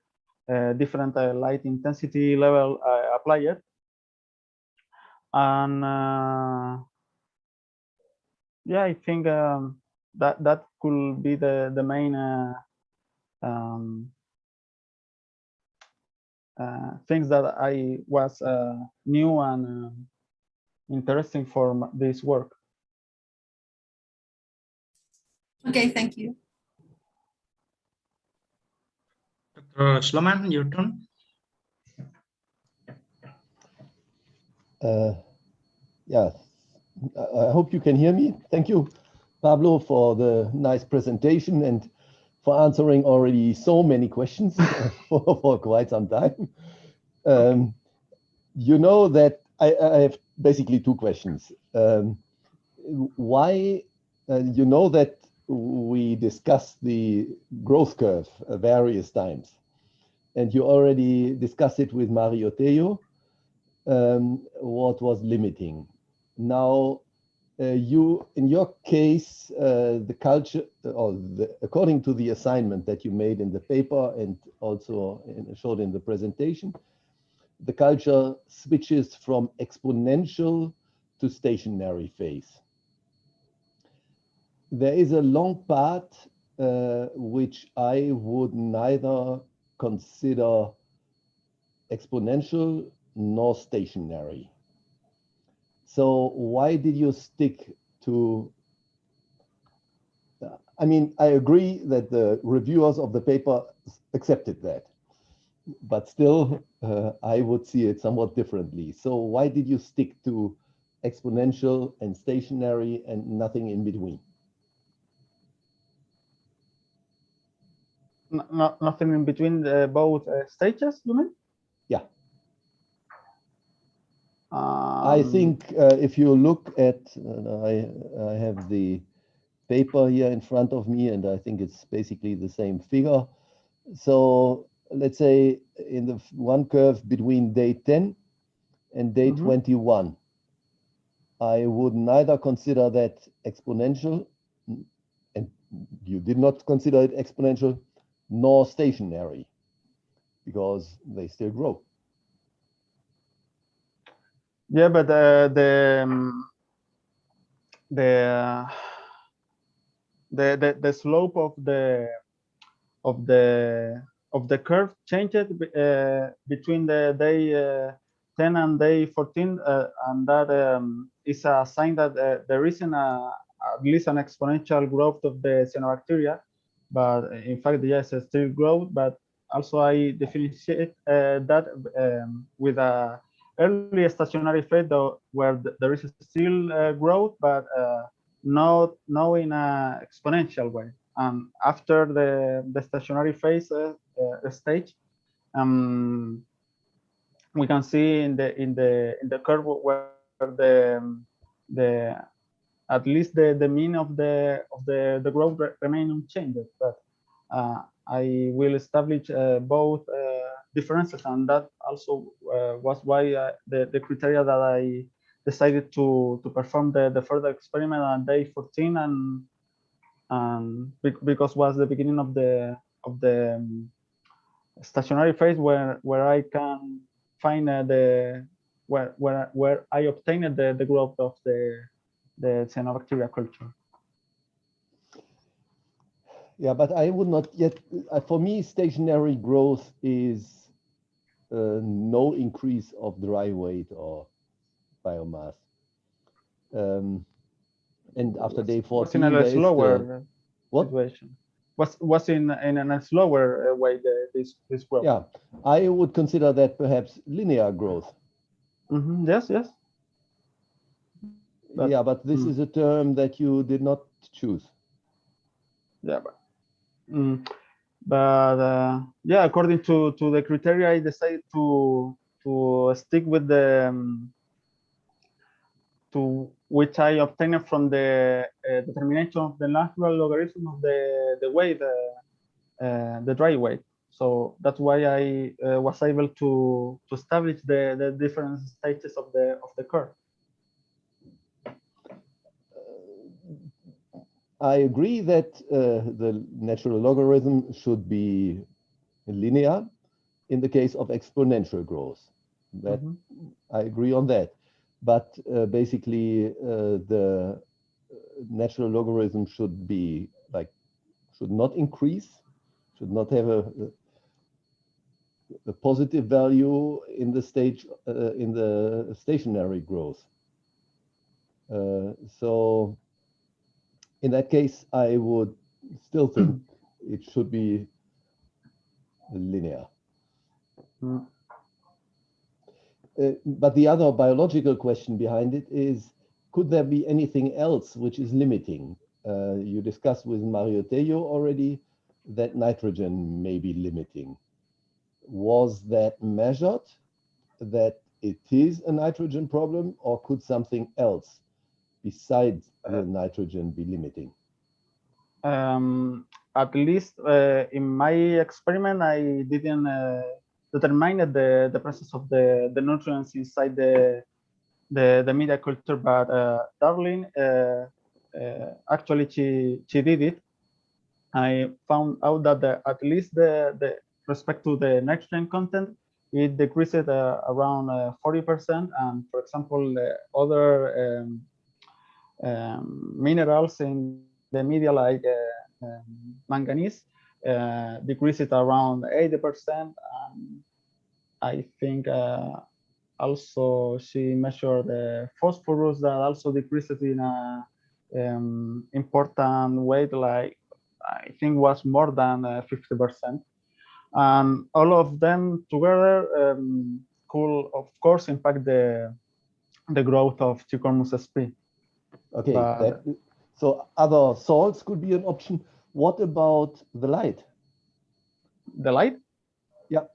different light intensity level applied. And yeah, I think that could be the main things that I was new and interesting for this work. Okay, thank you. Dr. Sloman, your turn. Yeah, I hope you can hear me. Thank you, Pablo, for the nice presentation and for answering already so many questions for quite some time. You know that I have basically two questions. Why, you know that we discussed the growth curve various times, and you already discussed it with Mario Tello, what was limiting. Now, you, in your case, the culture, or according to the assignment that you made in the paper and also showed in the presentation, the culture switches from exponential to stationary phase. There is a long part which I would neither consider exponential nor stationary. So why did you stick to, I mean, I agree that the reviewers of the paper accepted that, but still I would see it somewhat differently. So why did you stick to exponential and stationary and nothing in between? Nothing in between both stages, you mean? Yeah. I think if you look at, I have the paper here in front of me, and I think it's basically the same figure. So let's say in the one curve between day 10 and day 21, I would neither consider that exponential, and you did not consider it exponential, nor stationary, because they still grow. Yeah, but the slope of the curve changed between the day 10 and day 14, and that is a sign that there isn't at least an exponential growth of the cyanobacteria. But in fact, yes, it's still growth. But also I differentiate that with a early stationary phase, though, where there is still growth, but not in an exponential way. And after the stationary phase stage, we can see in the curve where the at least the mean of the growth remain unchanged. But I will establish both differences, and that also was why the criteria that I decided to perform the further experiment on day 14, and because was the beginning of the stationary phase where I can find where I obtained the growth of the cyanobacteria culture. Yeah, but I would not yet, for me, stationary growth is no increase of dry weight or biomass. And after day 14, in a there slower what? Situation. Was in a slower way this growth. Yeah, I would consider that perhaps linear growth. Yes. But, yeah, but this is a term that you did not choose. Yeah, but But yeah, according to the criteria, I decided to stick with the to which I obtained from the determination of the natural logarithm of the weight, the dry weight. So that's why I was able to establish the different stages of the curve. I agree that the natural logarithm should be linear in the case of exponential growth. That I agree on that. But basically, the natural logarithm should be should not increase, should not have a positive value in the in the stationary growth. So in that case, I would still think it should be linear. But the other biological question behind it is, could there be anything else which is limiting? You discussed with Mario Tello already that nitrogen may be limiting. Was that measured, that it is a nitrogen problem, or could something else besides the nitrogen be limiting? At least in my experiment, I didn't determine the presence of the nutrients inside the media culture, but Darlene actually she did it. I found out that at least the respect to the nitrogen content, it decreased around 40%, and for example, other minerals in the media like manganese decreased around 80%. And I think also she measured phosphorus that also decreased in a important weight, like I think was more than 50%. And all of them together could, of course, impact the growth of Trichomonas sp. Okay, so other salts could be an option. What about the light? The light? Yeah.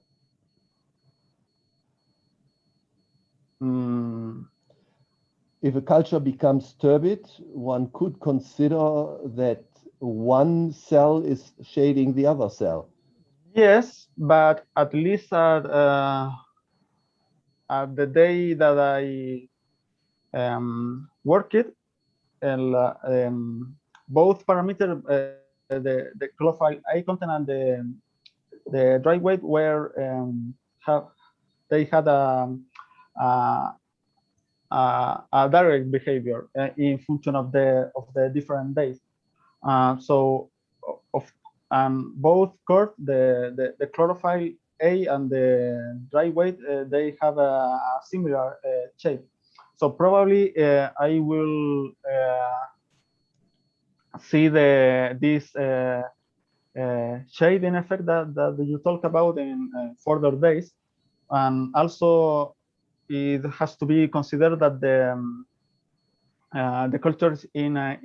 If a culture becomes turbid, one could consider that one cell is shading the other cell. Yes, but at least at the day that I work it, and both parameters, the chlorophyll A content and the dry weight were they had a direct behavior in function of the different days. So both curves, the chlorophyll A and the dry weight, they have a similar shape. So probably I will see this shading effect that you talk about in further days, and also it has to be considered that the culture is in a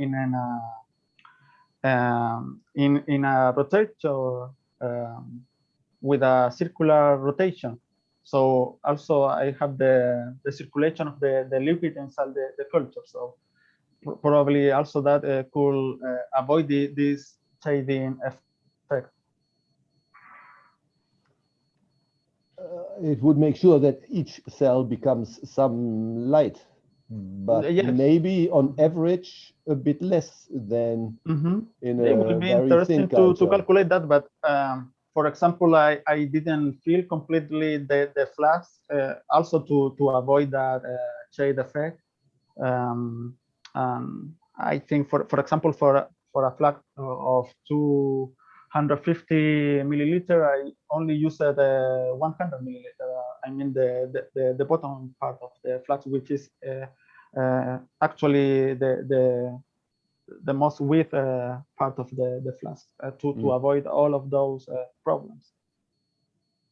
rotator with a circular rotation. So also I have the circulation of the liquid inside the culture. So probably also that could avoid this shading effect. It would make sure that each cell becomes some light, but yes, maybe on average a bit less than in a it would be very interesting thin to calculate that, but for example, I didn't feel completely the flash, also to avoid that shade effect. I think for example, for a flask of 250 milliliter, I only used 100 milliliter. I mean the bottom part of the flask, which is actually the most width part of the flask to avoid all of those problems.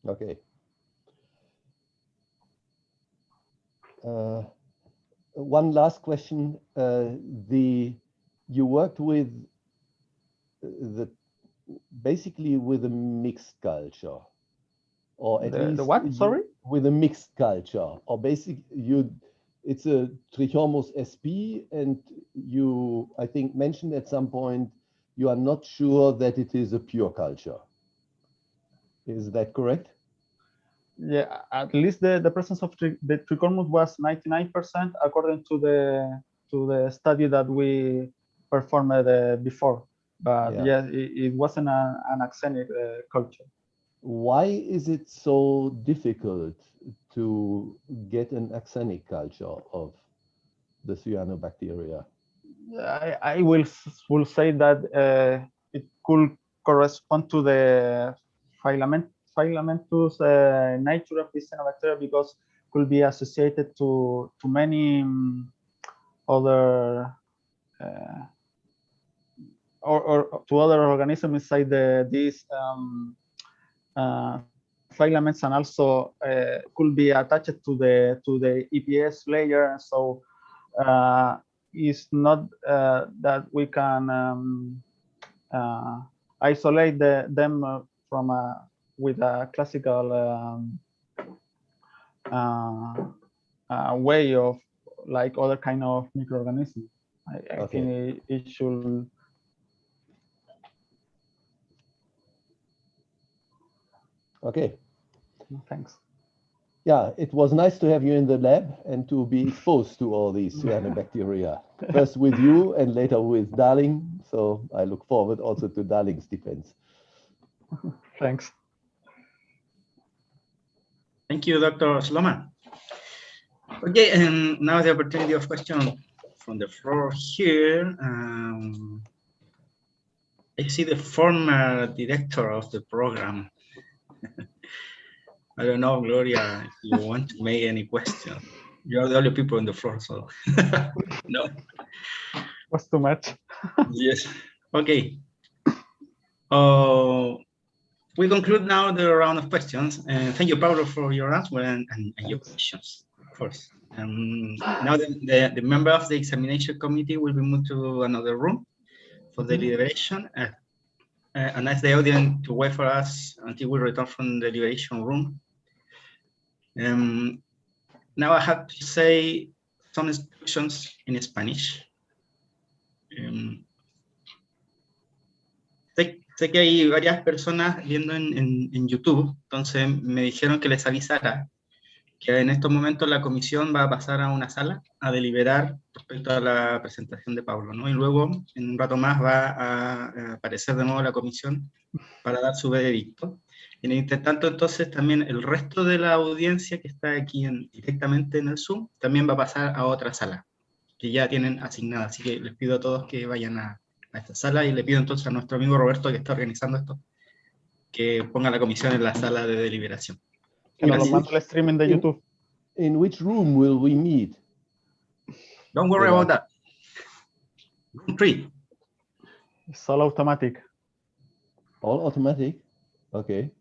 Okay. One last question. You worked with the basically with a mixed culture, or at least the what? Sorry. with a mixed culture, or it's a Trichomus sp, and you, I think, mentioned at some point you are not sure that it is a pure culture. Is that correct? Yeah, at least the presence of the Trichomus was 99% according to the study that we performed before. But yeah, it wasn't an axenic culture. Why is it so difficult to get an axenic culture of the cyanobacteria? I will say that it could correspond to the filamentous nature of this cyanobacteria, because could be associated to many other or to other organisms inside these filaments, and also could be attached to the EPS layer. So it's not that we can isolate them from with a classical way of like other kind of microorganisms. I think it should. Okay. Thanks. Yeah, it was nice to have you in the lab and to be exposed to all these cyanobacteria. First with you and later with Darling. So I look forward also to Darling's defense. Thanks. Thank you, Dr. Sloman. Okay, and now the opportunity of question from the floor here. I see the former director of the program. I don't know, Gloria, if you want to make any question. You're the only people on the floor, so no. Was too much. Yes. Okay. We conclude now the round of questions. Thank you, Pablo, for your answer and your questions, of course. Now the member of the examination committee will be moved to another room for the deliberation. And ask the audience to wait for us until we return from the deliberation room. Now I have to say some instructions in Spanish. Sé que hay varias personas viendo en YouTube, entonces me dijeron que les avisara que en estos momentos la comisión va a pasar a una sala a deliberar respecto a la presentación de Pablo, ¿no? Y luego, en un rato más, va a aparecer de nuevo la comisión para dar su veredicto. En el intertanto, entonces, también el resto de la audiencia que está aquí directamente en el Zoom, también va a pasar a otra sala, que ya tienen asignada. Así que les pido a todos que vayan a esta sala, y le pido entonces a nuestro amigo Roberto, que está organizando esto, que ponga la comisión en la sala de deliberación. Que nos lo manda el streaming de YouTube. In which room will we meet? Don't worry about that. Room 3. It's all automatic. All automatic? Okay.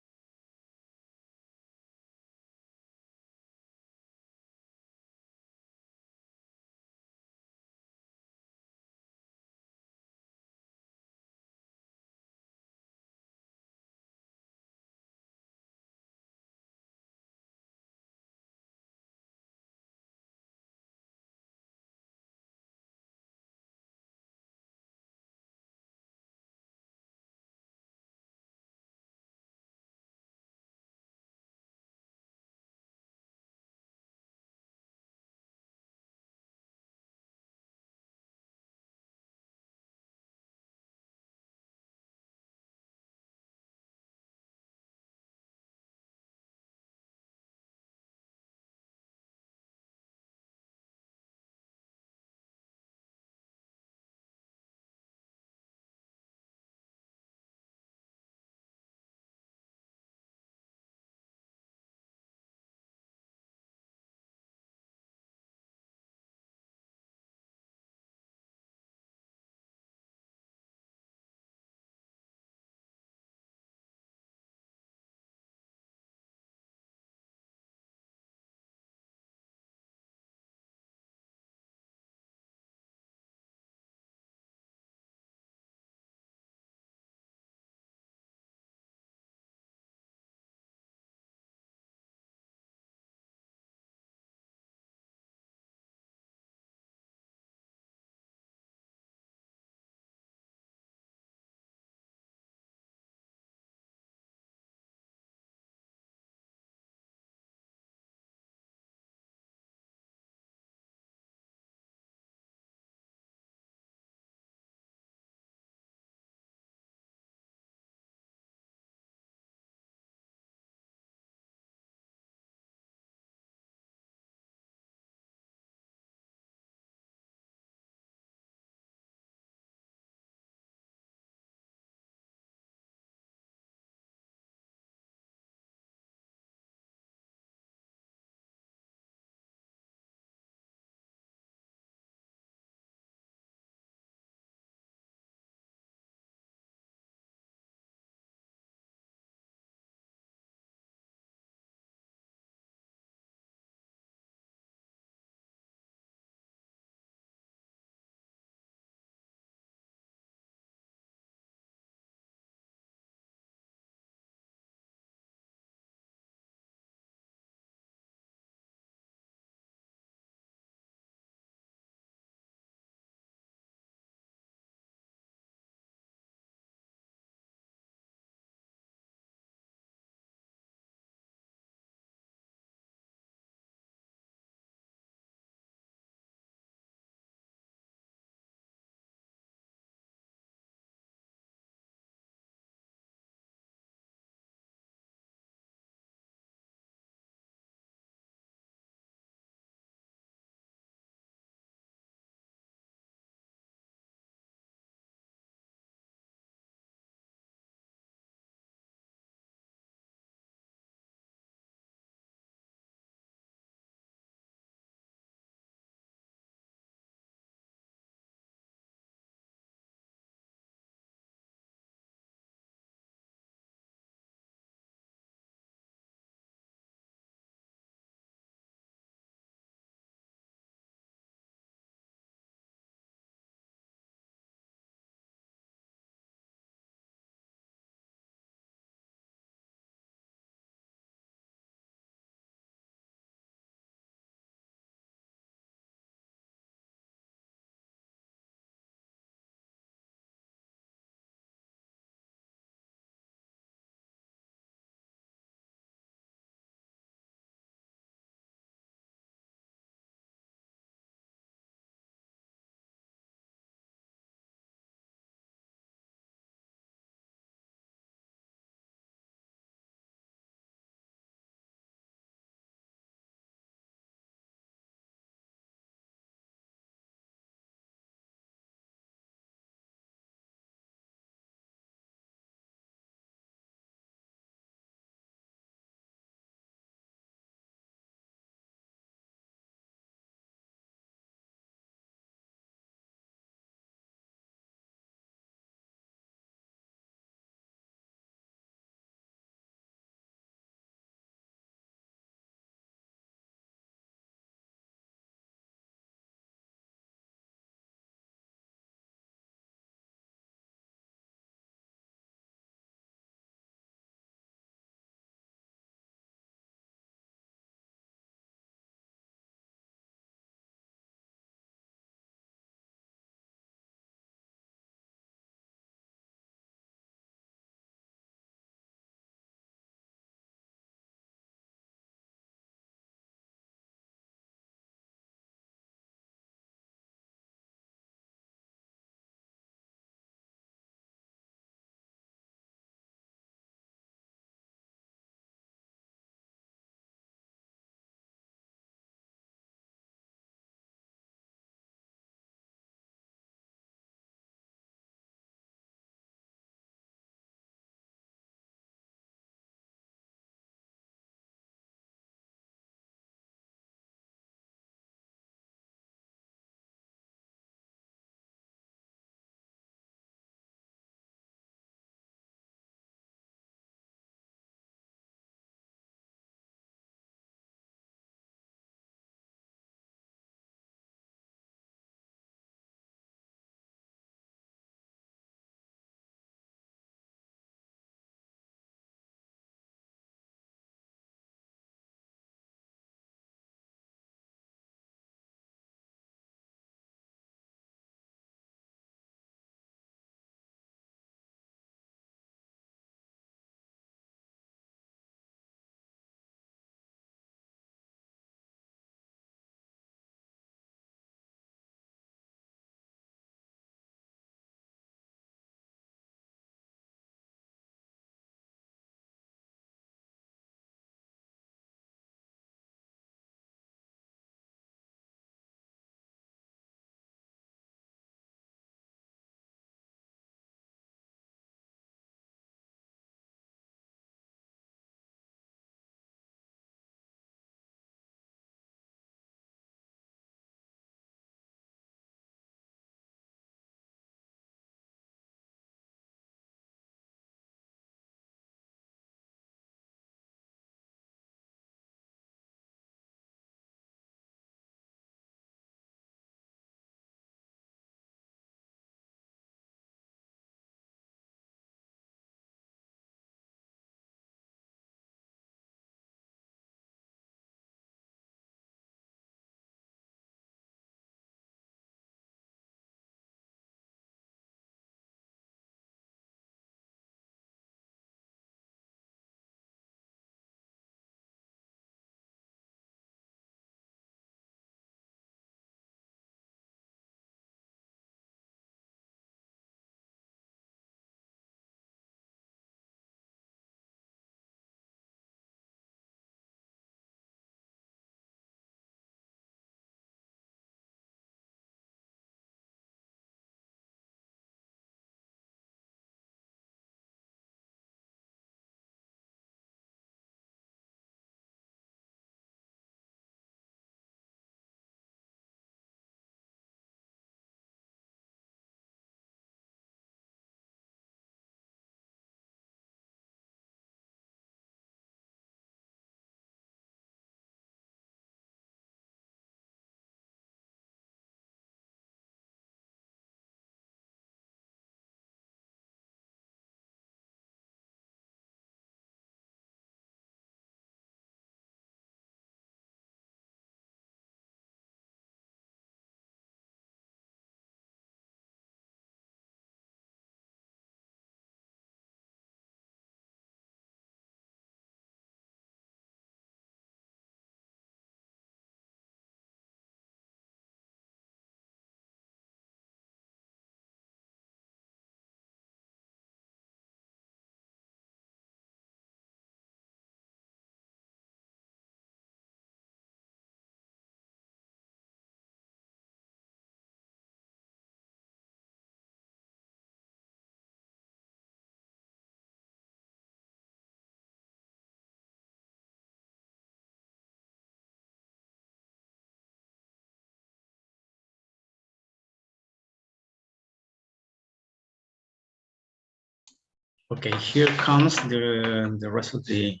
Okay, here comes the rest of the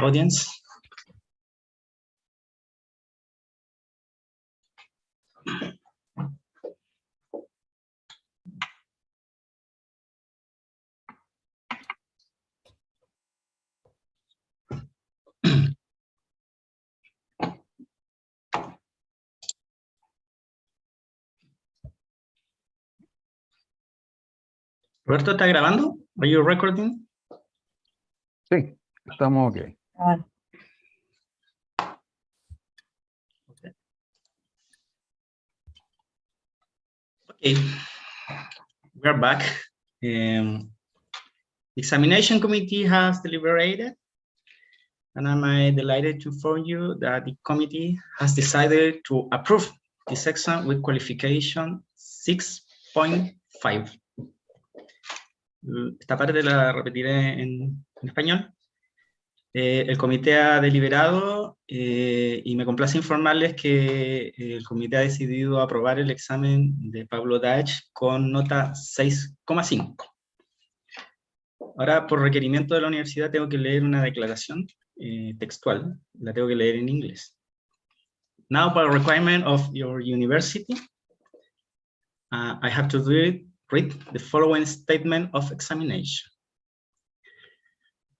audience. Roberto, ¿está grabando? Are you recording? Sí, estamos ok. Okay, we're back. Examination committee has deliberated, and I'm delighted to inform you that the committee has decided to approve this exam with qualification 6.5. Esta parte la repetiré en español. El comité ha deliberado y me complace informarles que el comité ha decidido aprobar el examen de Pablo Dahech con nota 6,5. Ahora, por requerimiento de la universidad, tengo que leer una declaración textual. La tengo que leer en inglés. Now, by requirement of your university, I have to read the following statement of examination.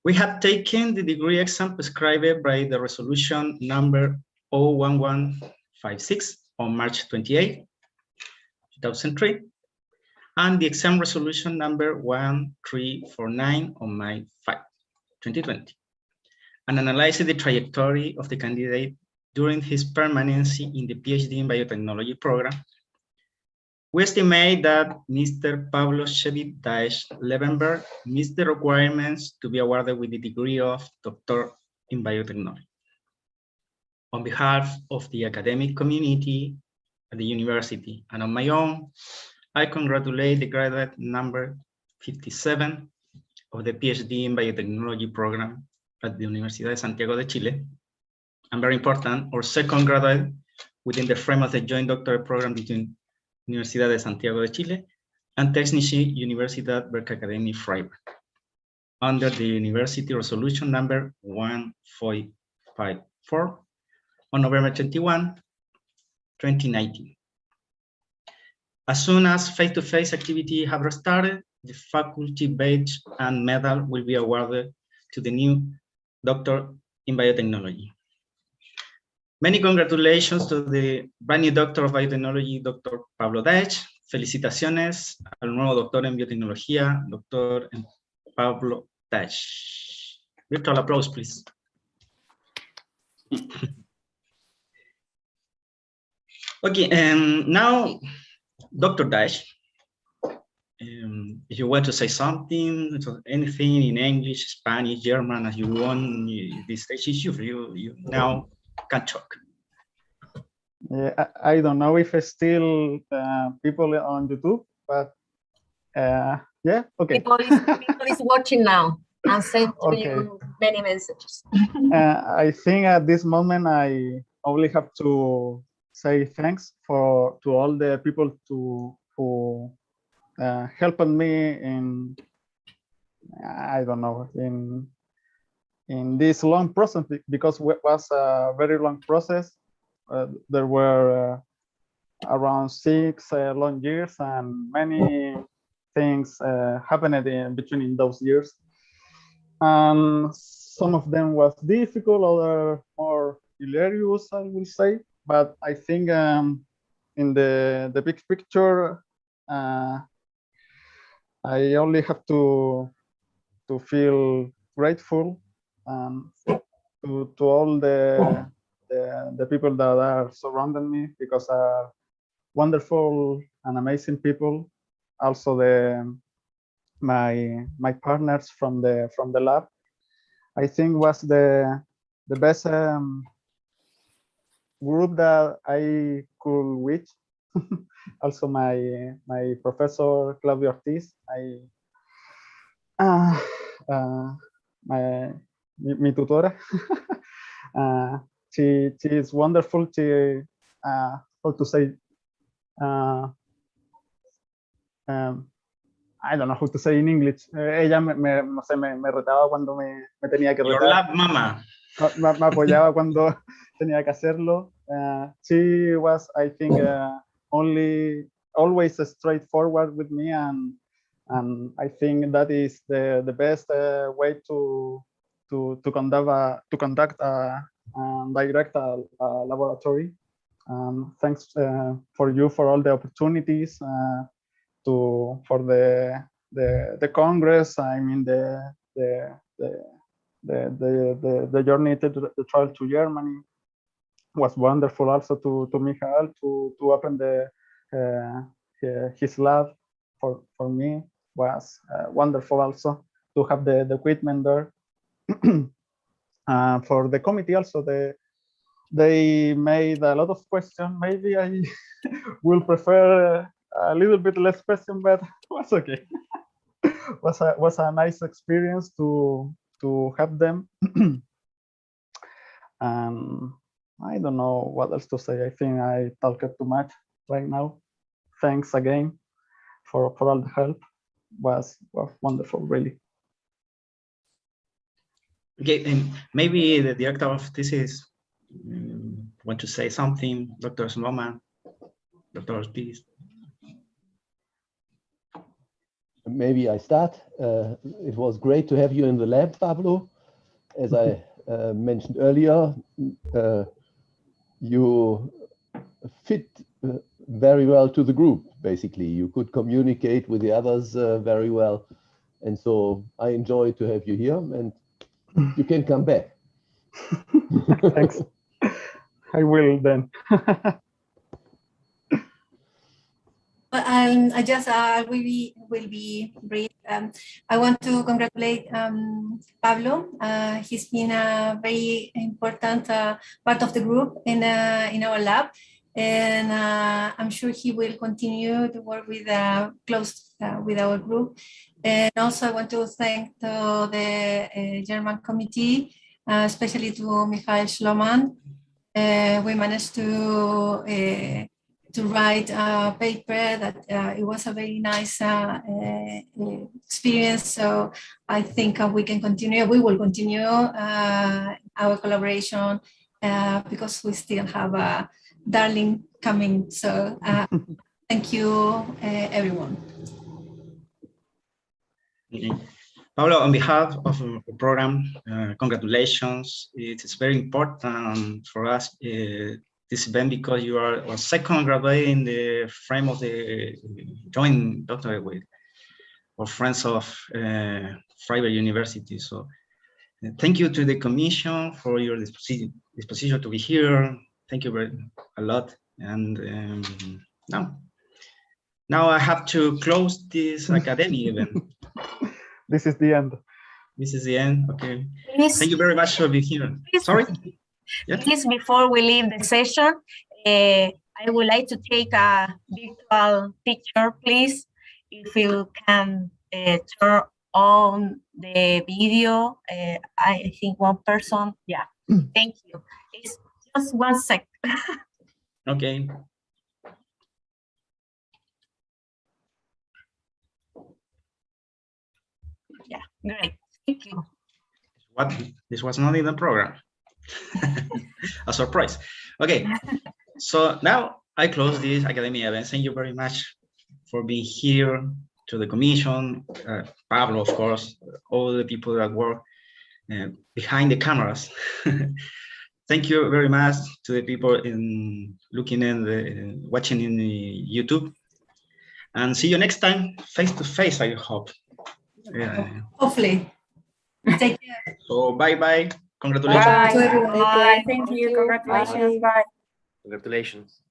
We have taken the degree exam prescribed by the resolution number 01156 on March 28, 2003, and the exam resolution number 1349 on May 5, 2020, and analyzed the trajectory of the candidate during his permanency in the PhD in biotechnology program. We estimate that Mr. Pablo SHEBIB Dahech LEVENBERG meets the requirements to be awarded with the degree of Doctor in Biotechnology. On behalf of the academic community at the university and on my own, I congratulate the graduate number 57 of the PhD in Biotechnology program at the Universidad de Santiago de Chile. And very important, our second graduate within the frame of the joint doctorate program between Universidad de Santiago de Chile and Technische Universität Bergakademie Freiberg, under the University Resolution number 1454 on November 21, 2019. As soon as face-to-face activity have restarted, the faculty badge and medal will be awarded to the new doctor in biotechnology. Many congratulations to the brand new doctor of biotechnology, Dr. Pablo Dahech. Felicitaciones al nuevo doctor en biotecnología, Dr. Pablo Dahech. Virtual applause, please. Okay, now, Dr. Dahech, if you want to say something, anything in English, Spanish, German, as you want, this stage is you now can talk. Yeah, I don't know if it's still people on YouTube, but yeah, okay. People is watching now and send to you many messages. I think at this moment I only have to say thanks to all the people who helped me in, I don't know, in this long process, because it was a very long process. There were around 6 long years, and many things happened in between those years. And some of them was difficult, other more hilarious, I will say. But I think in the big picture, I only have to feel grateful to all the people that are surrounding me, because are wonderful and amazing people. Also my partners from the lab, I think was the best group that I could reach. Also my professor Claudia Ortiz, mi tutora. She is wonderful. She how to say, I don't know how to say in English. Ella no sé, me retaba cuando me tenía que Your retar. lab mama. Me apoyaba cuando tenía que hacerlo. She was, I think, always straightforward with me, and I think that is the best way to conduct direct a laboratory. Thanks for you for all the opportunities for the Congress. I mean the journey to the trial to Germany was wonderful. Also to Michael to open his lab for me was wonderful. Also to have the equipment there. For the committee also, they made a lot of questions. Maybe I will prefer a little bit less question, but it was okay. was a nice experience to have them. I don't know what else to say. I think I talked too much right now. Thanks again for all the help. Was wonderful, really. Okay, and maybe the director of thesis want to say something, Dr. Sloman, Dr. Spies. Maybe I start. It was great to have you in the lab, Pablo. As I mentioned earlier, you fit very well to the group, basically. You could communicate with the others very well. And so I enjoyed to have you here, and you can come back. Thanks. I will then. I just will be brief. I want to congratulate Pablo. He's been a very important part of the group in our lab, and I'm sure he will continue to work with close with our group. And also I want to thank the German committee, especially to Michael Schloman. We managed to write a paper that it was a very nice experience. So I think we can continue. We will continue our collaboration because we still have a darling coming. So thank you, everyone. Pablo, on behalf of the program, congratulations. It is very important for us this event because you are a second graduate in the frame of the joint doctorate with our friends of Freiberg University. So thank you to the commission for your disposition to be here. Thank you a lot. And now I have to close this academic event. This is the end. This is the end. Okay. Please, Thank you very much for being here. please, Sorry. Yeah. please, before we leave the session, I would like to take a virtual picture, please. If you can turn on the video, I think one person. Yeah. Thank you. It's just 1 sec. Okay. Yeah, great. Thank you. What? This was not in the program. A surprise. Okay. So now I close this academic event. Thank you very much for being here, to the commission, Pablo, of course, all the people that work behind the cameras. Thank you very much to the people looking and watching in the YouTube. And see you next time, face to face, I hope. Hopefully. Take care. So bye-bye. Congratulations. Bye to everyone. Bye. Thank Thank you. you. Congratulations. Bye. Bye. Congratulations.